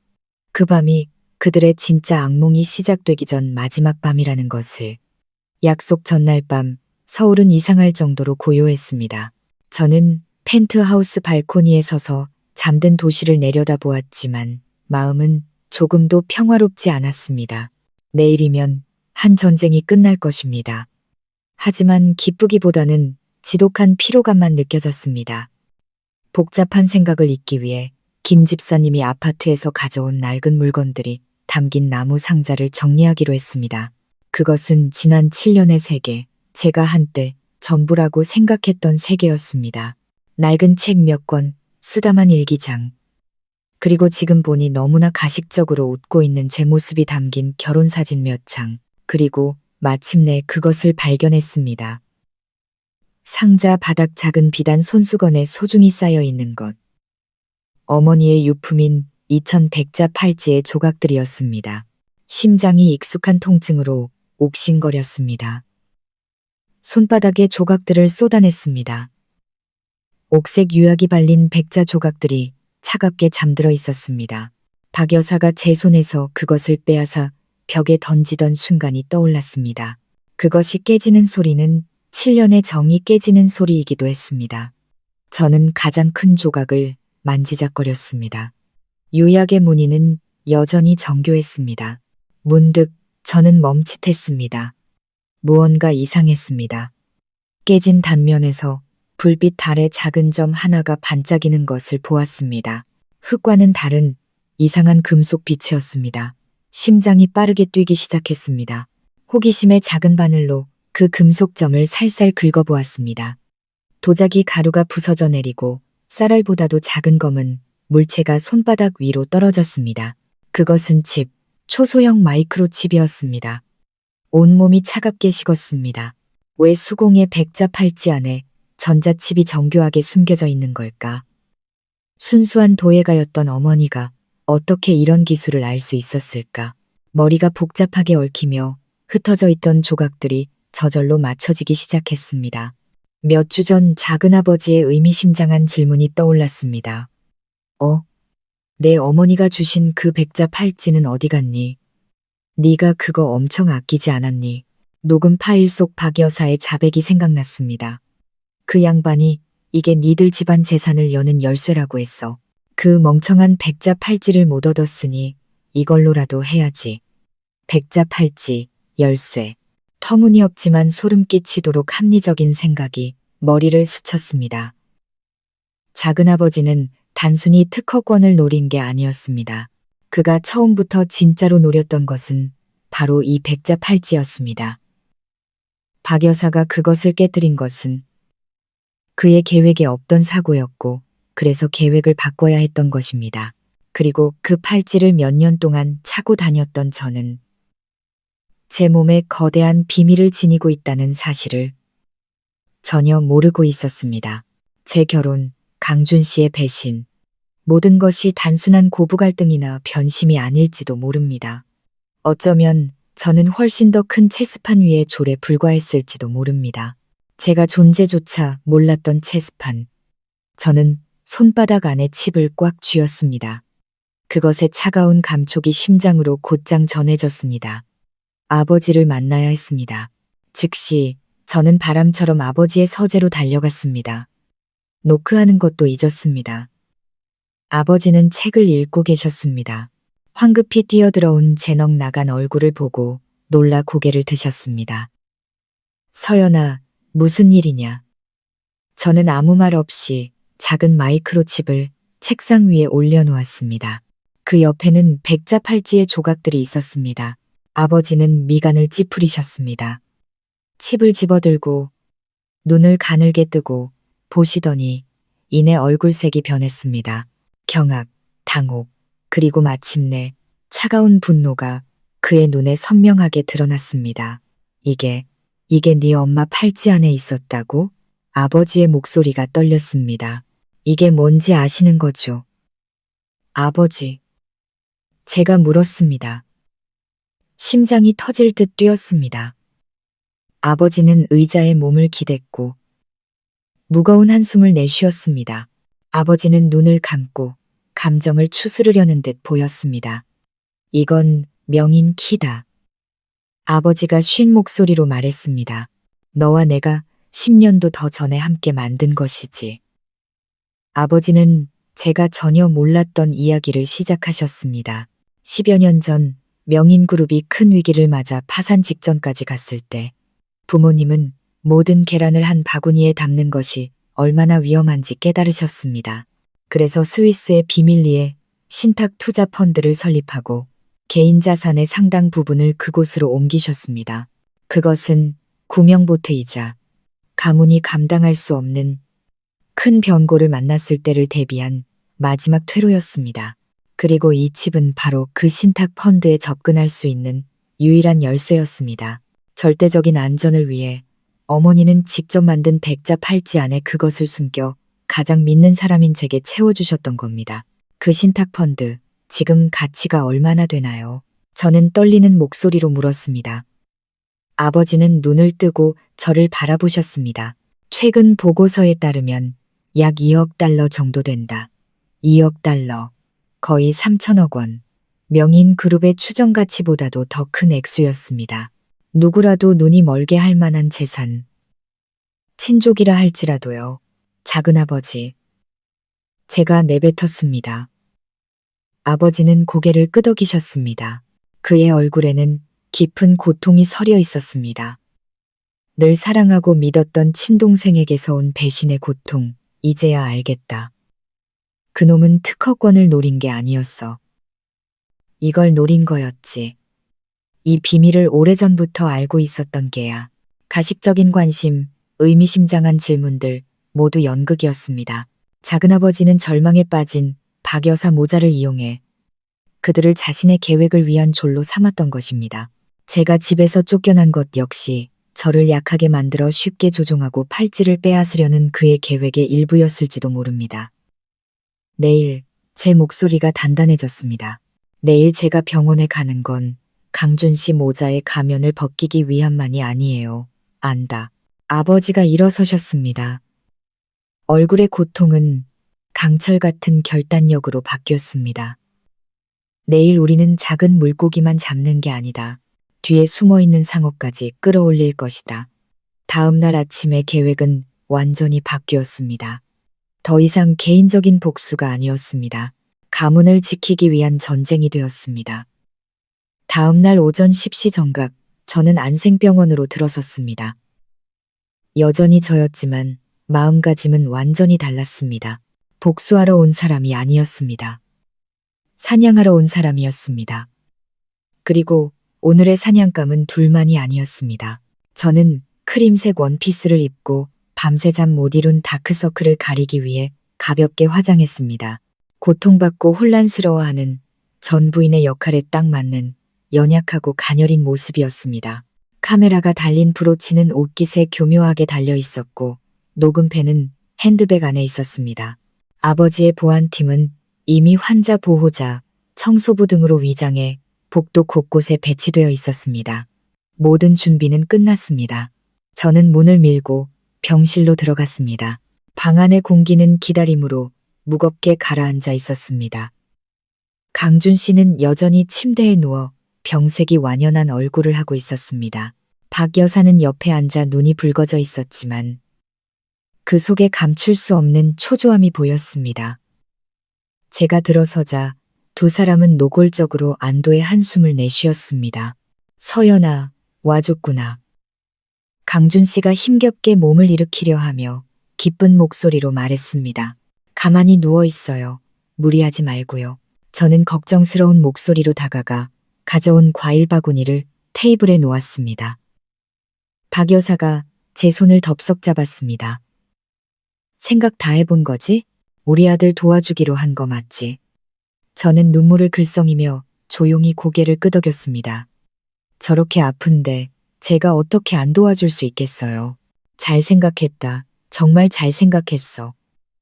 그 밤이 그들의 진짜 악몽이 시작되기 전 마지막 밤이라는 것을. 약속 전날 밤 서울은 이상할 정도로 고요했습니다. 저는 펜트하우스 발코니에 서서 잠든 도시를 내려다보았지만 마음은 조금도 평화롭지 않았습니다. 내일이면 한 전쟁이 끝날 것입니다. 하지만 기쁘기보다는 지독한 피로감만 느껴졌습니다. 복잡한 생각을 잊기 위해 김 집사님이 아파트에서 가져온 낡은 물건들이 담긴 나무 상자를 정리하기로 했습니다. 그것은 지난 7년의 세계, 제가 한때 전부라고 생각했던 세계였습니다. 낡은 책 몇 권, 쓰다만 일기장. 그리고 지금 보니 너무나 가식적으로 웃고 있는 제 모습이 담긴 결혼사진 몇 장. 그리고 마침내 그것을 발견했습니다. 상자 바닥 작은 비단 손수건에 소중히 쌓여 있는 것. 어머니의 유품인 2100자 팔찌의 조각들이었습니다. 심장이 익숙한 통증으로 옥신거렸습니다. 손바닥에 조각들을 쏟아냈습니다. 옥색 유약이 발린 백자 조각들이 차갑게 잠들어 있었습니다. 박 여사가 제 손에서 그것을 빼앗아 벽에 던지던 순간이 떠올랐습니다. 그것이 깨지는 소리는 7년의 정이 깨지는 소리이기도 했습니다. 저는 가장 큰 조각을 만지작거렸습니다. 유약의 무늬는 여전히 정교했습니다. 문득 저는 멈칫했습니다. 무언가 이상했습니다. 깨진 단면에서 불빛 아래 작은 점 하나가 반짝이는 것을 보았습니다. 흙과는 다른 이상한 금속 빛이었습니다. 심장이 빠르게 뛰기 시작했습니다. 호기심의 작은 바늘로 그 금속점을 살살 긁어보았습니다. 도자기 가루가 부서져 내리고 쌀알보다도 작은 검은 물체가 손바닥 위로 떨어졌습니다. 그것은 칩, 초소형 마이크로칩이었습니다. 온몸이 차갑게 식었습니다. 왜 수공의 백자 팔찌 안에 전자칩이 정교하게 숨겨져 있는 걸까? 순수한 도예가였던 어머니가 어떻게 이런 기술을 알 수 있었을까? 머리가 복잡하게 얽히며 흩어져 있던 조각들이 저절로 맞춰지기 시작했습니다. 몇 주 전 작은아버지의 의미심장한 질문이 떠올랐습니다. 내 어머니가 주신 그 백자 팔찌는 어디 갔니? 네가 그거 엄청 아끼지 않았니? 녹음 파일 속 박 여사의 자백이 생각났습니다. 그 양반이 이게 니들 집안 재산을 여는 열쇠라고 했어. 그 멍청한 백자 팔찌를 못 얻었으니 이걸로라도 해야지. 백자 팔찌, 열쇠. 터무니없지만 소름 끼치도록 합리적인 생각이 머리를 스쳤습니다. 작은아버지는 단순히 특허권을 노린 게 아니었습니다. 그가 처음부터 진짜로 노렸던 것은 바로 이 백자 팔찌였습니다. 박 여사가 그것을 깨뜨린 것은 그의 계획에 없던 사고였고 그래서 계획을 바꿔야 했던 것입니다. 그리고 그 팔찌를 몇 년 동안 차고 다녔던 저는 제 몸에 거대한 비밀을 지니고 있다는 사실을 전혀 모르고 있었습니다. 제 결혼, 강준 씨의 배신, 모든 것이 단순한 고부 갈등이나 변심이 아닐지도 모릅니다. 어쩌면 저는 훨씬 더 큰 체스판 위에 졸에 불과했을지도 모릅니다. 제가 존재조차 몰랐던 체스판. 저는 손바닥 안에 칩을 꽉 쥐었습니다. 그것의 차가운 감촉이 심장으로 곧장 전해졌습니다. 아버지를 만나야 했습니다. 즉시 저는 바람처럼 아버지의 서재로 달려갔습니다. 노크하는 것도 잊었습니다. 아버지는 책을 읽고 계셨습니다. 황급히 뛰어들어온 제 넋 나간 얼굴을 보고 놀라 고개를 드셨습니다. 서연아, 무슨 일이냐? 저는 아무 말 없이 작은 마이크로칩을 책상 위에 올려놓았습니다. 그 옆에는 백자 팔찌의 조각들이 있었습니다. 아버지는 미간을 찌푸리셨습니다. 칩을 집어들고 눈을 가늘게 뜨고 보시더니 이내 얼굴색이 변했습니다. 경악, 당혹, 그리고 마침내 차가운 분노가 그의 눈에 선명하게 드러났습니다. 이게 네 엄마 팔찌 안에 있었다고? 아버지의 목소리가 떨렸습니다. 이게 뭔지 아시는 거죠? 아버지. 제가 물었습니다. 심장이 터질 듯 뛰었습니다. 아버지는 의자에 몸을 기댔고 무거운 한숨을 내쉬었습니다. 아버지는 눈을 감고 감정을 추스르려는 듯 보였습니다. 이건 명인 키다. 아버지가 쉰 목소리로 말했습니다. 너와 내가 10년도 더 전에 함께 만든 것이지. 아버지는 제가 전혀 몰랐던 이야기를 시작하셨습니다. 10여 년 전 명인그룹이 큰 위기를 맞아 파산 직전까지 갔을 때 부모님은 모든 계란을 한 바구니에 담는 것이 얼마나 위험한지 깨달으셨습니다. 그래서 스위스의 비밀리에 신탁 투자 펀드를 설립하고 개인 자산의 상당 부분을 그곳으로 옮기셨습니다. 그것은 구명보트이자 가문이 감당할 수 없는 큰 변고를 만났을 때를 대비한 마지막 퇴로였습니다. 그리고 이 칩은 바로 그 신탁 펀드에 접근할 수 있는 유일한 열쇠였습니다. 절대적인 안전을 위해 어머니는 직접 만든 백자 팔찌 안에 그것을 숨겨 가장 믿는 사람인 제게 채워주셨던 겁니다. 그 신탁 펀드, 지금 가치가 얼마나 되나요? 저는 떨리는 목소리로 물었습니다. 아버지는 눈을 뜨고 저를 바라보셨습니다. 최근 보고서에 따르면 약 2억 달러 정도 된다. 2억 달러. 거의 3천억 원. 명인 그룹의 추정 가치보다도 더 큰 액수였습니다. 누구라도 눈이 멀게 할 만한 재산. 친족이라 할지라도요. 작은아버지. 제가 내뱉었습니다. 아버지는 고개를 끄덕이셨습니다. 그의 얼굴에는 깊은 고통이 서려 있었습니다. 늘 사랑하고 믿었던 친동생에게서 온 배신의 고통, 이제야 알겠다. 그놈은 특허권을 노린 게 아니었어. 이걸 노린 거였지. 이 비밀을 오래전부터 알고 있었던 게야. 가식적인 관심, 의미심장한 질문들 모두 연극이었습니다. 작은아버지는 절망에 빠진 박 여사 모자를 이용해 그들을 자신의 계획을 위한 졸로 삼았던 것입니다. 제가 집에서 쫓겨난 것 역시 저를 약하게 만들어 쉽게 조종하고 팔찌를 빼앗으려는 그의 계획의 일부였을지도 모릅니다. 내일 제 목소리가 단단해졌습니다. 내일 제가 병원에 가는 건 강준 씨 모자의 가면을 벗기기 위함만이 아니에요. 안다. 아버지가 일어서셨습니다. 얼굴의 고통은 강철 같은 결단력으로 바뀌었습니다. 내일 우리는 작은 물고기만 잡는 게 아니다. 뒤에 숨어있는 상어까지 끌어올릴 것이다. 다음 날 아침의 계획은 완전히 바뀌었습니다. 더 이상 개인적인 복수가 아니었습니다. 가문을 지키기 위한 전쟁이 되었습니다. 다음 날 오전 10시 정각, 저는 안생병원으로 들어섰습니다. 여전히 저였지만 마음가짐은 완전히 달랐습니다. 복수하러 온 사람이 아니었습니다. 사냥하러 온 사람이었습니다. 그리고 오늘의 사냥감은 둘만이 아니었습니다. 저는 크림색 원피스를 입고 밤새 잠 못 이룬 다크서클을 가리기 위해 가볍게 화장했습니다. 고통받고 혼란스러워하는 전 부인의 역할에 딱 맞는 연약하고 가녀린 모습이었습니다. 카메라가 달린 브로치는 옷깃에 교묘하게 달려 있었고 녹음펜은 핸드백 안에 있었습니다. 아버지의 보안팀은 이미 환자 보호자, 청소부 등으로 위장해 복도 곳곳에 배치되어 있었습니다. 모든 준비는 끝났습니다. 저는 문을 밀고 병실로 들어갔습니다. 방 안의 공기는 기다림으로 무겁게 가라앉아 있었습니다. 강준 씨는 여전히 침대에 누워 병색이 완연한 얼굴을 하고 있었습니다. 박 여사는 옆에 앉아 눈이 붉어져 있었지만 그 속에 감출 수 없는 초조함이 보였습니다. 제가 들어서자 두 사람은 노골적으로 안도의 한숨을 내쉬었습니다. 서연아, 와줬구나. 강준 씨가 힘겹게 몸을 일으키려 하며 기쁜 목소리로 말했습니다. 가만히 누워 있어요. 무리하지 말고요. 저는 걱정스러운 목소리로 다가가 가져온 과일 바구니를 테이블에 놓았습니다. 박 여사가 제 손을 덥석 잡았습니다. 생각 다 해본 거지? 우리 아들 도와주기로 한 거 맞지? 저는 눈물을 글썽이며 조용히 고개를 끄덕였습니다. 저렇게 아픈데 제가 어떻게 안 도와줄 수 있겠어요. 잘 생각했다. 정말 잘 생각했어.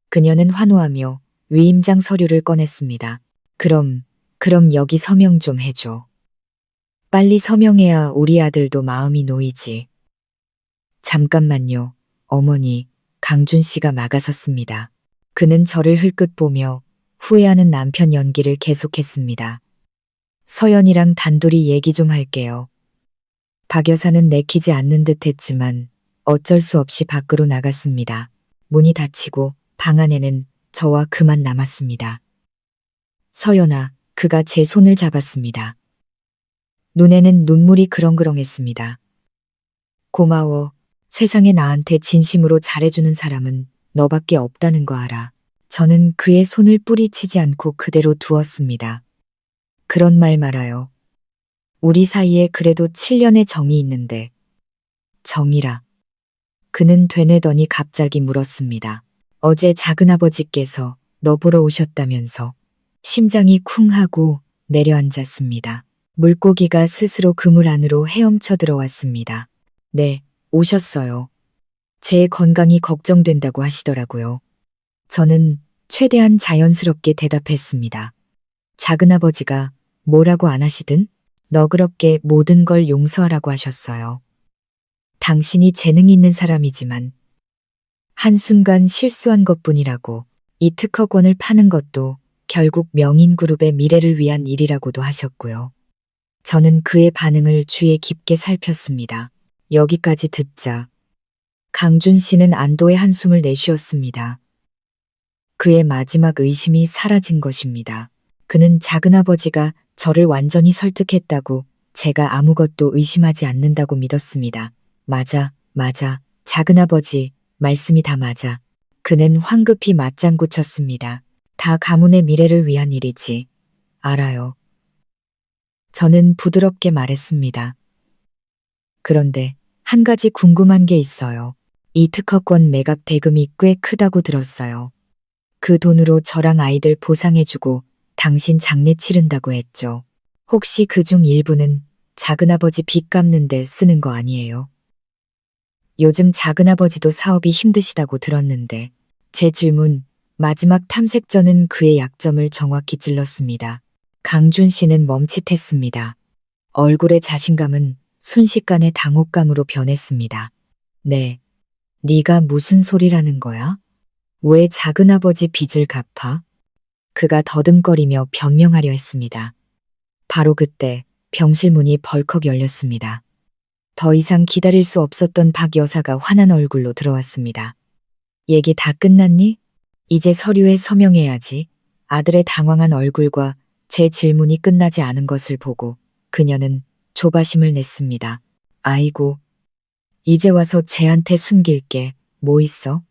그녀는 환호하며 위임장 서류를 꺼냈습니다. 그럼 여기 서명 좀 해줘. 빨리 서명해야 우리 아들도 마음이 놓이지. 잠깐만요. 어머니, 강준 씨가 막아섰습니다. 그는 저를 흘끗 보며 후회하는 남편 연기를 계속했습니다. 서연이랑 단둘이 얘기 좀 할게요. 박 여사는 내키지 않는 듯 했지만 어쩔 수 없이 밖으로 나갔습니다. 문이 닫히고 방 안에는 저와 그만 남았습니다. 서연아, 그가 제 손을 잡았습니다. 눈에는 눈물이 그렁그렁했습니다. 고마워. 세상에 나한테 진심으로 잘해주는 사람은 너밖에 없다는 거 알아. 저는 그의 손을 뿌리치지 않고 그대로 두었습니다. 그런 말 말아요. 우리 사이에 그래도 7년의 정이 있는데. 정이라. 그는 되뇌더니 갑자기 물었습니다. 어제 작은아버지께서 너 보러 오셨다면서. 심장이 쿵 하고 내려앉았습니다. 물고기가 스스로 그물 안으로 헤엄쳐 들어왔습니다. 네, 오셨어요. 제 건강이 걱정된다고 하시더라고요. 저는 최대한 자연스럽게 대답했습니다. 작은아버지가 뭐라고 안 하시든 너그럽게 모든 걸 용서하라고 하셨어요. 당신이 재능 있는 사람이지만 한순간 실수한 것뿐이라고. 이 특허권을 파는 것도 결국 명인그룹의 미래를 위한 일이라고도 하셨고요. 저는 그의 반응을 주의 깊게 살폈습니다. 여기까지 듣자 강준 씨는 안도의 한숨을 내쉬었습니다. 그의 마지막 의심이 사라진 것입니다. 그는 작은아버지가 저를 완전히 설득했다고, 제가 아무것도 의심하지 않는다고 믿었습니다. 맞아, 작은아버지, 말씀이 다 맞아. 그는 황급히 맞장구 쳤습니다. 다 가문의 미래를 위한 일이지. 알아요. 저는 부드럽게 말했습니다. 그런데 한 가지 궁금한 게 있어요. 이 특허권 매각 대금이 꽤 크다고 들었어요. 그 돈으로 저랑 아이들 보상해주고 당신 장례 치른다고 했죠. 혹시 그중 일부는 작은아버지 빚 갚는 데 쓰는 거 아니에요? 요즘 작은아버지도 사업이 힘드시다고 들었는데. 제 질문, 마지막 탐색전은 그의 약점을 정확히 찔렀습니다. 강준 씨는 멈칫했습니다. 얼굴의 자신감은 순식간에 당혹감으로 변했습니다. 네. 네가 무슨 소리라는 거야? 왜 작은아버지 빚을 갚아? 그가 더듬거리며 변명하려 했습니다. 바로 그때 병실 문이 벌컥 열렸습니다. 더 이상 기다릴 수 없었던 박 여사가 환한 얼굴로 들어왔습니다. 얘기 다 끝났니? 이제 서류에 서명해야지. 아들의 당황한 얼굴과 제 질문이 끝나지 않은 것을 보고 그녀는 조바심을 냈습니다. 아이고, 이제 와서 쟤한테 숨길 게 뭐 있어?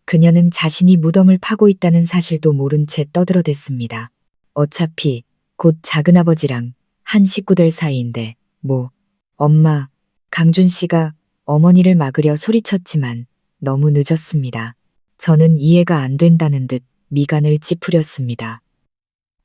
그녀는 자신이 무덤을 파고 있다는 사실도 모른 채 떠들어댔습니다. 어차피 곧 작은아버지랑 한 식구 될 사이인데 뭐. 엄마, 강준 씨가 어머니를 막으려 소리쳤지만 너무 늦었습니다. 저는 이해가 안 된다는 듯 미간을 찌푸렸습니다.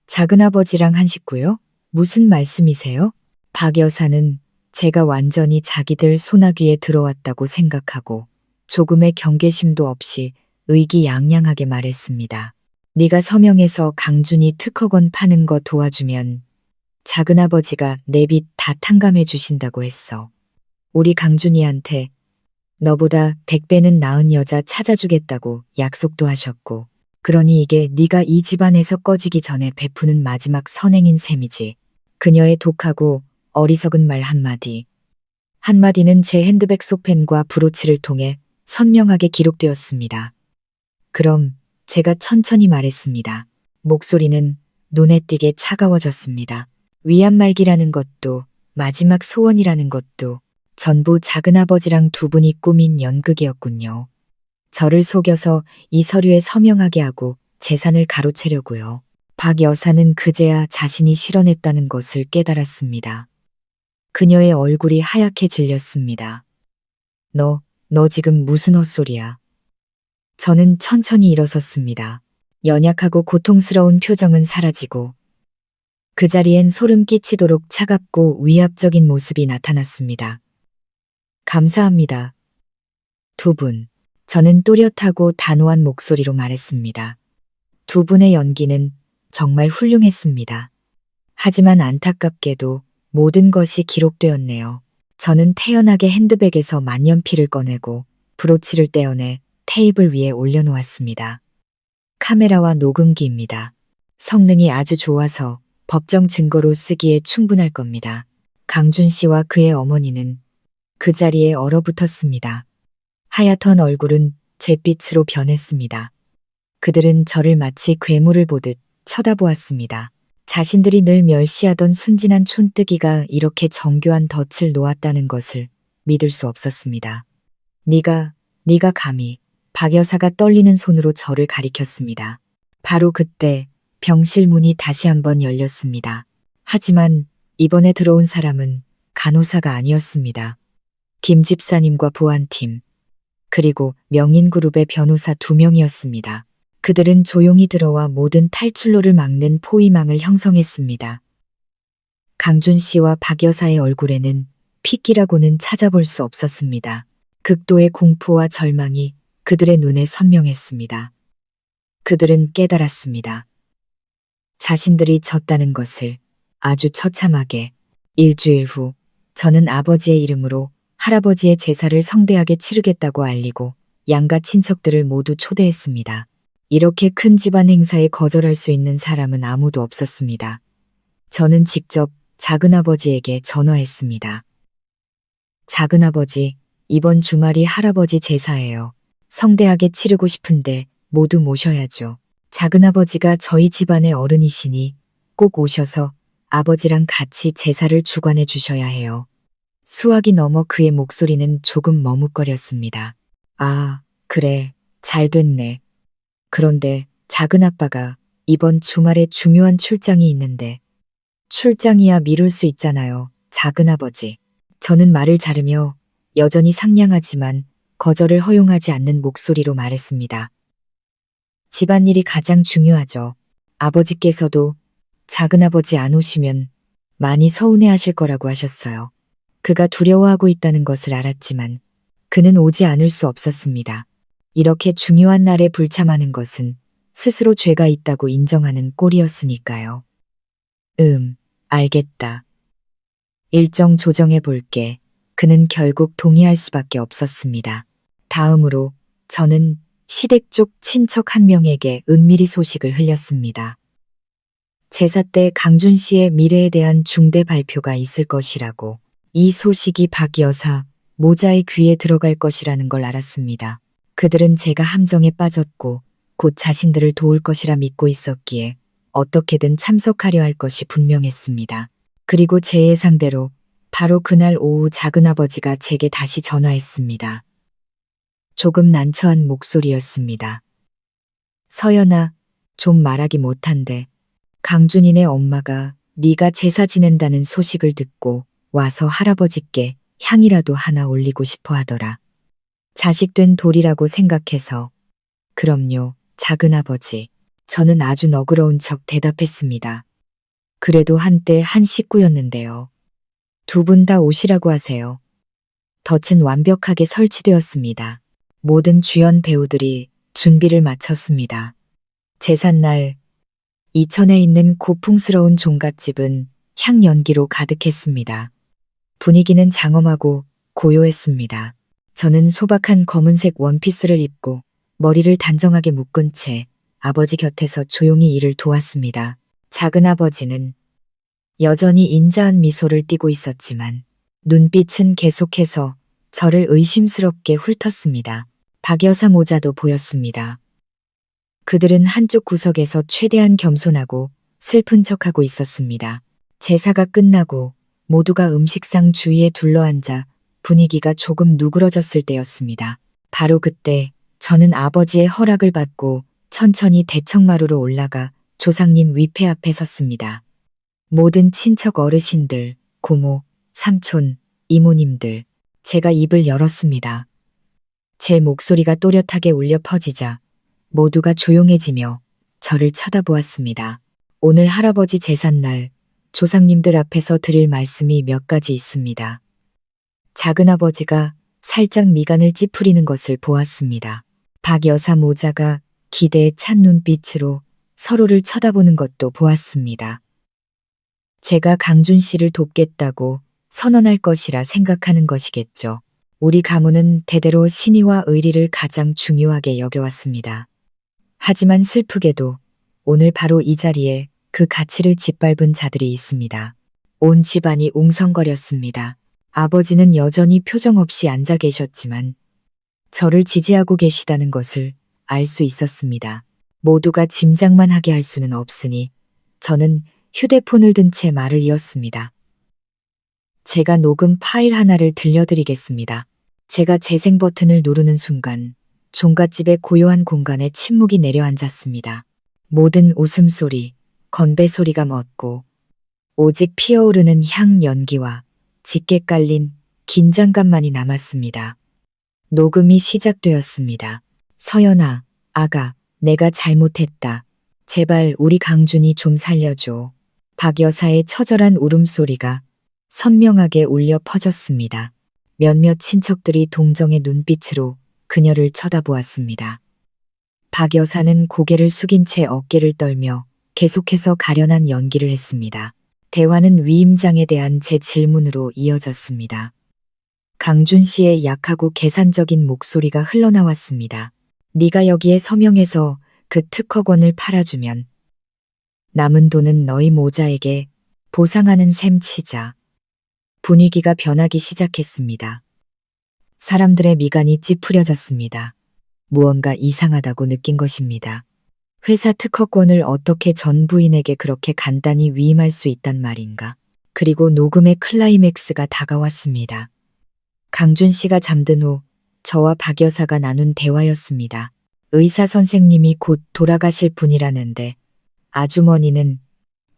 작은아버지랑 한 식구요? 무슨 말씀이세요? 박 여사는 제가 완전히 자기들 소나귀에 들어왔다고 생각하고 조금의 경계심도 없이 의기양양하게 말했습니다. 네가 서명해서 강준이 특허권 파는 거 도와주면 작은아버지가 내 빚 다 탕감해 주신다고 했어. 우리 강준이한테 너보다 100배는 나은 여자 찾아주겠다고 약속도 하셨고. 그러니 이게 네가 이 집안에서 꺼지기 전에 베푸는 마지막 선행인 셈이지. 그녀의 독하고 어리석은 말 한마디. 한마디는 제 핸드백 속 펜과 브로치를 통해 선명하게 기록되었습니다. 그럼 제가 천천히 말했습니다. 목소리는 눈에 띄게 차가워졌습니다. 위안말기라는 것도 마지막 소원이라는 것도 전부 작은아버지랑 두 분이 꾸민 연극이었군요. 저를 속여서 이 서류에 서명하게 하고 재산을 가로채려고요. 박 여사는 그제야 자신이 실언했다는 것을 깨달았습니다. 그녀의 얼굴이 하얗게 질렸습니다. 너 지금 무슨 헛소리야? 저는 천천히 일어섰습니다. 연약하고 고통스러운 표정은 사라지고 그 자리엔 소름 끼치도록 차갑고 위압적인 모습이 나타났습니다. 감사합니다. 두 분. 저는 또렷하고 단호한 목소리로 말했습니다. 두 분의 연기는 정말 훌륭했습니다. 하지만 안타깝게도 모든 것이 기록되었네요. 저는 태연하게 핸드백에서 만년필을 꺼내고 브로치를 떼어내 테이블 위에 올려놓았습니다. 카메라와 녹음기입니다. 성능이 아주 좋아서 법정 증거로 쓰기에 충분할 겁니다. 강준 씨와 그의 어머니는 그 자리에 얼어붙었습니다. 하얗던 얼굴은 잿빛으로 변했습니다. 그들은 저를 마치 괴물을 보듯 쳐다보았습니다. 자신들이 늘 멸시하던 순진한 촌뜨기가 이렇게 정교한 덫을 놓았다는 것을 믿을 수 없었습니다. 네가 감히. 박 여사가 떨리는 손으로 저를 가리켰습니다. 바로 그때 병실 문이 다시 한번 열렸습니다. 하지만 이번에 들어온 사람은 간호사가 아니었습니다. 김 집사님과 보안팀, 그리고 명인그룹의 변호사 2명이었습니다. 그들은 조용히 들어와 모든 탈출로를 막는 포위망을 형성했습니다. 강준 씨와 박 여사의 얼굴에는 핏기라고는 찾아볼 수 없었습니다. 극도의 공포와 절망이 그들의 눈에 선명했습니다. 그들은 깨달았습니다. 자신들이 졌다는 것을 아주 처참하게. 일주일 후 저는 아버지의 이름으로 할아버지의 제사를 성대하게 치르겠다고 알리고 양가 친척들을 모두 초대했습니다. 이렇게 큰 집안 행사에 거절할 수 있는 사람은 아무도 없었습니다. 저는 직접 작은아버지에게 전화했습니다. 작은아버지, 이번 주말이 할아버지 제사예요. 성대하게 치르고 싶은데 모두 모셔야죠. 작은아버지가 저희 집안의 어른이시니 꼭 오셔서 아버지랑 같이 제사를 주관해 주셔야 해요. 수학이 넘어 그의 목소리는 조금 머뭇거렸습니다. 아, 그래, 잘 됐네. 그런데 작은아빠가 이번 주말에 중요한 출장이 있는데. 출장이야 미룰 수 있잖아요, 작은아버지. 저는 말을 자르며 여전히 상냥하지만 거절을 허용하지 않는 목소리로 말했습니다. 집안일이 가장 중요하죠. 아버지께서도 작은아버지 안 오시면 많이 서운해하실 거라고 하셨어요. 그가 두려워하고 있다는 것을 알았지만 그는 오지 않을 수 없었습니다. 이렇게 중요한 날에 불참하는 것은 스스로 죄가 있다고 인정하는 꼴이었으니까요. 알겠다. 일정 조정해 볼게. 그는 결국 동의할 수밖에 없었습니다. 다음으로 저는 시댁 쪽 친척 한 명에게 은밀히 소식을 흘렸습니다. 제사 때 강준 씨의 미래에 대한 중대 발표가 있을 것이라고. 이 소식이 박 여사, 모자의 귀에 들어갈 것이라는 걸 알았습니다. 그들은 제가 함정에 빠졌고 곧 자신들을 도울 것이라 믿고 있었기에 어떻게든 참석하려 할 것이 분명했습니다. 그리고 제 예상대로 바로 그날 오후 작은아버지가 제게 다시 전화했습니다. 조금 난처한 목소리였습니다. 서연아, 좀 말하기 못한데 강준이네 엄마가 네가 제사 지낸다는 소식을 듣고 와서 할아버지께 향이라도 하나 올리고 싶어 하더라. 자식된 돌이라고 생각해서. 그럼요, 작은아버지. 저는 아주 너그러운 척 대답했습니다. 그래도 한때 한 식구였는데요. 두 분 다 오시라고 하세요. 덫은 완벽하게 설치되었습니다. 모든 주연 배우들이 준비를 마쳤습니다. 제삿날, 이천에 있는 고풍스러운 종갓집은 향연기로 가득했습니다. 분위기는 장엄하고 고요했습니다. 저는 소박한 검은색 원피스를 입고 머리를 단정하게 묶은 채 아버지 곁에서 조용히 일을 도왔습니다. 작은아버지는 여전히 인자한 미소를 띠고 있었지만 눈빛은 계속해서 저를 의심스럽게 훑었습니다. 박 여사 모자도 보였습니다. 그들은 한쪽 구석에서 최대한 겸손하고 슬픈 척하고 있었습니다. 제사가 끝나고 모두가 음식상 주위에 둘러앉아 분위기가 조금 누그러졌을 때였습니다. 바로 그때 저는 아버지의 허락을 받고 천천히 대청마루로 올라가 조상님 위패 앞에 섰습니다. 모든 친척 어르신들, 고모, 삼촌, 이모님들, 제가 입을 열었습니다. 제 목소리가 또렷하게 울려 퍼지자 모두가 조용해지며 저를 쳐다보았습니다. 오늘 할아버지 제삿날 조상님들 앞에서 드릴 말씀이 몇 가지 있습니다. 작은아버지가 살짝 미간을 찌푸리는 것을 보았습니다. 박 여사 모자가 기대에 찬 눈빛으로 서로를 쳐다보는 것도 보았습니다. 제가 강준 씨를 돕겠다고 선언할 것이라 생각하는 것이겠죠. 우리 가문은 대대로 신의와 의리를 가장 중요하게 여겨왔습니다. 하지만 슬프게도 오늘 바로 이 자리에 그 가치를 짓밟은 자들이 있습니다. 온 집안이 웅성거렸습니다. 아버지는 여전히 표정 없이 앉아 계셨지만 저를 지지하고 계시다는 것을 알 수 있었습니다. 모두가 짐작만 하게 할 수는 없으니 저는 휴대폰을 든 채 말을 이었습니다. 제가 녹음 파일 하나를 들려드리겠습니다. 제가 재생 버튼을 누르는 순간 종갓집의 고요한 공간에 침묵이 내려앉았습니다. 모든 웃음소리, 건배 소리가 멎고 오직 피어오르는 향 연기와 짙게 깔린 긴장감만이 남았습니다. 녹음이 시작되었습니다. 서연아, 아가, 내가 잘못했다. 제발 우리 강준이 좀 살려줘. 박 여사의 처절한 울음소리가 선명하게 울려 퍼졌습니다. 몇몇 친척들이 동정의 눈빛으로 그녀를 쳐다보았습니다. 박 여사는 고개를 숙인 채 어깨를 떨며 계속해서 가련한 연기를 했습니다. 대화는 위임장에 대한 제 질문으로 이어졌습니다. 강준 씨의 약하고 계산적인 목소리가 흘러나왔습니다. 네가 여기에 서명해서 그 특허권을 팔아주면 남은 돈은 너희 모자에게 보상하는 셈 치자. 분위기가 변하기 시작했습니다. 사람들의 미간이 찌푸려졌습니다. 무언가 이상하다고 느낀 것입니다. 회사 특허권을 어떻게 전 부인에게 그렇게 간단히 위임할 수 있단 말인가. 그리고 녹음의 클라이맥스가 다가왔습니다. 강준 씨가 잠든 후 저와 박 여사가 나눈 대화였습니다. 의사 선생님이 곧 돌아가실 분이라는데 아주머니는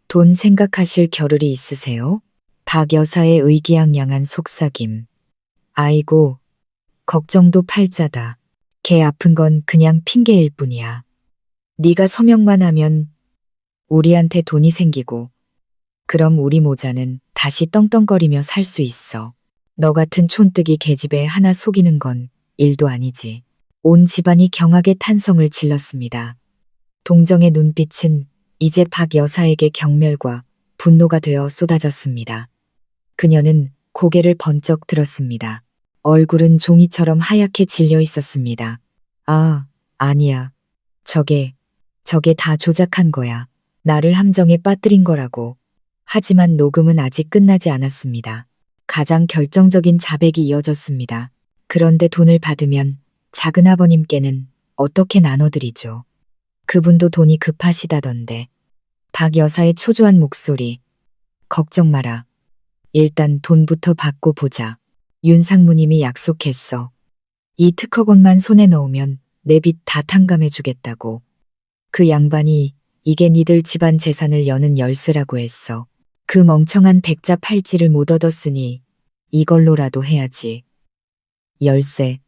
돈 생각하실 겨를이 있으세요? 박 여사의 의기양양한 속삭임. 아이고, 걱정도 팔자다. 개 아픈 건 그냥 핑계일 뿐이야. 네가 서명만 하면 우리한테 돈이 생기고 그럼 우리 모자는 다시 떵떵거리며 살 수 있어. 너 같은 촌뜨기 계집애 하나 속이는 건 일도 아니지. 온 집안이 경악의 탄성을 질렀습니다. 동정의 눈빛은 이제 박 여사에게 경멸과 분노가 되어 쏟아졌습니다. 그녀는 고개를 번쩍 들었습니다. 얼굴은 종이처럼 하얗게 질려 있었습니다. 아, 아니야. 저게 다 조작한 거야. 나를 함정에 빠뜨린 거라고. 하지만 녹음은 아직 끝나지 않았습니다. 가장 결정적인 자백이 이어졌습니다. 그런데 돈을 받으면 작은아버님께는 어떻게 나눠드리죠? 그분도 돈이 급하시다던데. 박 여사의 초조한 목소리. 걱정 마라. 일단 돈부터 받고 보자. 윤 상무님이 약속했어. 이 특허권만 손에 넣으면 내 빚 다 탕감해주겠다고. 그 양반이 이게 니들 집안 재산을 여는 열쇠라고 했어. 그 멍청한 백자 팔찌를 못 얻었으니 이걸로라도 해야지. 열쇠,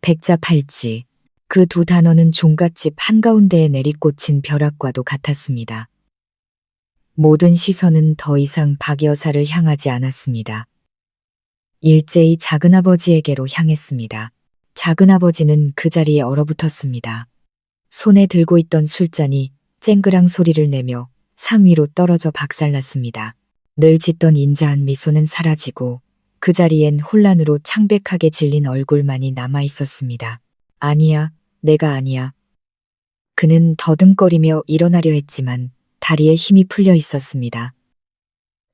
백자 팔찌. 그 두 단어는 종갓집 한가운데에 내리꽂힌 벼락과도 같았습니다. 모든 시선은 더 이상 박 여사를 향하지 않았습니다. 일제히 작은아버지에게로 향했습니다. 작은아버지는 그 자리에 얼어붙었습니다. 손에 들고 있던 술잔이 쨍그랑 소리를 내며 상위로 떨어져 박살났습니다. 늘 짓던 인자한 미소는 사라지고 그 자리엔 혼란으로 창백하게 질린 얼굴만이 남아 있었습니다. 아니야, 내가 아니야. 그는 더듬거리며 일어나려 했지만 다리에 힘이 풀려 있었습니다.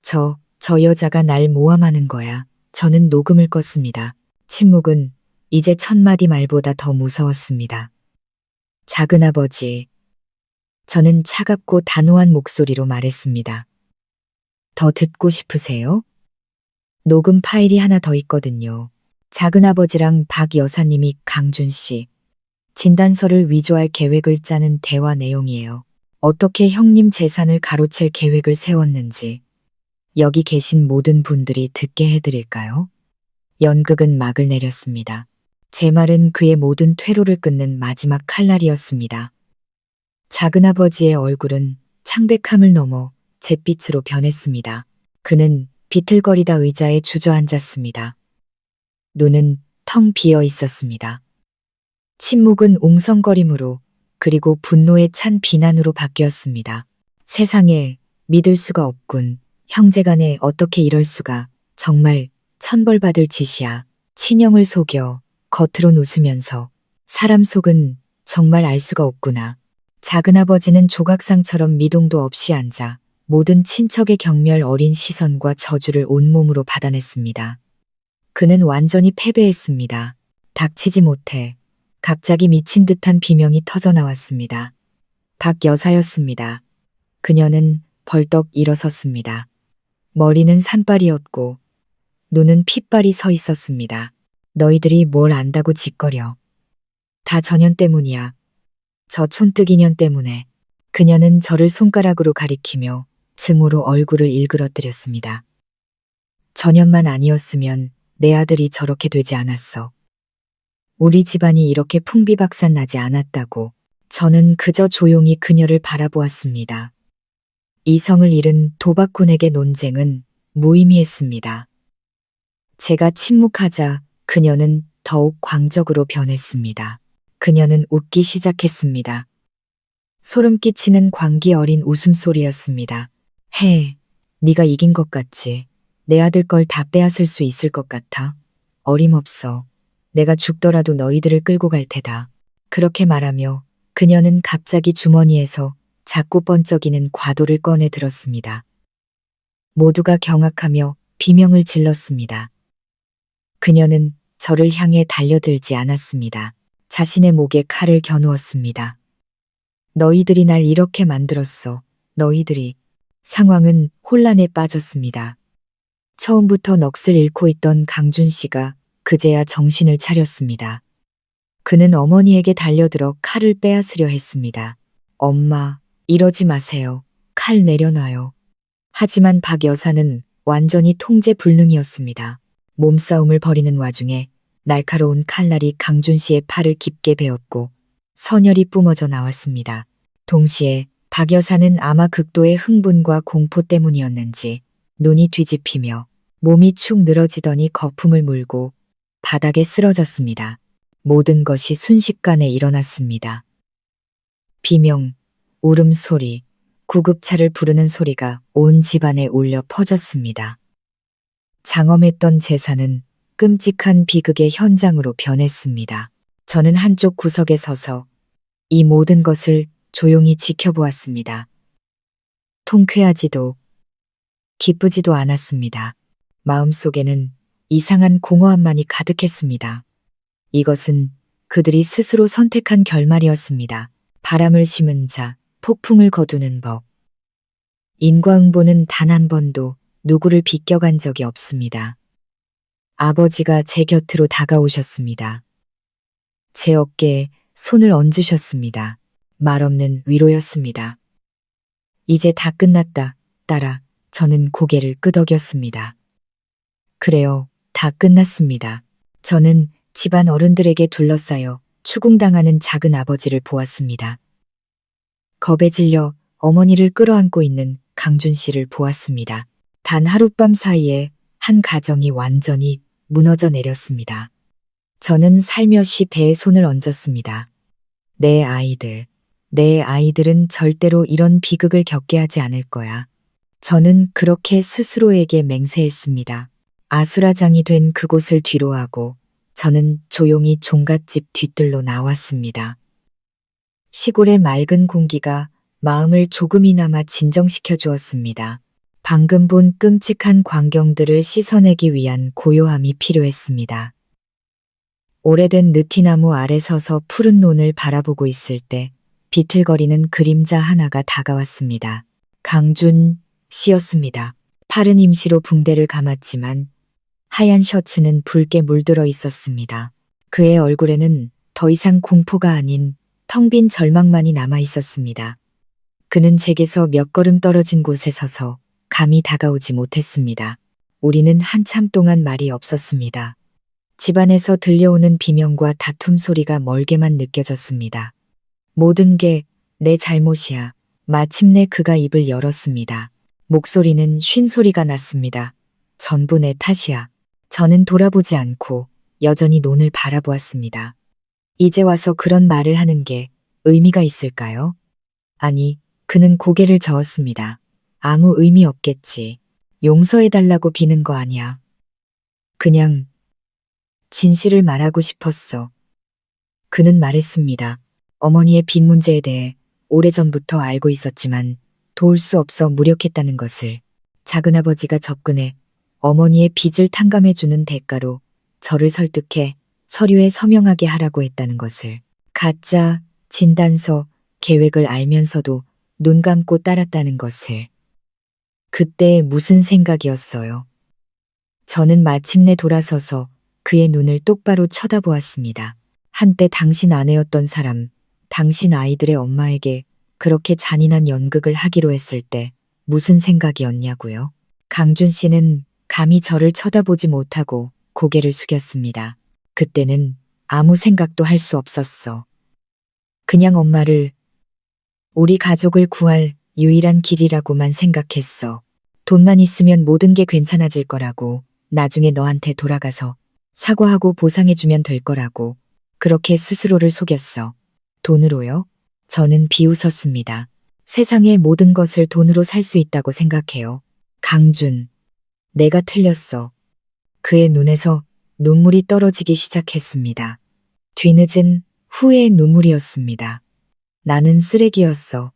저 여자가 날 모함하는 거야. 저는 녹음을 껐습니다. 침묵은 이제 천마디 말보다 더 무서웠습니다. 작은아버지. 저는 차갑고 단호한 목소리로 말했습니다. 더 듣고 싶으세요? 녹음 파일이 하나 더 있거든요. 작은아버지랑 박 여사님이 강준 씨 진단서를 위조할 계획을 짜는 대화 내용이에요. 어떻게 형님 재산을 가로챌 계획을 세웠는지 여기 계신 모든 분들이 듣게 해드릴까요? 연극은 막을 내렸습니다. 제 말은 그의 모든 퇴로를 끊는 마지막 칼날이었습니다. 작은아버지의 얼굴은 창백함을 넘어 잿빛으로 변했습니다. 그는 비틀거리다 의자에 주저앉았습니다. 눈은 텅 비어 있었습니다. 침묵은 웅성거림으로 그리고 분노에 찬 비난으로 바뀌었습니다. 세상에 믿을 수가 없군. 형제간에 어떻게 이럴 수가. 정말 천벌받을 짓이야. 친형을 속여 겉으론 웃으면서 사람 속은 정말 알 수가 없구나. 작은아버지는 조각상처럼 미동도 없이 앉아 모든 친척의 경멸 어린 시선과 저주를 온몸으로 받아냈습니다. 그는 완전히 패배했습니다. 닥치지 못해 갑자기 미친 듯한 비명이 터져나왔습니다. 박 여사였습니다. 그녀는 벌떡 일어섰습니다. 머리는 산발이었고 눈은 핏발이 서 있었습니다. 너희들이 뭘 안다고 짓거려. 다 전현 때문이야. 저 촌뜨기년 때문에. 그녀는 저를 손가락으로 가리키며 증오로 얼굴을 일그러뜨렸습니다. 전현만 아니었으면 내 아들이 저렇게 되지 않았어. 우리 집안이 이렇게 풍비박산 나지 않았다고. 저는 그저 조용히 그녀를 바라보았습니다. 이성을 잃은 도박꾼에게 논쟁은 무의미했습니다. 제가 침묵하자 그녀는 더욱 광적으로 변했습니다. 그녀는 웃기 시작했습니다. 소름 끼치는 광기 어린 웃음소리였습니다. 네가 이긴 것 같지. 내 아들 걸 다 빼앗을 수 있을 것 같아. 어림없어. 내가 죽더라도 너희들을 끌고 갈 테다. 그렇게 말하며 그녀는 갑자기 주머니에서 작고 번쩍이는 과도를 꺼내 들었습니다. 모두가 경악하며 비명을 질렀습니다. 그녀는 저를 향해 달려들지 않았습니다. 자신의 목에 칼을 겨누었습니다. 너희들이 날 이렇게 만들었어. 너희들이. 상황은 혼란에 빠졌습니다. 처음부터 넋을 잃고 있던 강준 씨가 그제야 정신을 차렸습니다. 그는 어머니에게 달려들어 칼을 빼앗으려 했습니다. 엄마, 이러지 마세요. 칼 내려놔요. 하지만 박 여사는 완전히 통제 불능이었습니다. 몸싸움을 벌이는 와중에 날카로운 칼날이 강준 씨의 팔을 깊게 베었고 선혈이 뿜어져 나왔습니다. 동시에 박 여사는 아마 극도의 흥분과 공포 때문이었는지 눈이 뒤집히며 몸이 축 늘어지더니 거품을 물고 바닥에 쓰러졌습니다. 모든 것이 순식간에 일어났습니다. 비명, 울음소리, 구급차를 부르는 소리가 온 집안에 울려 퍼졌습니다. 장엄했던 제사는 끔찍한 비극의 현장으로 변했습니다. 저는 한쪽 구석에 서서 이 모든 것을 조용히 지켜보았습니다. 통쾌하지도 기쁘지도 않았습니다. 마음속에는 이상한 공허함만이 가득했습니다. 이것은 그들이 스스로 선택한 결말이었습니다. 바람을 심은 자, 폭풍을 거두는 법. 인과응보는 단 한 번도 누구를 비껴간 적이 없습니다. 아버지가 제 곁으로 다가오셨습니다. 제 어깨에 손을 얹으셨습니다. 말없는 위로였습니다. 이제 다 끝났다, 딸아. 저는 고개를 끄덕였습니다. 그래요, 다 끝났습니다. 저는 집안 어른들에게 둘러싸여 추궁당하는 작은 아버지를 보았습니다. 겁에 질려 어머니를 끌어안고 있는 강준 씨를 보았습니다. 단 하룻밤 사이에 한 가정이 완전히 무너져 내렸습니다. 저는 살며시 배에 손을 얹었습니다. 내 아이들은 절대로 이런 비극을 겪게 하지 않을 거야. 저는 그렇게 스스로에게 맹세했습니다. 아수라장이 된 그곳을 뒤로하고 저는 조용히 종갓집 뒤뜰로 나왔습니다. 시골의 맑은 공기가 마음을 조금이나마 진정시켜 주었습니다. 방금 본 끔찍한 광경들을 씻어내기 위한 고요함이 필요했습니다. 오래된 느티나무 아래 서서 푸른 논을 바라보고 있을 때 비틀거리는 그림자 하나가 다가왔습니다. 강준 씨였습니다. 팔은 임시로 붕대를 감았지만 하얀 셔츠는 붉게 물들어 있었습니다. 그의 얼굴에는 더 이상 공포가 아닌 텅 빈 절망만이 남아 있었습니다. 그는 제게서 몇 걸음 떨어진 곳에 서서 감히 다가오지 못했습니다. 우리는 한참 동안 말이 없었습니다. 집안에서 들려오는 비명과 다툼 소리가 멀게만 느껴졌습니다. 모든 게 내 잘못이야. 마침내 그가 입을 열었습니다. 목소리는 쉰 소리가 났습니다. 전부 내 탓이야. 저는 돌아보지 않고 여전히 논을 바라보았습니다. 이제 와서 그런 말을 하는 게 의미가 있을까요? 아니, 그는 고개를 저었습니다. 아무 의미 없겠지. 용서해달라고 비는 거 아니야. 그냥 진실을 말하고 싶었어. 그는 말했습니다. 어머니의 빚 문제에 대해 오래전부터 알고 있었지만 도울 수 없어 무력했다는 것을. 작은아버지가 접근해 어머니의 빚을 탕감해주는 대가로 저를 설득해 서류에 서명하게 하라고 했다는 것을. 가짜, 진단서, 계획을 알면서도 눈 감고 따랐다는 것을. 그때 무슨 생각이었어요? 저는 마침내 돌아서서 그의 눈을 똑바로 쳐다보았습니다. 한때 당신 아내였던 사람, 당신 아이들의 엄마에게 그렇게 잔인한 연극을 하기로 했을 때 무슨 생각이었냐고요? 강준 씨는 감히 저를 쳐다보지 못하고 고개를 숙였습니다. 그때는 아무 생각도 할 수 없었어. 그냥 엄마를, 우리 가족을 구할 유일한 길이라고만 생각했어. 돈만 있으면 모든 게 괜찮아질 거라고, 나중에 너한테 돌아가서 사과하고 보상해주면 될 거라고, 그렇게 스스로를 속였어. 돈으로요? 저는 비웃었습니다. 세상의 모든 것을 돈으로 살 수 있다고 생각해요. 강준, 내가 틀렸어. 그의 눈에서 눈물이 떨어지기 시작했습니다. 뒤늦은 후회의 눈물이었습니다. 나는 쓰레기였어.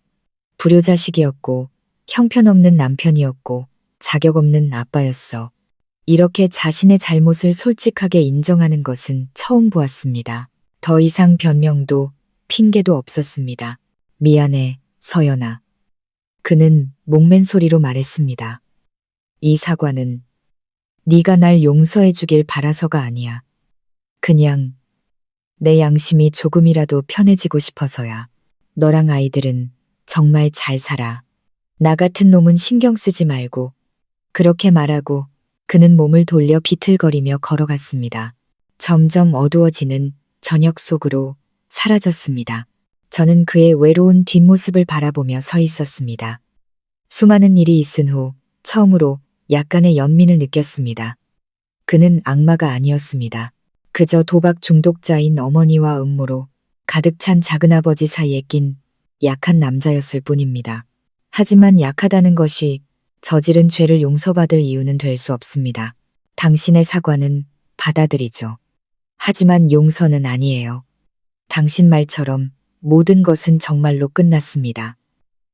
불효자식이었고, 형편없는 남편이었고, 자격 없는 아빠였어. 이렇게 자신의 잘못을 솔직하게 인정하는 것은 처음 보았습니다. 더 이상 변명도 핑계도 없었습니다. 미안해, 서연아. 그는 목맨 소리로 말했습니다. 이 사과는 네가 날 용서해 주길 바라서가 아니야. 그냥 내 양심이 조금이라도 편해지고 싶어서야. 너랑 아이들은 정말 잘 살아. 나 같은 놈은 신경 쓰지 말고. 그렇게 말하고 그는 몸을 돌려 비틀거리며 걸어갔습니다. 점점 어두워지는 저녁 속으로 사라졌습니다. 저는 그의 외로운 뒷모습을 바라보며 서 있었습니다. 수많은 일이 있은 후 처음으로 약간의 연민을 느꼈습니다. 그는 악마가 아니었습니다. 그저 도박 중독자인 어머니와 음모로 가득 찬 작은아버지 사이에 낀 약한 남자였을 뿐입니다. 하지만 약하다는 것이 저지른 죄를 용서받을 이유는 될 수 없습니다. 당신의 사과는 받아들이죠. 하지만 용서는 아니에요. 당신 말처럼 모든 것은 정말로 끝났습니다.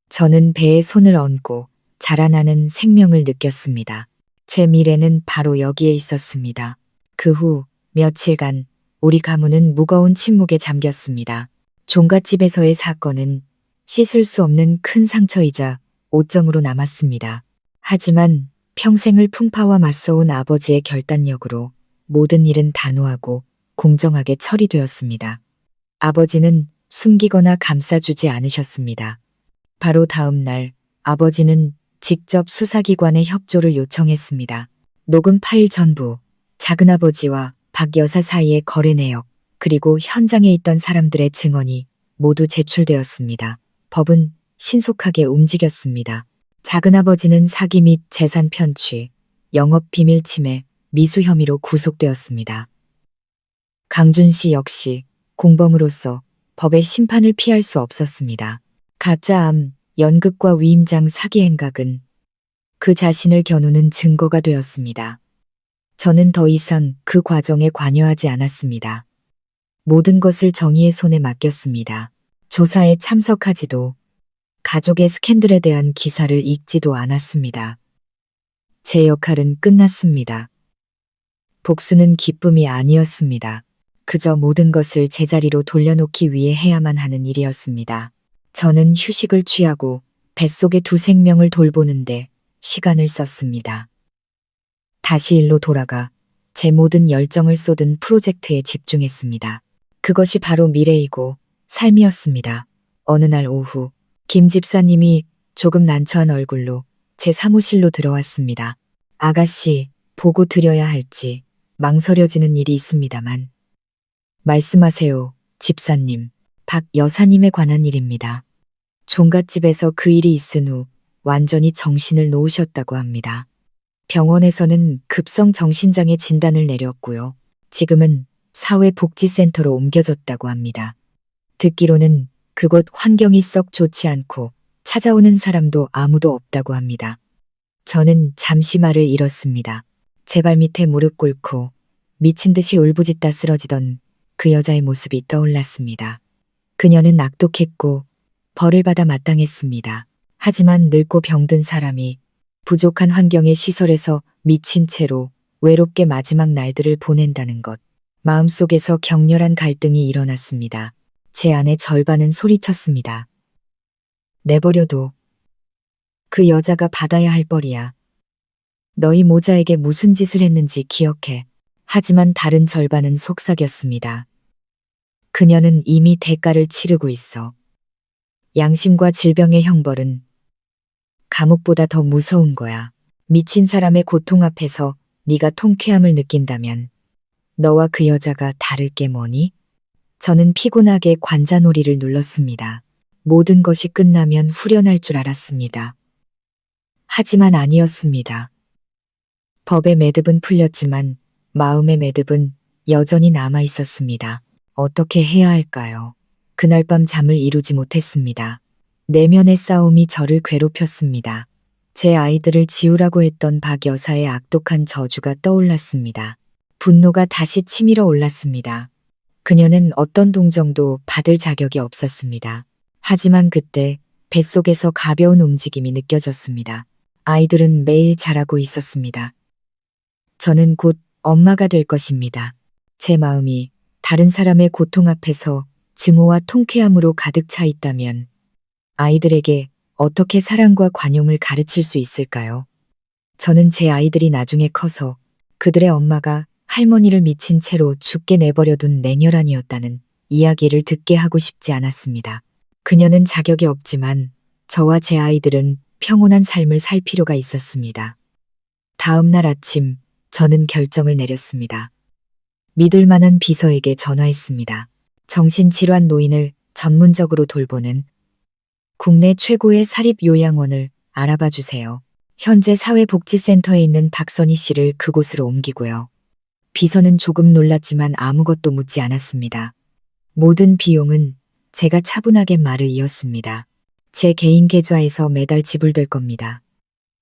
저는 배에 손을 얹고 자라나는 생명을 느꼈습니다. 제 미래는 바로 여기에 있었습니다. 그 후 며칠간 우리 가문은 무거운 침묵에 잠겼습니다. 종갓집에서의 사건은 씻을 수 없는 큰 상처이자 오점으로 남았습니다. 하지만 평생을 풍파와 맞서온 아버지의 결단력으로 모든 일은 단호하고 공정하게 처리되었습니다. 아버지는 숨기거나 감싸주지 않으셨습니다. 바로 다음 날 아버지는 직접 수사기관에 협조를 요청했습니다. 녹음 파일 전부, 작은아버지와 박 여사 사이의 거래 내역, 그리고 현장에 있던 사람들의 증언이 모두 제출되었습니다. 법은 신속하게 움직였습니다. 작은아버지는 사기 및 재산 편취, 영업 비밀 침해, 미수 혐의로 구속되었습니다. 강준 씨 역시 공범으로서 법의 심판을 피할 수 없었습니다. 가짜암, 연극과 위임장 사기 행각은 그 자신을 겨누는 증거가 되었습니다. 저는 더 이상 그 과정에 관여하지 않았습니다. 모든 것을 정의의 손에 맡겼습니다. 조사에 참석하지도 가족의 스캔들에 대한 기사를 읽지도 않았습니다. 제 역할은 끝났습니다. 복수는 기쁨이 아니었습니다. 그저 모든 것을 제자리로 돌려놓기 위해 해야만 하는 일이었습니다. 저는 휴식을 취하고 뱃속의 두 생명을 돌보는데 시간을 썼습니다. 다시 일로 돌아가 제 모든 열정을 쏟은 프로젝트에 집중했습니다. 그것이 바로 미래이고 삶이었습니다. 어느 날 오후 김 집사님이 조금 난처한 얼굴로 제 사무실로 들어왔습니다. 아가씨, 보고 드려야 할지 망설여지는 일이 있습니다만. 말씀하세요, 집사님. 박 여사님에 관한 일입니다. 종갓집에서 그 일이 있은 후 완전히 정신을 놓으셨다고 합니다. 병원에서는 급성 정신장애 진단을 내렸고요. 지금은 사회복지센터로 옮겨졌다고 합니다. 듣기로는 그곳 환경이 썩 좋지 않고 찾아오는 사람도 아무도 없다고 합니다. 저는 잠시 말을 잃었습니다. 제 발 밑에 무릎 꿇고 미친 듯이 울부짖다 쓰러지던 그 여자의 모습이 떠올랐습니다. 그녀는 악독했고 벌을 받아 마땅했습니다. 하지만 늙고 병든 사람이 부족한 환경의 시설에서 미친 채로 외롭게 마지막 날들을 보낸다는 것. 마음속에서 격렬한 갈등이 일어났습니다. 제 안의 절반은 소리쳤습니다. 내버려둬. 그 여자가 받아야 할 벌이야. 너희 모자에게 무슨 짓을 했는지 기억해. 하지만 다른 절반은 속삭였습니다. 그녀는 이미 대가를 치르고 있어. 양심과 질병의 형벌은 감옥보다 더 무서운 거야. 미친 사람의 고통 앞에서 네가 통쾌함을 느낀다면 너와 그 여자가 다를 게 뭐니? 저는 피곤하게 관자놀이를 눌렀습니다. 모든 것이 끝나면 후련할 줄 알았습니다. 하지만 아니었습니다. 법의 매듭은 풀렸지만 마음의 매듭은 여전히 남아 있었습니다. 어떻게 해야 할까요? 그날 밤 잠을 이루지 못했습니다. 내면의 싸움이 저를 괴롭혔습니다. 제 아이들을 지우라고 했던 박 여사의 악독한 저주가 떠올랐습니다. 분노가 다시 치밀어 올랐습니다. 그녀는 어떤 동정도 받을 자격이 없었습니다. 하지만 그때 뱃속에서 가벼운 움직임이 느껴졌습니다. 아이들은 매일 자라고 있었습니다. 저는 곧 엄마가 될 것입니다. 제 마음이 다른 사람의 고통 앞에서 증오와 통쾌함으로 가득 차 있다면 아이들에게 어떻게 사랑과 관용을 가르칠 수 있을까요? 저는 제 아이들이 나중에 커서 그들의 엄마가 할머니를 미친 채로 죽게 내버려둔 냉혈한이었다는 이야기를 듣게 하고 싶지 않았습니다. 그녀는 자격이 없지만 저와 제 아이들은 평온한 삶을 살 필요가 있었습니다. 다음 날 아침 저는 결정을 내렸습니다. 믿을 만한 비서에게 전화했습니다. 정신질환 노인을 전문적으로 돌보는 국내 최고의 사립요양원을 알아봐 주세요. 현재 사회복지센터에 있는 박선희 씨를 그곳으로 옮기고요. 비서는 조금 놀랐지만 아무것도 묻지 않았습니다. 모든 비용은 제가 차분하게 말을 이었습니다. 제 개인 계좌에서 매달 지불될 겁니다.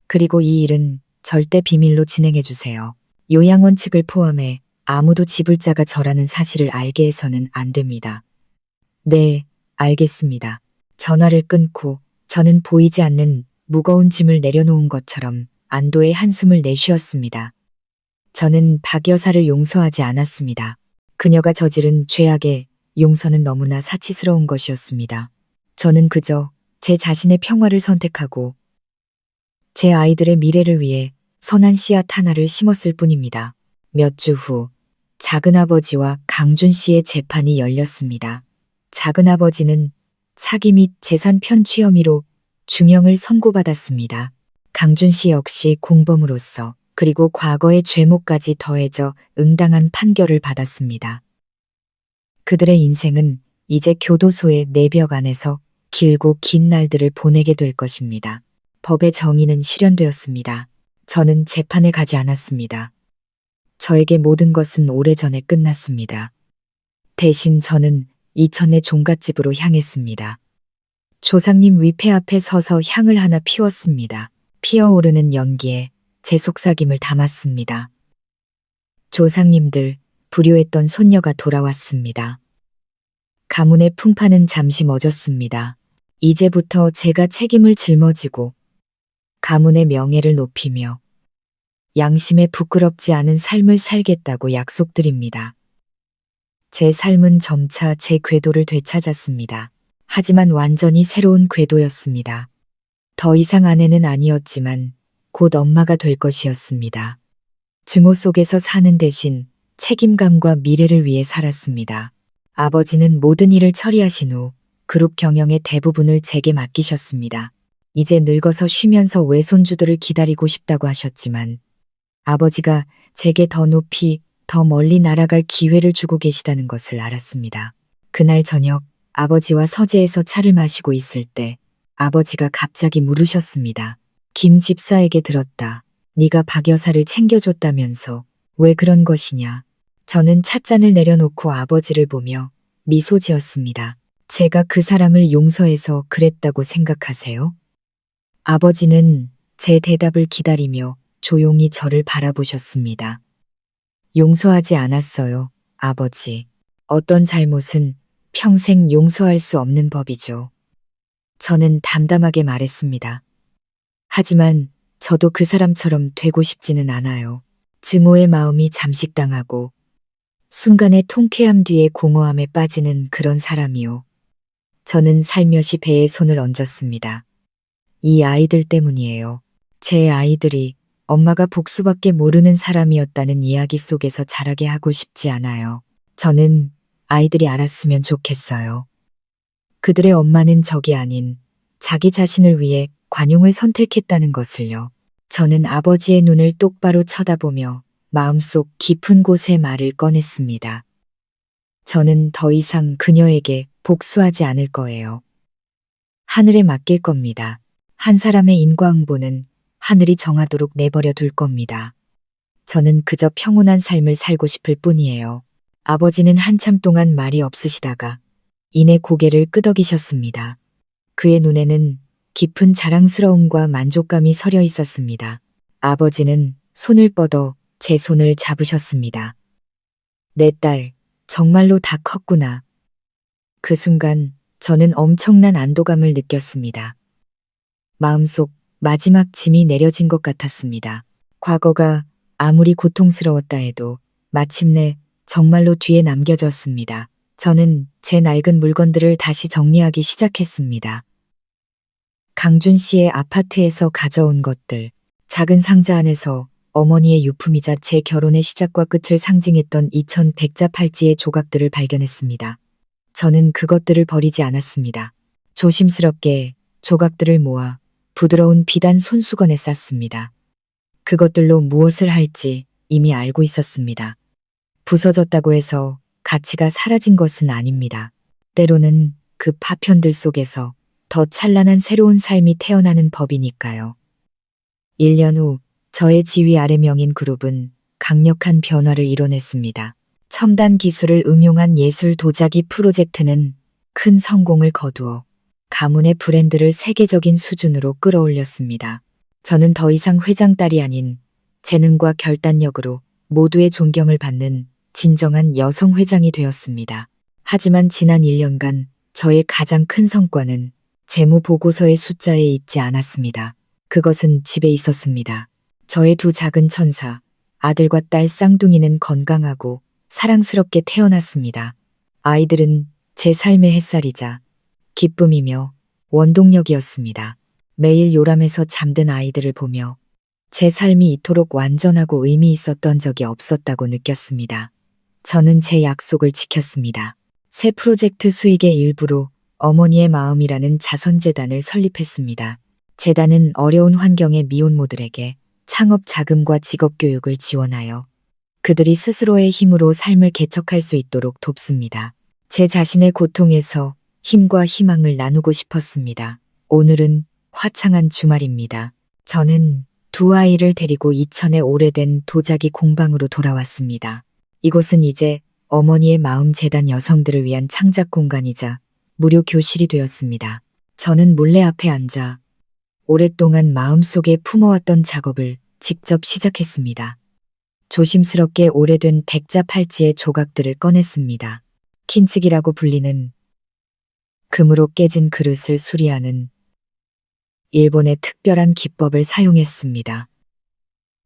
그리고 이 일은 절대 비밀로 진행해 주세요. 요양원 측을 포함해 아무도 지불자가 저라는 사실을 알게 해서는 안 됩니다. 네, 알겠습니다. 전화를 끊고 저는 보이지 않는 무거운 짐을 내려놓은 것처럼 안도의 한숨을 내쉬었습니다. 저는 박 여사를 용서하지 않았습니다. 그녀가 저지른 죄악의 용서는 너무나 사치스러운 것이었습니다. 저는 그저 제 자신의 평화를 선택하고 제 아이들의 미래를 위해 선한 씨앗 하나를 심었을 뿐입니다. 몇 주 후 작은아버지와 강준 씨의 재판이 열렸습니다. 작은아버지는 사기 및 재산 편취 혐의로 중형을 선고받았습니다. 강준 씨 역시 공범으로서 그리고 과거의 죄목까지 더해져 응당한 판결을 받았습니다. 그들의 인생은 이제 교도소의 내벽 안에서 길고 긴 날들을 보내게 될 것입니다. 법의 정의는 실현되었습니다. 저는 재판에 가지 않았습니다. 저에게 모든 것은 오래전에 끝났습니다. 대신 저는 이천의 종갓집으로 향했습니다. 조상님 위패 앞에 서서 향을 하나 피웠습니다. 피어오르는 연기에 제 속삭임을 담았습니다. 조상님들, 불효했던 손녀가 돌아왔습니다. 가문의 풍파는 잠시 멎었습니다. 이제부터 제가 책임을 짊어지고 가문의 명예를 높이며 양심에 부끄럽지 않은 삶을 살겠다고 약속드립니다. 제 삶은 점차 제 궤도를 되찾았습니다. 하지만 완전히 새로운 궤도였습니다. 더 이상 아내는 아니었지만 곧 엄마가 될 것이었습니다. 증오 속에서 사는 대신 책임감과 미래를 위해 살았습니다. 아버지는 모든 일을 처리하신 후 그룹 경영의 대부분을 제게 맡기셨습니다. 이제 늙어서 쉬면서 외손주들을 기다리고 싶다고 하셨지만 아버지가 제게 더 높이, 더 멀리 날아갈 기회를 주고 계시다는 것을 알았습니다. 그날 저녁 아버지와 서재에서 차를 마시고 있을 때 아버지가 갑자기 물으셨습니다. 김 집사에게 들었다. 네가 박 여사를 챙겨줬다면서 왜 그런 것이냐. 저는 찻잔을 내려놓고 아버지를 보며 미소 지었습니다. 제가 그 사람을 용서해서 그랬다고 생각하세요? 아버지는 제 대답을 기다리며 조용히 저를 바라보셨습니다. 용서하지 않았어요, 아버지. 어떤 잘못은 평생 용서할 수 없는 법이죠. 저는 담담하게 말했습니다. 하지만 저도 그 사람처럼 되고 싶지는 않아요. 증오의 마음이 잠식당하고 순간의 통쾌함 뒤에 공허함에 빠지는 그런 사람이요. 저는 살며시 배에 손을 얹었습니다. 이 아이들 때문이에요. 제 아이들이 엄마가 복수밖에 모르는 사람이었다는 이야기 속에서 자라게 하고 싶지 않아요. 저는 아이들이 알았으면 좋겠어요. 그들의 엄마는 적이 아닌 자기 자신을 위해 관용을 선택했다는 것을요. 저는 아버지의 눈을 똑바로 쳐다보며 마음속 깊은 곳에 말을 꺼냈습니다. 저는 더 이상 그녀에게 복수하지 않을 거예요. 하늘에 맡길 겁니다. 한 사람의 인과응보는 하늘이 정하도록 내버려 둘 겁니다. 저는 그저 평온한 삶을 살고 싶을 뿐이에요. 아버지는 한참 동안 말이 없으시다가 이내 고개를 끄덕이셨습니다. 그의 눈에는 깊은 자랑스러움과 만족감이 서려 있었습니다. 아버지는 손을 뻗어 제 손을 잡으셨습니다. 내 딸, 정말로 다 컸구나. 그 순간 저는 엄청난 안도감을 느꼈습니다. 마음속 마지막 짐이 내려진 것 같았습니다. 과거가 아무리 고통스러웠다 해도 마침내 정말로 뒤에 남겨졌습니다. 저는 제 낡은 물건들을 다시 정리하기 시작했습니다. 강준 씨의 아파트에서 가져온 것들, 작은 상자 안에서 어머니의 유품이자 제 결혼의 시작과 끝을 상징했던 2100자 팔찌의 조각들을 발견했습니다. 저는 그것들을 버리지 않았습니다. 조심스럽게 조각들을 모아 부드러운 비단 손수건에 쌌습니다. 그것들로 무엇을 할지 이미 알고 있었습니다. 부서졌다고 해서 가치가 사라진 것은 아닙니다. 때로는 그 파편들 속에서 더 찬란한 새로운 삶이 태어나는 법이니까요. 1년 후 저의 지휘 아래 명인 그룹은 강력한 변화를 이뤄냈습니다. 첨단 기술을 응용한 예술 도자기 프로젝트는 큰 성공을 거두어 가문의 브랜드를 세계적인 수준으로 끌어올렸습니다. 저는 더 이상 회장 딸이 아닌 재능과 결단력으로 모두의 존경을 받는 진정한 여성 회장이 되었습니다. 하지만 지난 1년간 저의 가장 큰 성과는 재무 보고서의 숫자에 있지 않았습니다. 그것은 집에 있었습니다. 저의 두 작은 천사, 아들과 딸 쌍둥이는 건강하고 사랑스럽게 태어났습니다. 아이들은 제 삶의 햇살이자 기쁨이며 원동력이었습니다. 매일 요람해서 잠든 아이들을 보며 제 삶이 이토록 완전하고 의미 있었던 적이 없었다고 느꼈습니다. 저는 제 약속을 지켰습니다. 새 프로젝트 수익의 일부로 어머니의 마음이라는 자선재단을 설립했습니다. 재단은 어려운 환경의 미혼모들에게 창업 자금과 직업교육을 지원하여 그들이 스스로의 힘으로 삶을 개척할 수 있도록 돕습니다. 제 자신의 고통에서 힘과 희망을 나누고 싶었습니다. 오늘은 화창한 주말입니다. 저는 두 아이를 데리고 이천의 오래된 도자기 공방으로 돌아왔습니다. 이곳은 이제 어머니의 마음 재단 여성들을 위한 창작 공간이자 무료 교실이 되었습니다. 저는 몰래 앞에 앉아 오랫동안 마음속에 품어왔던 작업을 직접 시작했습니다. 조심스럽게 오래된 백자 팔찌의 조각들을 꺼냈습니다. 킨츠기라고 불리는 금으로 깨진 그릇을 수리하는 일본의 특별한 기법을 사용했습니다.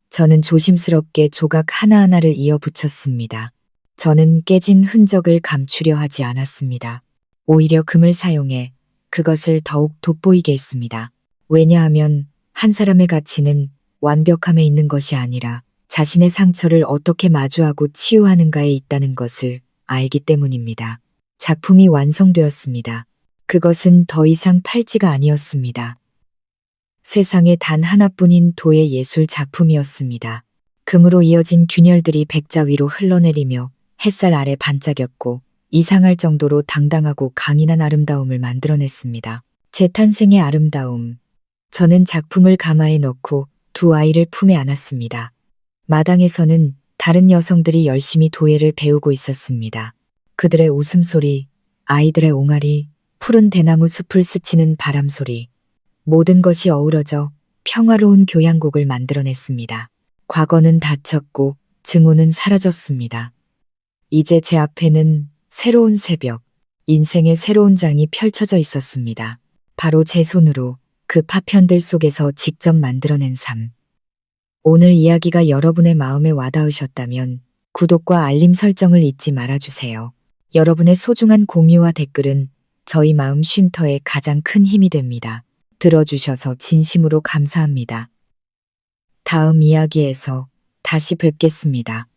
저는 조심스럽게 조각 하나하나를 이어 붙였습니다. 저는 깨진 흔적을 감추려 하지 않았습니다. 오히려 금을 사용해 그것을 더욱 돋보이게 했습니다. 왜냐하면 한 사람의 가치는 완벽함에 있는 것이 아니라 자신의 상처를 어떻게 마주하고 치유하는가에 있다는 것을 알기 때문입니다. 작품이 완성되었습니다. 그것은 더 이상 팔찌가 아니었습니다. 세상에 단 하나뿐인 도의 예술 작품이었습니다. 금으로 이어진 균열들이 백자 위로 흘러내리며 햇살 아래 반짝였고 이상할 정도로 당당하고 강인한 아름다움을 만들어냈습니다. 재탄생의 아름다움. 저는 작품을 가마에 넣고 두 아이를 품에 안았습니다. 마당에서는 다른 여성들이 열심히 도예를 배우고 있었습니다. 그들의 웃음소리, 아이들의 옹알이, 푸른 대나무 숲을 스치는 바람소리. 모든 것이 어우러져 평화로운 교향곡을 만들어냈습니다. 과거는 닫혔고 증오는 사라졌습니다. 이제 제 앞에는 새로운 새벽, 인생의 새로운 장이 펼쳐져 있었습니다. 바로 제 손으로 그 파편들 속에서 직접 만들어낸 삶. 오늘 이야기가 여러분의 마음에 와닿으셨다면 구독과 알림 설정을 잊지 말아주세요. 여러분의 소중한 공유와 댓글은 저희 마음 쉼터에 가장 큰 힘이 됩니다. 들어주셔서 진심으로 감사합니다. 다음 이야기에서 다시 뵙겠습니다.